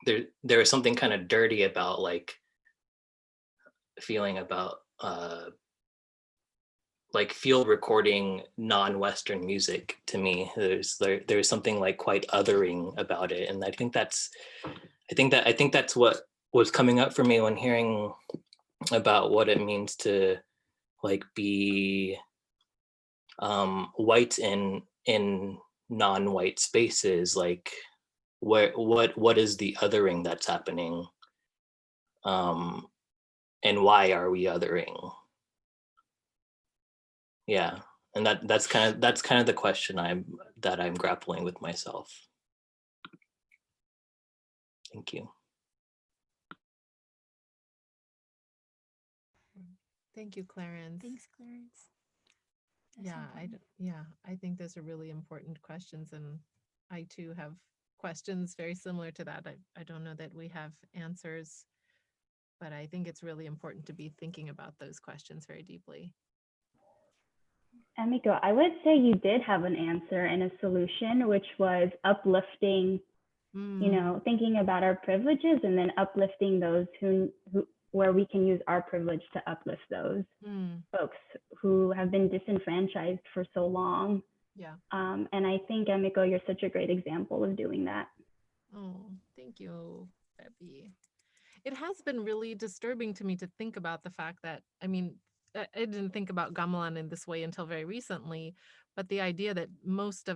there is something kind of dirty about like feeling about like field recording non-Western music to me. There's something like quite othering about it, and I think that's what was coming up for me when hearing about what it means to like be white in non-white spaces. Like what is the othering that's happening, and why are we othering? Yeah, and that's kind of the question I'm grappling with myself. Thank you. Thank you, Clarence. Thanks, Clarence. I think those are really important questions, and I too have questions very similar to that. I don't know that we have answers, but I think it's really important to be thinking about those questions very deeply. Emiko, I would say you did have an answer and a solution, which was uplifting, you know, thinking about our privileges and then uplifting those who where we can use our privilege to uplift those folks who have been disenfranchised for so long. Yeah. And I think, Emiko, you're such a great example of doing that. Oh, thank you, Debbie. It has been really disturbing to me to think about the fact that, I mean, I didn't think about gamelan in this way until very recently, but the idea that most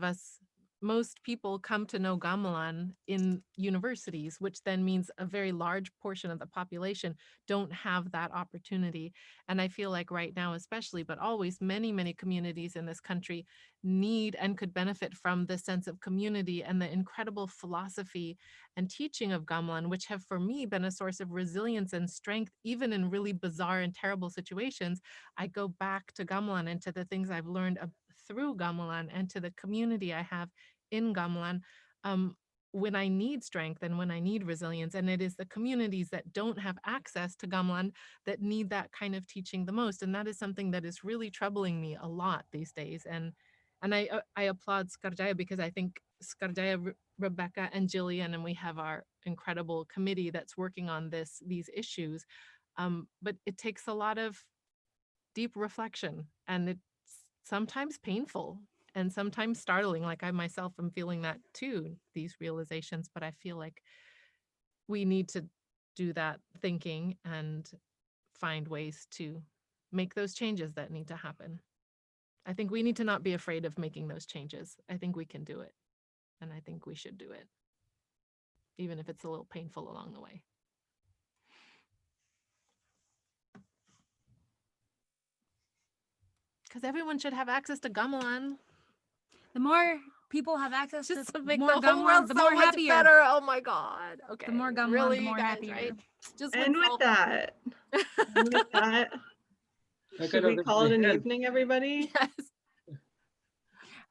people come to know gamelan in universities, which then means a very large portion of the population don't have that opportunity. And I feel like right now, especially, but always, many, many communities in this country need and could benefit from the sense of community and the incredible philosophy and teaching of gamelan, which have for me been a source of resilience and strength, even in really bizarre and terrible situations. I go back to gamelan and to the things I've learned through gamelan and to the community I have in gamelan when I need strength and when I need resilience. And it is the communities that don't have access to gamelan that need that kind of teaching the most. And that is something that is really troubling me a lot these days. And I applaud Sekar Jaya because I think Sekar Jaya, Rebecca and Jillian, and we have our incredible committee that's working on these issues. But it takes a lot of deep reflection, and it's sometimes painful. and sometimes startling. Like I myself am feeling that too, these realizations, but I feel like we need to do that thinking and find ways to make those changes that need to happen. I think we need to not be afraid of making those changes. I think we can do it, and I think we should do it, even if it's a little painful along the way. Because everyone should have access to gamelan. The more people have access Just to to make more the whole gamelan, world the so more much happier. better. Oh my God. Okay. The more gamelan, really, the more guys, happier. right? Just And with that, should we call it an evening, everybody? Yes.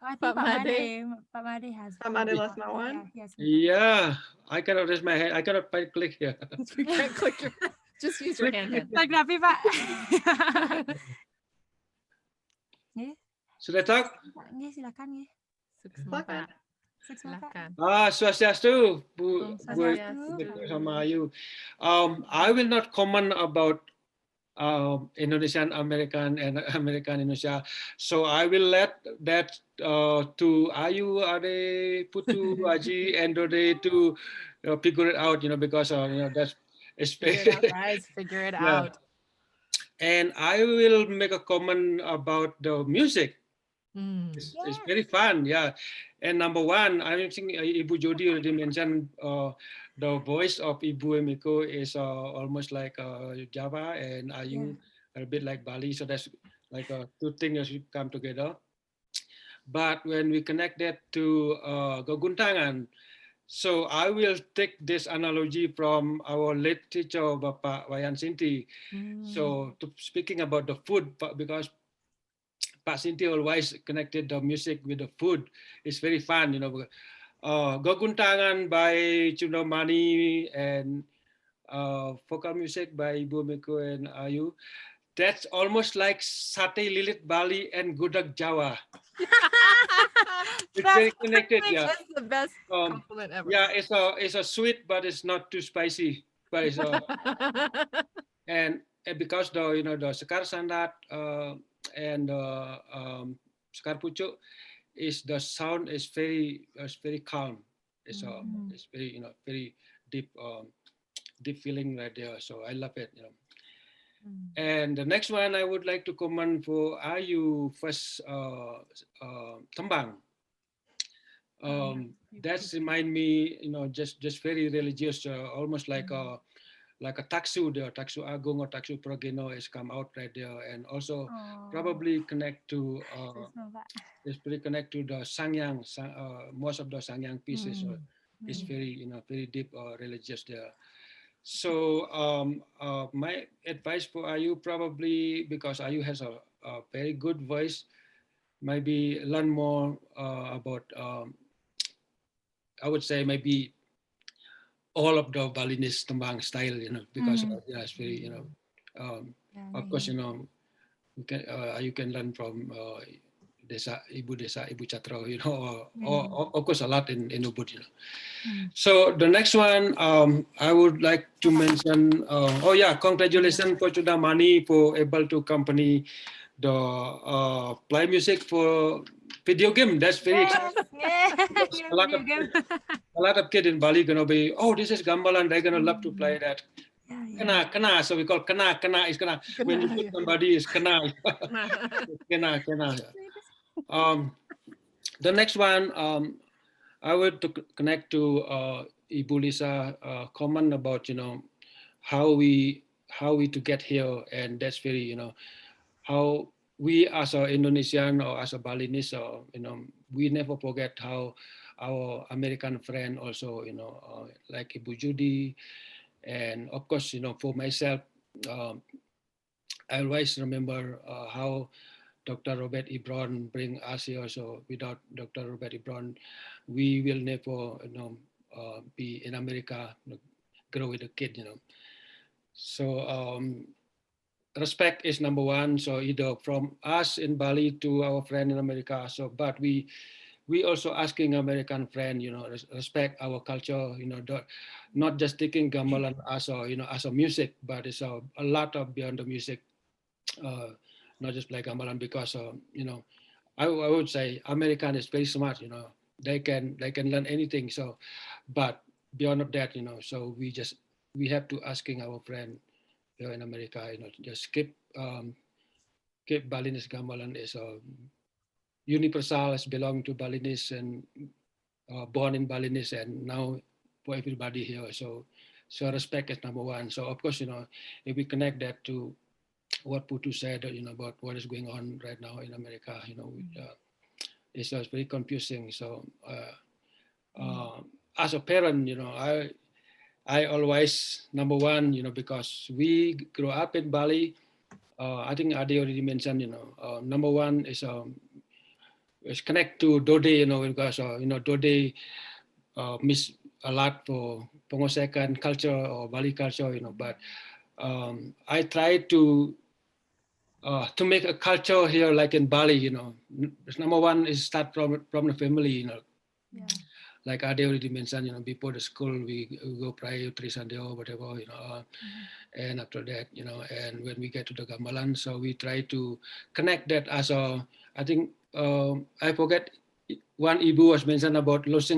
I Pak think Made. Pak Made has. Pak Made last my one. Yeah, I cannot raise my hand. I cannot click here. You can't click your. Just use your hand. Tapi Pak. Sudah talk? Silakan. Silakan. Swastiastu, Bu Swastiastu. sama Ayu. I will not comment about Indonesian-American and American Indonesia. So I will let that to Ayu, Ade, Putu, Aji, and Dode to figure it out, because, that's Figure it out, guys. Figure it out. And I will make a comment about the music. It's very fun, yeah. And number one, I think Ibu Jody already mentioned the voice of Ibu Emiko is almost like Java, and Ayu a bit like Bali. So that's like two things that should come together. But when we connect that to Gaguntangan, so I will take this analogy from our late teacher, Bapak Wayan Sinti. So speaking about the food, because Pak Sinti always connected the music with the food. It's very fun, Gaguntangan by Chundamani and vocal music by Ibu Emiko and Ayu. That's almost like Sate Lilit Bali and Gudak Jawa. It's very connected, yeah. That's the best compliment ever. Yeah, it's a sweet, but it's not too spicy. But it's and because the the Sekar Sandat and Sekar Pucuk is the sound is very calm. It's it's very very deep deep feeling right there. So I love it. And the next one I would like to comment for Ayu first Tembang. That's remind me, just very religious, almost like a taksu, the taksu agung or taksu progeno has come out right there, and also probably connect to it's pretty connect to the sangyang. Most of the sangyang pieces is very very deep religious there. So my advice for Ayu, probably because Ayu has a very good voice, maybe learn more about I would say maybe all of the Balinese tembang style, because it's very, of course, you can learn from Ibu Chatro, or of course a lot in Ubud, So the next one, I would like to mention, congratulations for Chundamani for able to accompany the play music for video game. That's very exciting. A lot of kids in Bali gonna be, this is gamelan, they're gonna love to play that. Kena, so we call kena is kena. When you put somebody is kena. kena. The next one, I would connect to Ibu Lisa comment about how we to get here, and that's very how we as an Indonesian or as a Balinese, we never forget how our American friend also, like Ibu Judy, and of course, for myself, I always remember how Dr. Robert Ibron bring us here. So without Dr. Robert Ibron, we will never, be in America, grow with a kid, So respect is number one. So either from us in Bali to our friend in America. So, but we also asking American friend, respect our culture, not just taking gamelan as a, as a music, but it's a lot of beyond the music, not just like gamelan, because, I would say American is very smart, you know, they can learn anything. So, but beyond of that, you know, so we have to asking our friend here in America, you know, just keep Balinese gamelan is universal, as belong to Balinese and born in Balinese, and now for everybody here. So respect is number one. So of course, you know, if we connect that to what Putu said, you know, about what is going on right now in America, you know, it's just very confusing. So as a parent, you know, I always, number one, you know, because we grew up in Bali, I think Adi already mentioned, you know, number one is connect to Dode, you know, because, you know, Dode miss a lot for Pengosekan culture or Bali culture, you know, but I try to make a culture here like in Bali, you know. Number one is start from the family, you know. Yeah. Like Ade already mentioned, you know, before the school we go pray 3 Sunday or whatever, you know, and after that, you know, and when we get to the gamelan, so we try to connect that as a, I think I forget one Ibu was mentioned about loss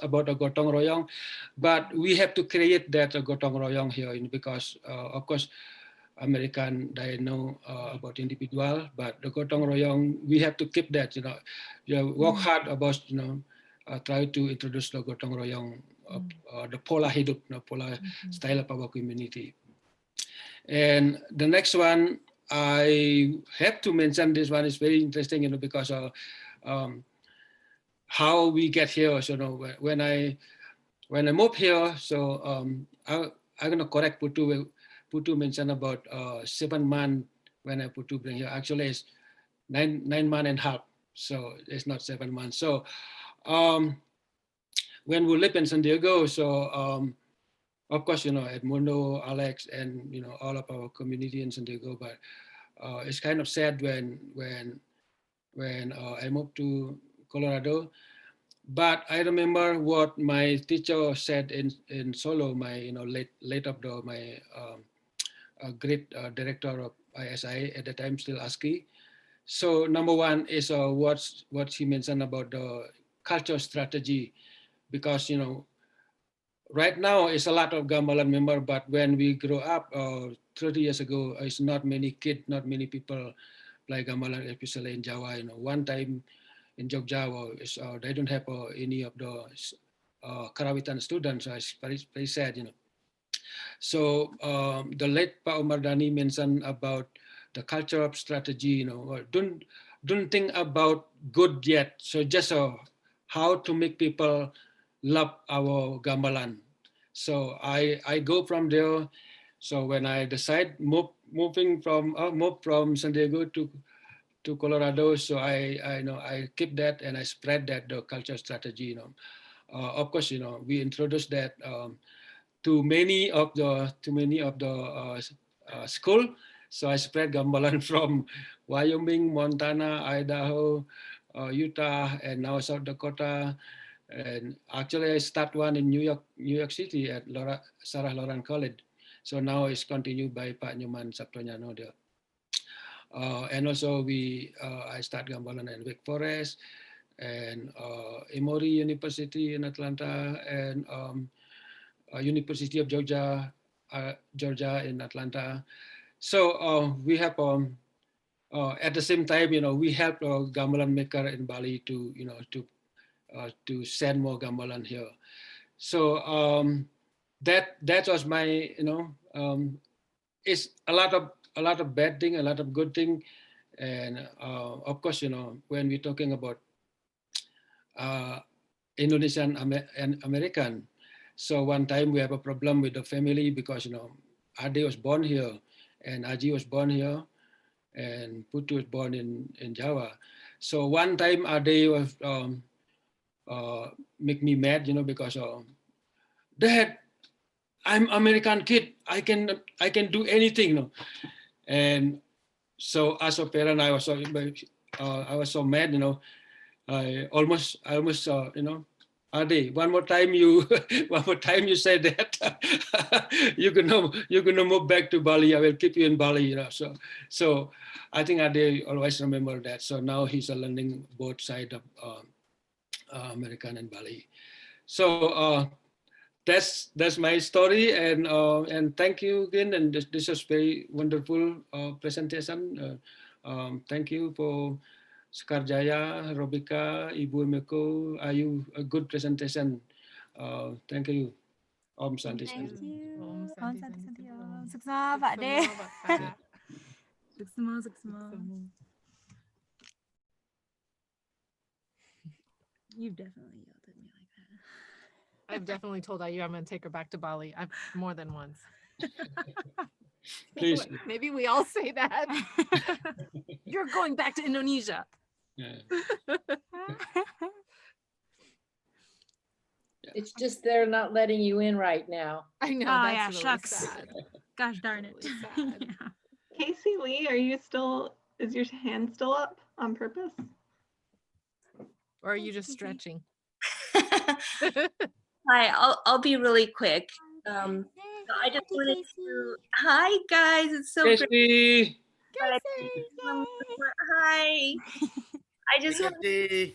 about a gotong royong, but we have to create that gotong royong here because of course American they know about individual, but the gotong royong we have to keep that, you know, work hard about, you know, try to introduce the gotong royong, the pola hidup, the pola style of our community. And the next one I have to mention, this one is very interesting, you know, because how we get here. So, you know, when I moved here, so I'm gonna correct Putu mentioned about 7 months when I Putu bring here. Actually, it's 9 months and a half. So it's not 7 months. So when we live in San Diego, so of course, you know, Edmundo, Alex, and, you know, all of our community in San Diego, but it's kind of sad when I moved to Colorado. But I remember what my teacher said in Solo, my, you know, late of my great director of ISI at the time, still ASCII. So number one is what he mentioned about the culture strategy, because, you know, right now it's a lot of gamelan member, but when we grow up 30 years ago, it's not many kids, not many people play gamelan, especially in Jawa. You know, one time in Jogja, they don't have any of the Karawitan students. So it's very sad, you know. So the late Pak Omardani mentioned about the culture of strategy, you know, don't think about good yet. So just how to make people love our gamelan. So I go from there. So when I decide move from San Diego to Colorado, so I know I keep that and I spread that the culture strategy. You know, of course, you know, we introduced that to many of the school. So I spread gamelan from Wyoming, Montana, Idaho, Utah, and now South Dakota. And actually, I start one in New York City at Sarah Lawrence College. So now it's continued by Pak Nyoman Saptonyano there. And also I start gamelan in Wake Forest and Emory University in Atlanta and University of Georgia in Atlanta. So we have at the same time, you know, we help gamelan maker in Bali to, you know, to send more gamelan here. So that was my, you know, it's a lot of bad thing, a lot of good thing, and of course, you know, when we're talking about Indonesian-American, so one time we have a problem with the family because, you know, Ade was born here and Aji was born here and Putu was born in Java. So one time Ade was make me mad, you know, because Dad, I'm American kid. I can do anything, you know. And so as a parent, I was so mad, you know. I almost you know, Adi, one more time you say that you're gonna move back to Bali. I will keep you in Bali, you know. So I think Adi always remember that. So now he's learning both sides of American and Bali. So that's my story, and thank you again. And this is very wonderful presentation. Thank you for Sekar Jaya, Robika, Ibu Emiko, Ayu, a good presentation. Thank you. Om Santi. Thank you. Om Om Santi Santi Santi Santi Om. Om. Sukses, Pak De. Sukses, sukses. You've definitely yelled at me like that. I've definitely told Ayu I'm going to take her back to Bali. I've more than once. Please. Maybe we all say that. You're going back to Indonesia. Yeah. It's just they're not letting you in right now. I know. Oh, That's yeah, really shucks. sad. Gosh darn it. Really sad. Yeah. Casey Lee, are you still, is your hand still up on purpose? Or are you just stretching? Hi, I'll be really quick. So I just wanted to. Hi guys, it's so great. Casey. Hi. I just want Dad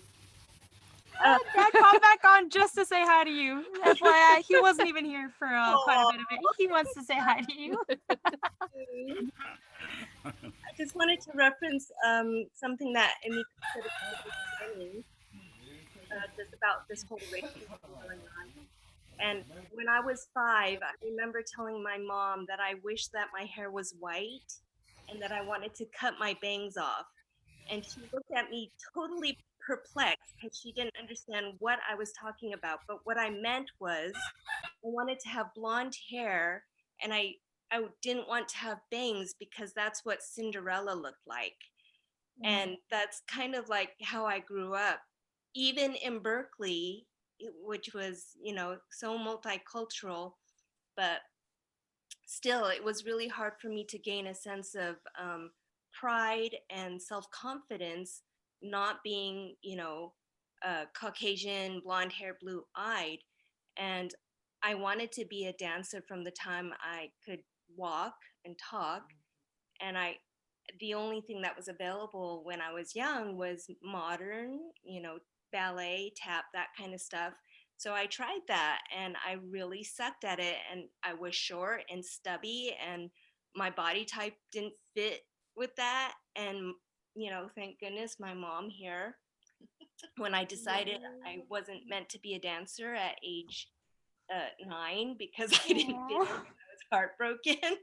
called back on just to say hi to you. FYI, he wasn't even here for quite a bit of it. He wants to say hi to you. I just wanted to reference something that Emiko said at the beginning, just about this whole race going on. And when I was 5, I remember telling my mom that I wished that my hair was white and that I wanted to cut my bangs off. And she looked at me totally perplexed because she didn't understand what I was talking about. But what I meant was I wanted to have blonde hair, and I didn't want to have bangs because that's what Cinderella looked like. And that's kind of like how I grew up. Even in Berkeley, which was, you know, so multicultural, but still it was really hard for me to gain a sense of pride and self-confidence, not being, you know, Caucasian, blonde hair, blue eyed. And I wanted to be a dancer from the time I could walk and talk. And the only thing that was available when I was young was modern, you know, ballet, tap, that kind of stuff. So I tried that and I really sucked at it, and I was short and stubby and my body type didn't fit with that. And, you know, thank goodness my mom here, when I decided I wasn't meant to be a dancer at age 9 because I didn't fit in, I was heartbroken.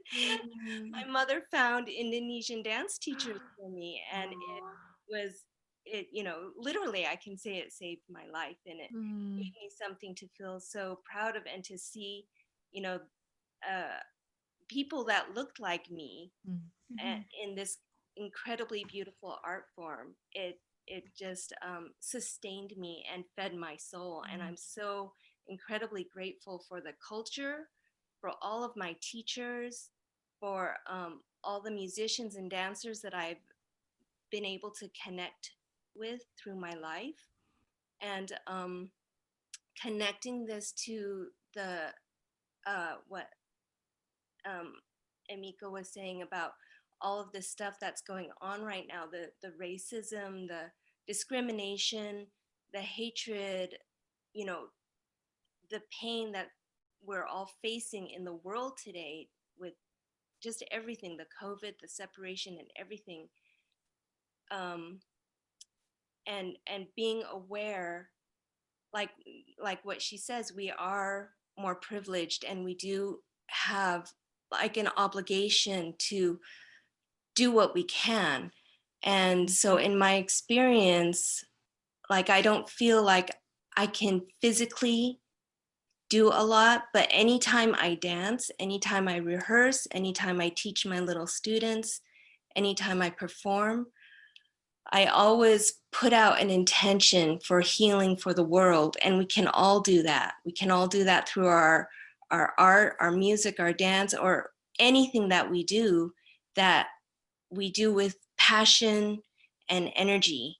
My mother found Indonesian dance teachers for me, and it you know, literally I can say it saved my life, and it gave me something to feel so proud of, and to see, you know, people that looked like me in this incredibly beautiful art form. It just sustained me and fed my soul, and I'm so incredibly grateful for the culture, for all of my teachers, for all the musicians and dancers that I've been able to connect with through my life, and connecting this to the what Emiko was saying about all of the stuff that's going on right now, the racism, the discrimination, the hatred, you know, the pain that we're all facing in the world today with just everything, the COVID, the separation and everything. And being aware, like what she says, we are more privileged, and we do have like an obligation to do what we can. And so in my experience, like, I don't feel like I can physically do a lot, but anytime I dance, anytime I rehearse, anytime I teach my little students, anytime I perform, I always put out an intention for healing for the world. And we can all do that. We can all do that through our art, our music, our dance, or anything that we do with passion and energy.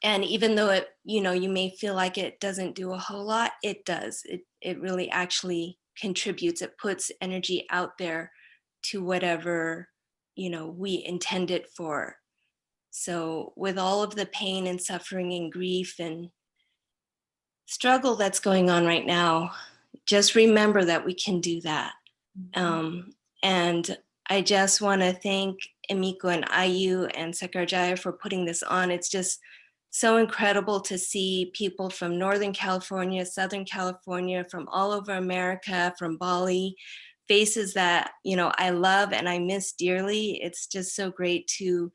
And even though it, you know, you may feel like it doesn't do a whole lot, it does. It really actually contributes. It puts energy out there to whatever, you know, we intend it for. So with all of the pain and suffering and grief and struggle that's going on right now, just remember that we can do that. And I just want to thank Emiko and Ayu and Sekar Jaya for putting this on. It's just so incredible to see people from Northern California, Southern California, from all over America, from Bali, faces that, you know, I love and I miss dearly. It's just so great to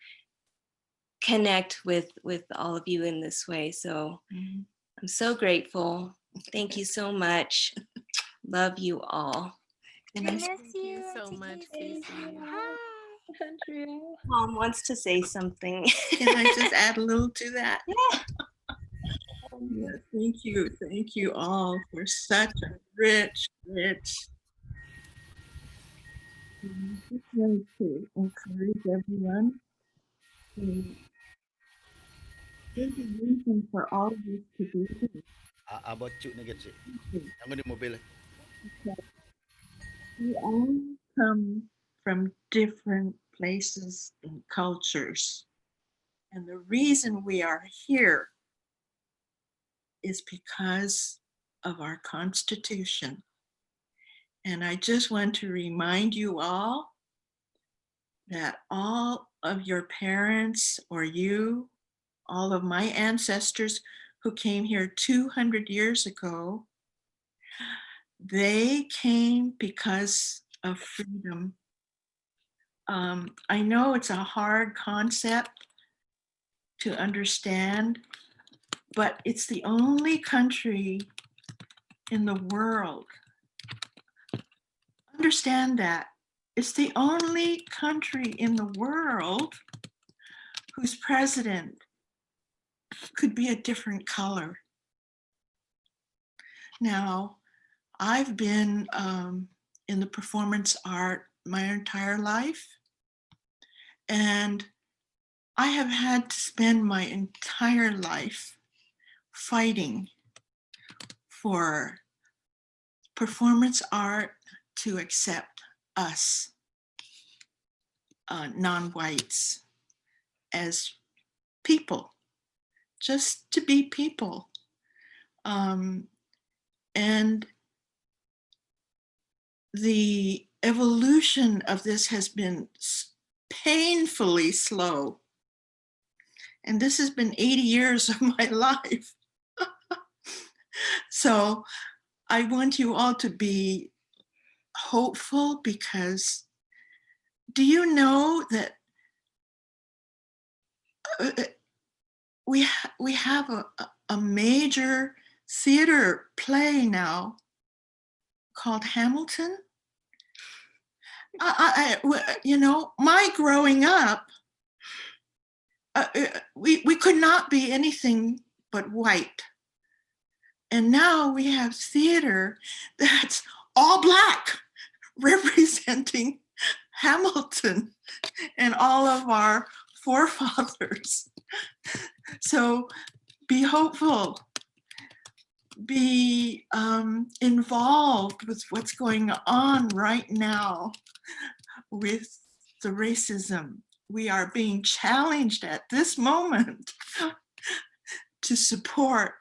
connect with all of you in this way. So I'm so grateful. Thank you so much. Love you all. And I miss you so much, Cece. Hi. Mom wants to say something. Can I just add a little to that? Yeah. Yeah, thank you all for such a rich. Just wanted to encourage everyone to there's a reason for all of this to be here. Abot cuk na gets Ang di mobil. We all come from different places and cultures. And the reason we are here is because of our Constitution. And I just want to remind you all that all of your parents or you, all of my ancestors who came here 200 years ago, they came because of freedom. I know it's a hard concept to understand, but it's the only country in the world. Understand that. It's the only country in the world whose president could be a different color. Now, I've been in the performance art my entire life, and I have had to spend my entire life fighting for performance art to accept us, non-whites, as people, just to be people. And the evolution of this has been painfully slow. And this has been 80 years of my life. So I want you all to be hopeful, because do you know that we have a major theater play now called Hamilton? You know, my growing up, we could not be anything but white. And now we have theater that's all Black, representing Hamilton and all of our forefathers. So be hopeful, be involved with what's going on right now with the racism. We are being challenged at this moment to support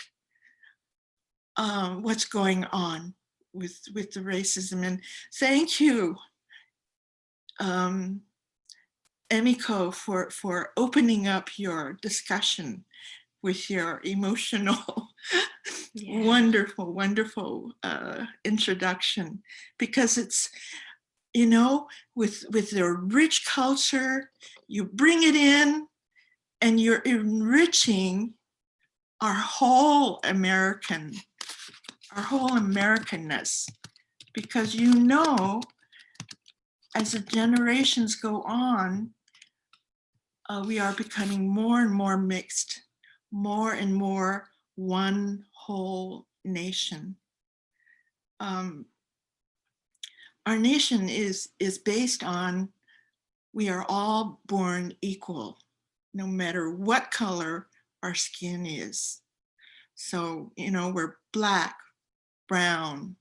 what's going on with the racism. And thank you, Emiko, for opening up your discussion with your emotional, wonderful introduction, because it's, you know, with their rich culture, you bring it in and you're enriching our whole Americanness, because you know, as the generations go on, we are becoming more and more mixed, more and more one whole nation. Our nation is based on, we are all born equal, no matter what color our skin is. So, you know, we're black, brown,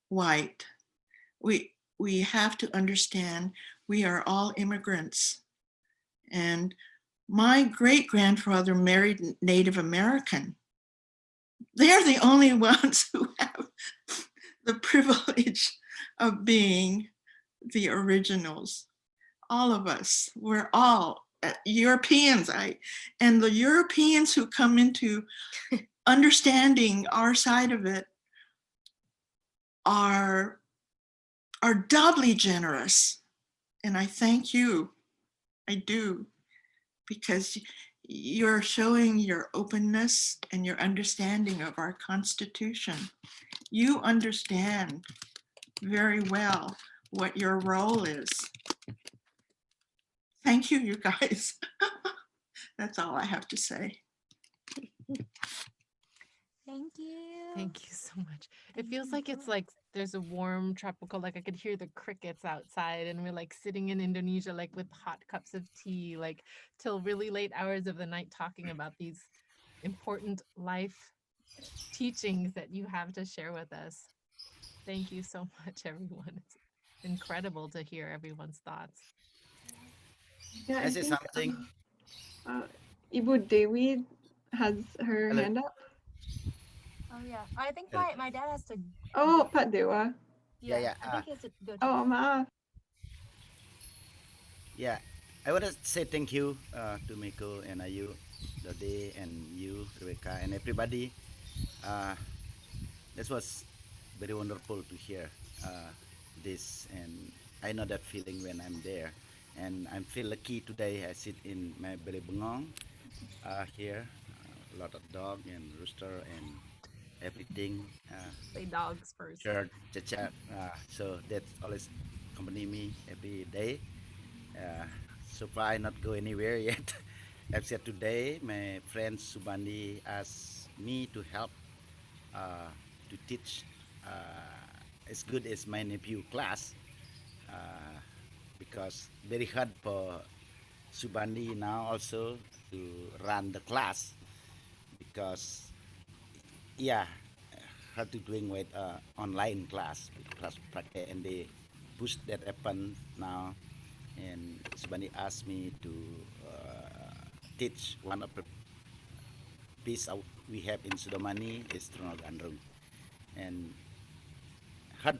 white. We have to understand we are all immigrants. And my great-grandfather married Native American. They're the only ones who have the privilege of being the originals. All of us, we're all Europeans. And the Europeans who come into understanding our side of it are doubly generous. And I thank you. I do, because you're showing your openness and your understanding of our Constitution. You understand very well what your role is. Thank you, you guys. That's all I have to say. Thank you. Thank you so much. It feels like it's like there's a warm tropical, like I could hear the crickets outside, and we're like sitting in Indonesia, like with hot cups of tea, like till really late hours of the night talking about these important life teachings that you have to share with us. Thank you so much, everyone. It's incredible to hear everyone's thoughts. Yeah, I say think, something. Ibu Dewi has her Hello. hand up. Oh yeah, I think my dad has to. Oh, Pak Dewa. Yeah. I think he has to go. Oh, maaf. Yeah, I want to say thank you to Emiko and Ayu, Dode, and you, Rebecca, and everybody. This was very wonderful to hear this, and I know that feeling when I'm there. And I feel lucky today. I sit in my Bele Bengong here, a lot of dog and rooster and everything. Say dogs first. Church, so that always accompany me every day. So far I not go anywhere yet. Except today, my friend Subandi asked me to help to teach as good as my nephew class because very hard for Subandi now also to run the class because hard to doing with online class and they push that happen now. And somebody asked me to teach one of the piece we have in Sudomani is Trono Gandrung. And hard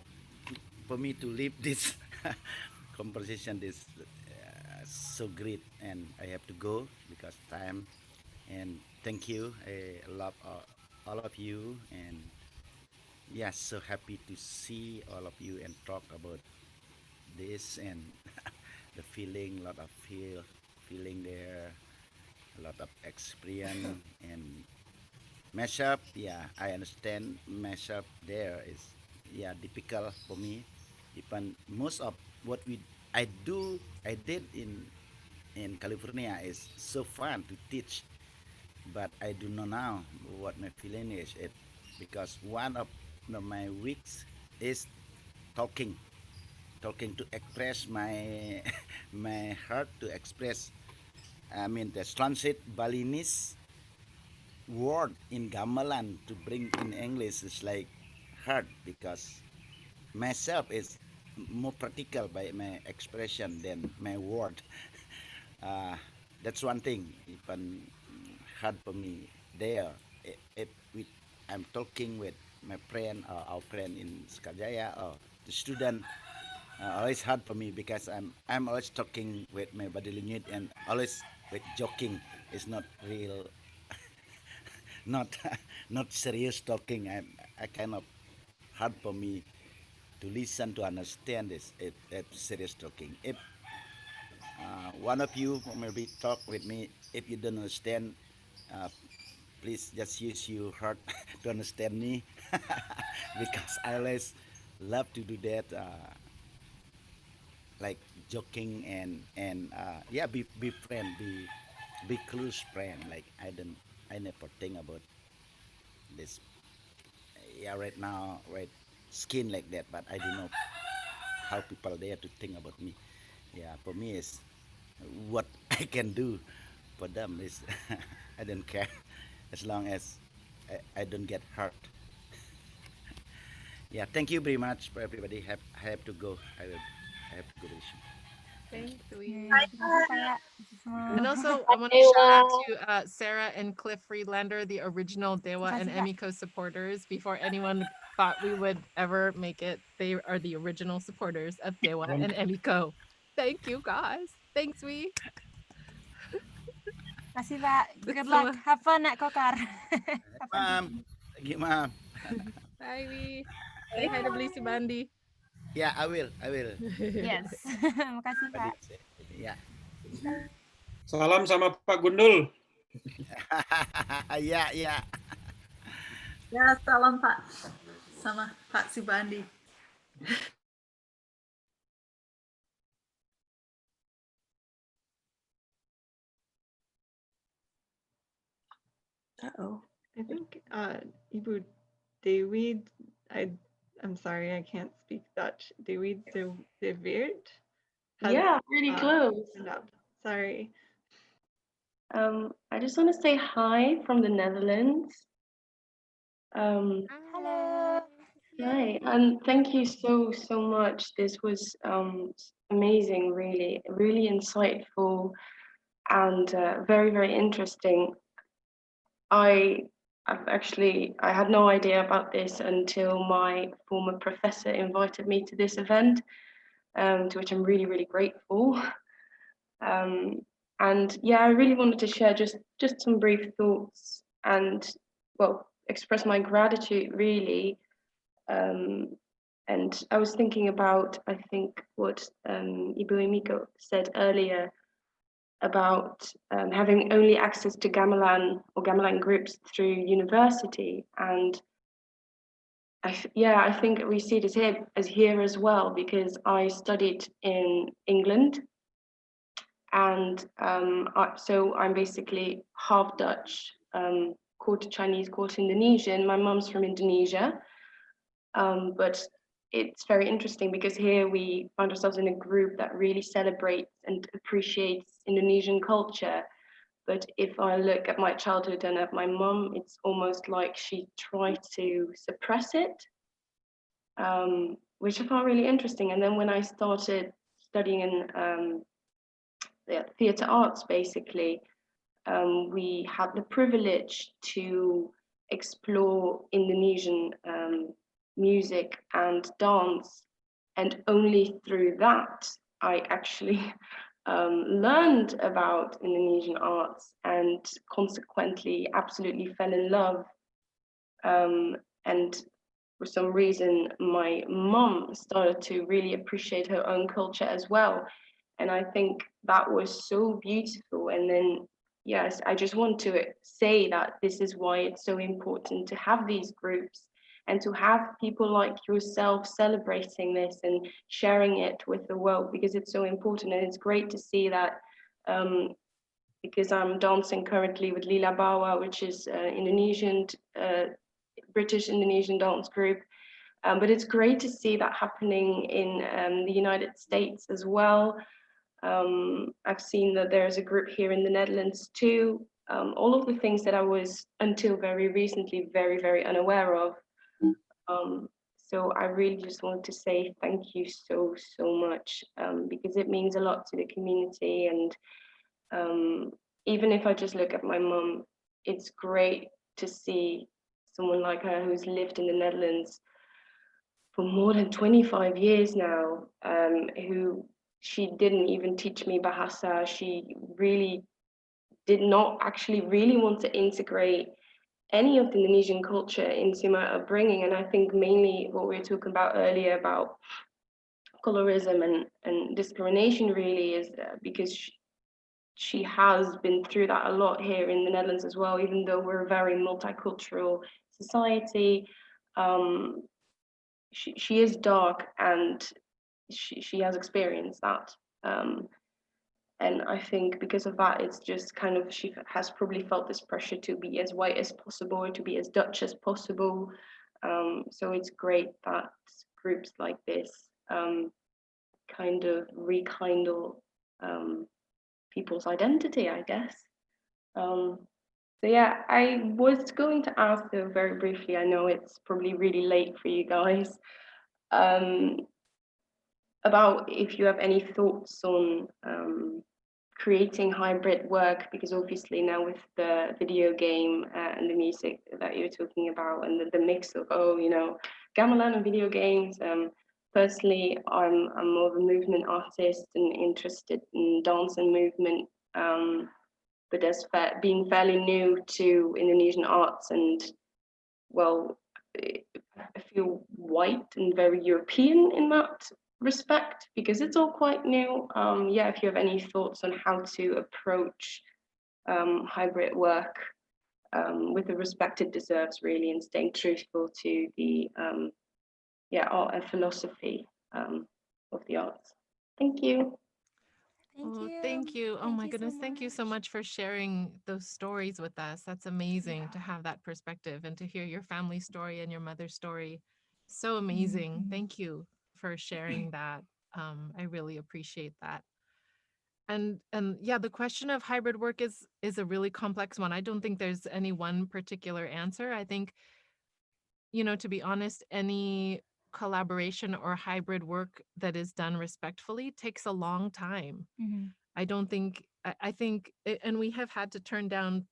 for me to leave this conversation this so great, and I have to go because time. And thank you, I love all of you, and yes, so happy to see all of you and talk about this and the feeling, lot of feeling there, a lot of experience and mashup. Yeah, I understand mashup there is difficult for me. Even most of what I did in California is so fun to teach, but I do not know what my feeling is. Because one of my weeks is talking to express my my heart, to express, I mean, the translate Balinese word in Gamelan to bring in English is like hard because myself is more practical by my expression than my word. That's one thing even hard for me there. If I'm talking with my friend or our friend in Sekar Jaya or the student, always hard for me because I'm always talking with my body language and always with joking. It's not real, not not serious talking. I kind of hard for me to listen to understand this. It's serious talking. If one of you maybe talk with me, if you don't understand, please just use your heart to understand me because I always love to do that. Like joking and be friend, be close friend. Like I never think about this right now, right, skin like that, but I don't know how people there to think about me. For me is what I can do for them is I don't care. as long as I don't get hurt. Yeah, thank you very much for everybody. I have to go. I have to go very soon. Thanks, we. And And also, I want to shout out to Sarah and Cliff Friedlander, the original Dewa and Emiko supporters. Before anyone thought we would ever make it, they are the original supporters of Dewa and Emiko. Thank you, guys. Thanks, we. Kasih Pak. Good luck. Have fun at Kokar. Ma'am. Thank you, ma'am. Bye, we. Say hi to Blisi Bandi. Yeah, I will. Yes. Makasih, Pak. Yeah. Salam sama Pak Gundul. Ya. Ya, salam Pak. Sama Pak Subandi. Uh-oh. I think Ibu Dewi, I'm sorry, I can't speak Dutch. Dewi de Weert? Yeah, really close. Sorry. I just want to say hi from the Netherlands. Hello. Hi, and thank you so much. This was amazing, really insightful and very, very interesting. I had no idea about this until my former professor invited me to this event, to which I'm really, really grateful. And yeah, I really wanted to share just some brief thoughts and, well, express my gratitude really. And I was thinking about, I think, what Ibu Emiko said earlier about having only access to gamelan or gamelan groups through university. And I think we see this here as well, because I studied in England. And so I'm basically half Dutch, quarter Chinese, quarter Indonesian. My mom's from Indonesia. But it's very interesting because here we find ourselves in a group that really celebrates and appreciates Indonesian culture. But if I look at my childhood and at my mom, it's almost like she tried to suppress it, which I found really interesting. And then when I started studying in theatre arts, basically, we had the privilege to explore Indonesian music and dance, and only through that I actually learned about Indonesian arts, and consequently absolutely fell in love. And for some reason my mom started to really appreciate her own culture as well, and I think that was so beautiful. And then yes, I just want to say that this is why it's so important to have these groups and to have people like yourself celebrating this and sharing it with the world, because it's so important. And it's great to see that, because I'm dancing currently with Lila Bawa, which is Indonesian, British Indonesian dance group. But it's great to see that happening in the United States as well. I've seen that there's a group here in the Netherlands too. All of the things that I was until very recently very, very unaware of. So I really just want to say thank you so much, because it means a lot to the community. And even if I just look at my mum, it's great to see someone like her who's lived in the Netherlands for more than 25 years now, who she didn't even teach me Bahasa. She really did not actually really want to integrate any of the Indonesian culture into my upbringing. And I think mainly what we were talking about earlier about colorism and discrimination really is because she has been through that a lot here in the Netherlands as well, even though we're a very multicultural society. She is dark, and she has experienced that. And I think because of that, it's just kind of, she has probably felt this pressure to be as white as possible, or to be as Dutch as possible. So it's great that groups like this kind of rekindle people's identity, I guess. So yeah, I was going to ask though very briefly, I know it's probably really late for you guys, about if you have any thoughts on creating hybrid work, because obviously now with the video game and the music that you're talking about and the mix of, gamelan and video games. Personally, I'm more of a movement artist and interested in dance and movement, but as being fairly new to Indonesian arts and, well, I feel white and very European in that respect because it's all quite new. Yeah, if you have any thoughts on how to approach hybrid work with the respect it deserves, really, and staying truthful to the art and philosophy of the arts. Thank you. Thank you. Oh my goodness. Thank you so much for sharing those stories with us. That's amazing to have that perspective and to hear your family story and your mother's story. So amazing. Thank you for sharing that. I really appreciate that. And yeah, the question of hybrid work is a really complex one. I don't think there's any one particular answer. I think, to be honest, any collaboration or hybrid work that is done respectfully takes a long time. I don't think, I think, and we have had to turn down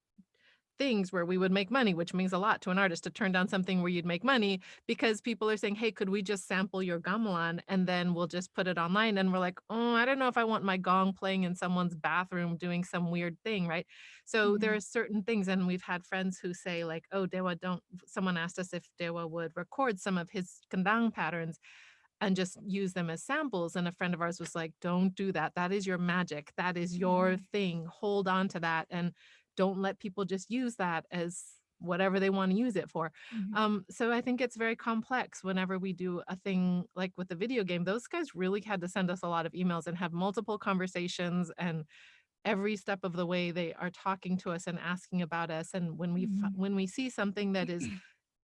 things where we would make money, which means a lot to an artist to turn down something where you'd make money because people are saying, hey, could we just sample your gamelan and then we'll just put it online? And we're like, oh, I don't know if I want my gong playing in someone's bathroom doing some weird thing, right? So there are certain things, and we've had friends who say like, oh, Dewa, someone asked us if Dewa would record some of his kendang patterns and just use them as samples. And a friend of ours was like, don't do that. That is your magic. That is your thing. Hold on to that. And don't let people just use that as whatever they want to use it for. So I think it's very complex whenever we do a thing like with the video game. Those guys really had to send us a lot of emails and have multiple conversations, and every step of the way they are talking to us and asking about us. And when we see something that is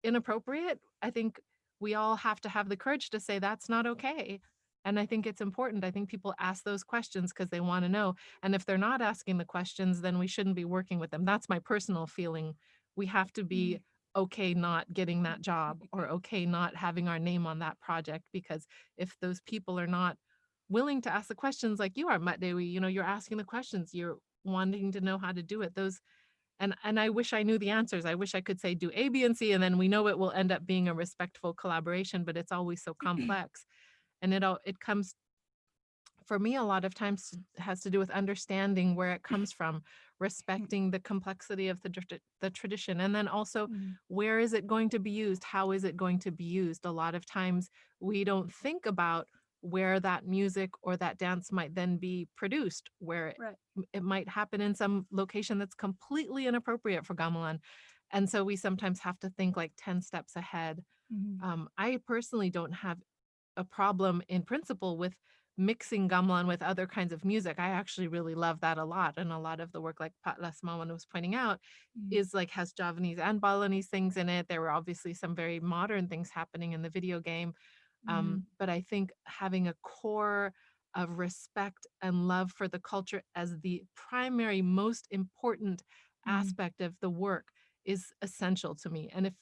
inappropriate, I think we all have to have the courage to say that's not okay. And I think it's important. I think people ask those questions because they want to know. And if they're not asking the questions, then we shouldn't be working with them. That's my personal feeling. We have to be okay not getting that job or okay not having our name on that project, because if those people are not willing to ask the questions like you are, Matdewi, you're asking the questions, you're wanting to know how to do it. And I wish I knew the answers. I wish I could say do A, B, and C, and then we know it will end up being a respectful collaboration, but it's always so complex. And it comes, for me, a lot of times has to do with understanding where it comes from, respecting the complexity of the tradition, and then also where is it going to be used? How is it going to be used? A lot of times we don't think about where that music or that dance might then be produced, where it might happen in some location that's completely inappropriate for gamelan. And so we sometimes have to think like 10 steps ahead. I personally don't have a problem in principle with mixing gamelan with other kinds of music. I actually really love that a lot. And a lot of the work, like Pak Lasmawan was pointing out, is like has Javanese and Balinese things in it. There were obviously some very modern things happening in the video game. But I think having a core of respect and love for the culture as the primary, most important aspect of the work is essential to me. And if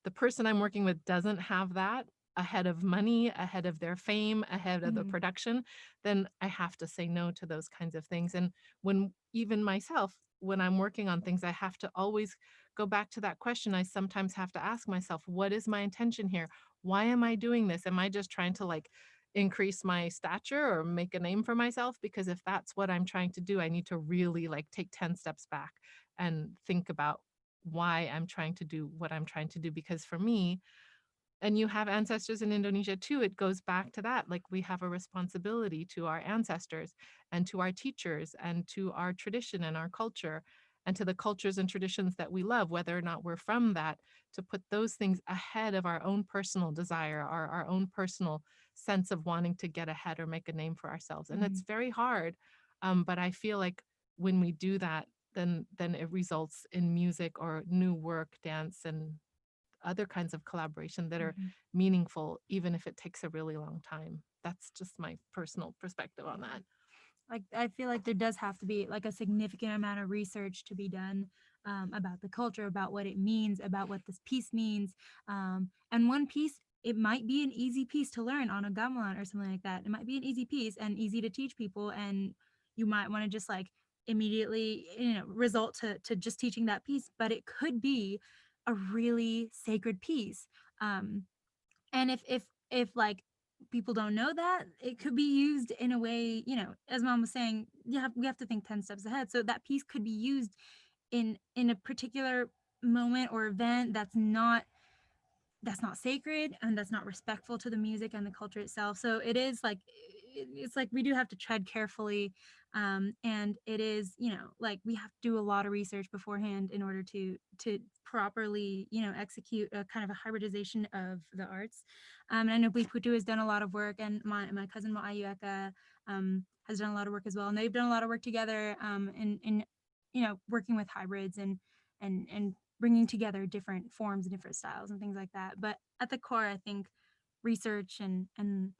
the person I'm working with doesn't have that ahead of money, ahead of their fame, ahead of the production, then I have to say no to those kinds of things. And when even myself, when I'm working on things, I have to always go back to that question. I sometimes have to ask myself, what is my intention here? Why am I doing this? Am I just trying to like increase my stature or make a name for myself? Because if that's what I'm trying to do, I need to really like take 10 steps back and think about why I'm trying to do what I'm trying to do. Because for me, and you have ancestors in Indonesia too, it goes back to that. Like we have a responsibility to our ancestors and to our teachers and to our tradition and our culture and to the cultures and traditions that we love, whether or not we're from that, to put those things ahead of our own personal desire, our own personal sense of wanting to get ahead or make a name for ourselves. And it's very hard. But I feel like when we do that, then it results in music or new work, dance, and other kinds of collaboration that are meaningful, even if it takes a really long time. That's just my personal perspective on that. like I feel like there does have to be like a significant amount of research to be done about the culture, about what it means, about what this piece means. And one piece, it might be an easy piece to learn on a gamelan or something like that. It might be an easy piece and easy to teach people, and you might want to just like immediately, result to just teaching that piece, but it could be a really sacred piece. And if like people don't know that, it could be used in a way, as Mom was saying, we have to think 10 steps ahead. So that piece could be used in a particular moment or event that's not sacred and that's not respectful to the music and the culture itself. So it is like, it's like we do have to tread carefully, and it is, like we have to do a lot of research beforehand in order to properly, execute a kind of a hybridization of the arts. And I know Putu has done a lot of work, and my cousin Mo Ayu has done a lot of work as well, and they've done a lot of work together in working with hybrids and bringing together different forms and different styles and things like that. But at the core, I think research and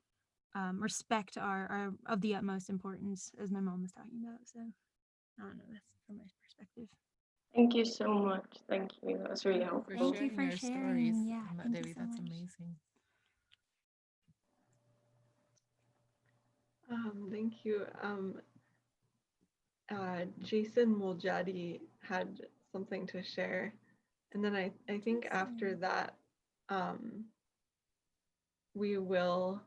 respect are of the utmost importance, as my mom was talking about. So I don't know, that's from my perspective. Thank you so much. Thank you. That's really helpful. Thank you for your sharing. stories. Yeah, Mbak thank Dewi, you so that's much. amazing. Thank you. Jason Muljadi had something to share. And then I think after that, we will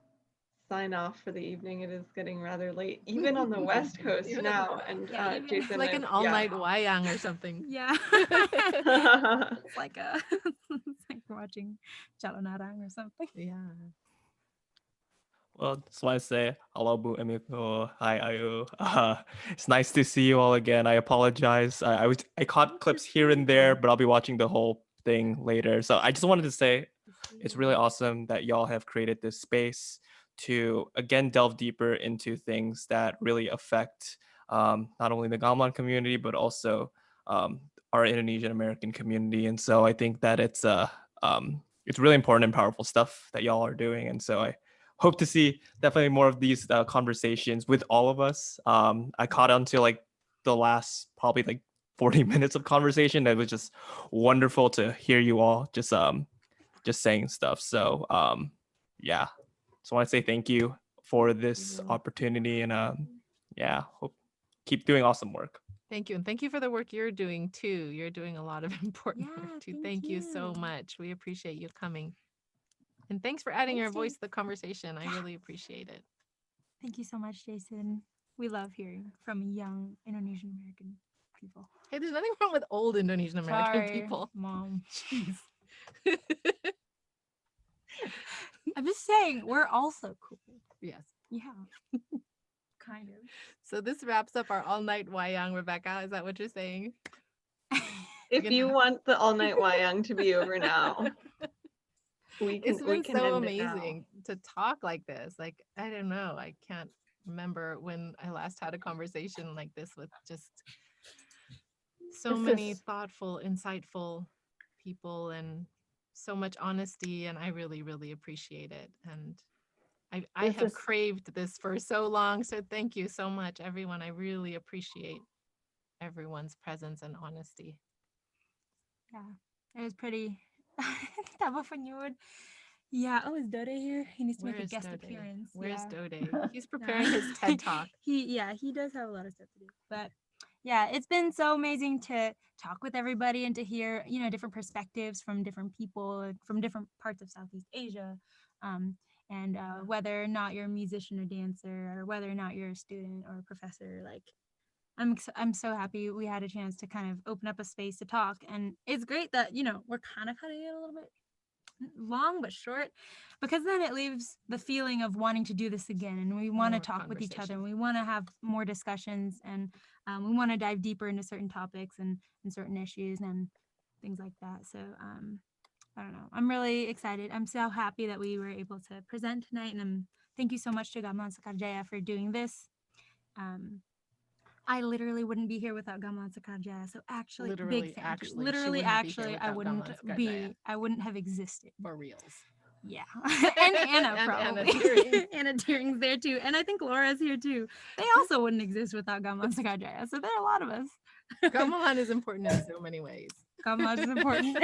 sign off for the evening. It is getting rather late, even on the West Coast now. And Jason, it's like an all-night wayang or something. Yeah. It's like it's like watching Jalonarang or something. Yeah. Well, just want to say hello, Bu Emiko. Hi, Ayu. It's nice to see you all again. I apologize. I caught clips here and there, but I'll be watching the whole thing later. So I just wanted to say it's really awesome that y'all have created this space to again delve deeper into things that really affect not only the Gamelan community but also our Indonesian-American community. And so I think that it's really important and powerful stuff that y'all are doing. And so I hope to see definitely more of these conversations with all of us. I caught on to like the last probably like 40 minutes of conversation. It was just wonderful to hear you all just saying stuff. So yeah, so I want to say thank you for this opportunity, and hope keep doing awesome work. Thank you. And thank you for the work you're doing too. You're doing a lot of important work too. Thank you so much. We appreciate you coming. And thanks for adding your voice to the conversation. I really appreciate it. Thank you so much, Jason. We love hearing from young Indonesian-American people. Hey, there's nothing wrong with old Indonesian-American Sorry, people. Mom. Jeez. I'm just saying, we're also cool. Yes. Yeah. Kind of. So this wraps up our all-night wayang, Rebecca. Is that what you're saying? If you want the all-night wayang to be over now, It's been can so end it now. amazing to talk like this. Like, I don't know. I can't remember when I last had a conversation like this with just so many thoughtful, insightful people and so much honesty. And I really, really appreciate it. And I have craved this for so long. So thank you so much, everyone. I really appreciate everyone's presence and honesty. Yeah, it was pretty. Yeah, oh, is Dode here? He needs to make a guest appearance. Where's Dode? He's preparing his TED Talk. He does have a lot of stuff to do. But yeah, it's been so amazing to talk with everybody and to hear, different perspectives from different people from different parts of Southeast Asia. And whether or not you're a musician or dancer, or whether or not you're a student or a professor, like I'm so happy we had a chance to kind of open up a space to talk. And it's great that, we're kind of cutting it a little bit long but short, because then it leaves the feeling of wanting to do this again, and we want to talk with each other, and we want to have more discussions, and we want to dive deeper into certain topics and certain issues and things like that. So I don't know, I'm really excited. I'm so happy that we were able to present tonight, and thank you so much to Gamelan Sekar Jaya for doing this. I literally wouldn't be here without Gamelan Sekar Jaya. So actually, big thank you. Literally, actually, I wouldn't have existed. For reals. Yeah, and Anna And probably. Anna Deering. Anna Deering's there too, and I think Laura's here too. They also wouldn't exist without Gamelan Sekar Jaya. So there are a lot of us. Gamelan is important in so many ways. Gamelan is important.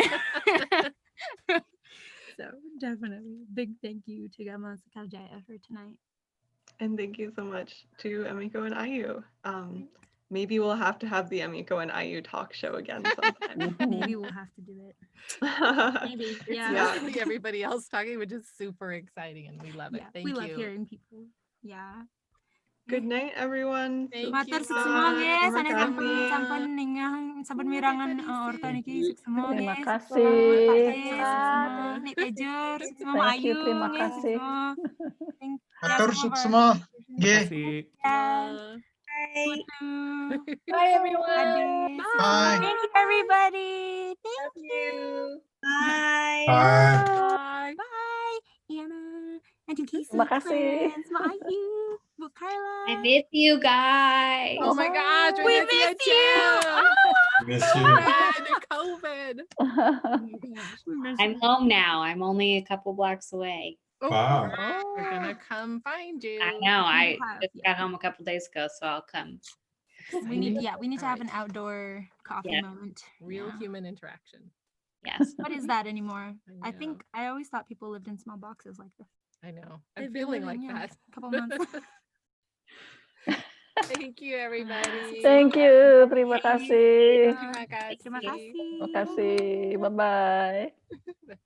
So definitely, big thank you to Gamelan Sekar Jaya for tonight. And thank you so much to Emiko and Ayu. Maybe we'll have to have the Emiko and Ayu talk show again sometime. Maybe we'll have to do it. Maybe, It's yeah. mostly everybody else talking, which is super exciting, and we love it. Yeah, Thank we you. love hearing people. Yeah. Good night, everyone. Matur semua guys, ane sampun mirangan orto niki semua Terima guys. kasih. Nik Tejur, semua Thank you, Ayu, terima guys, kasih. semua. Matur semua. Nggih. Kasih. Bye everyone. Bye. Thank you everybody. Thank you. Bye. Bye. Bye. Iana. And Casey. Terima kasih. Semua Ayu. Bu Carla. I miss you guys. Oh my gosh, We miss you. Miss you. COVID. I'm home now. I'm only a couple blocks away. Wow. We're gonna come find you. I know. I just got home a couple days ago, so I'll come. We need to have an outdoor coffee moment. Real human interaction. Yes. What is that anymore? I think I always thought people lived in small boxes like this. I know. They've I'm been feeling like living, that. a couple months. Thank you, everybody. Thank you. Terima kasih. Terima kasih. Terima kasih. Bye-bye.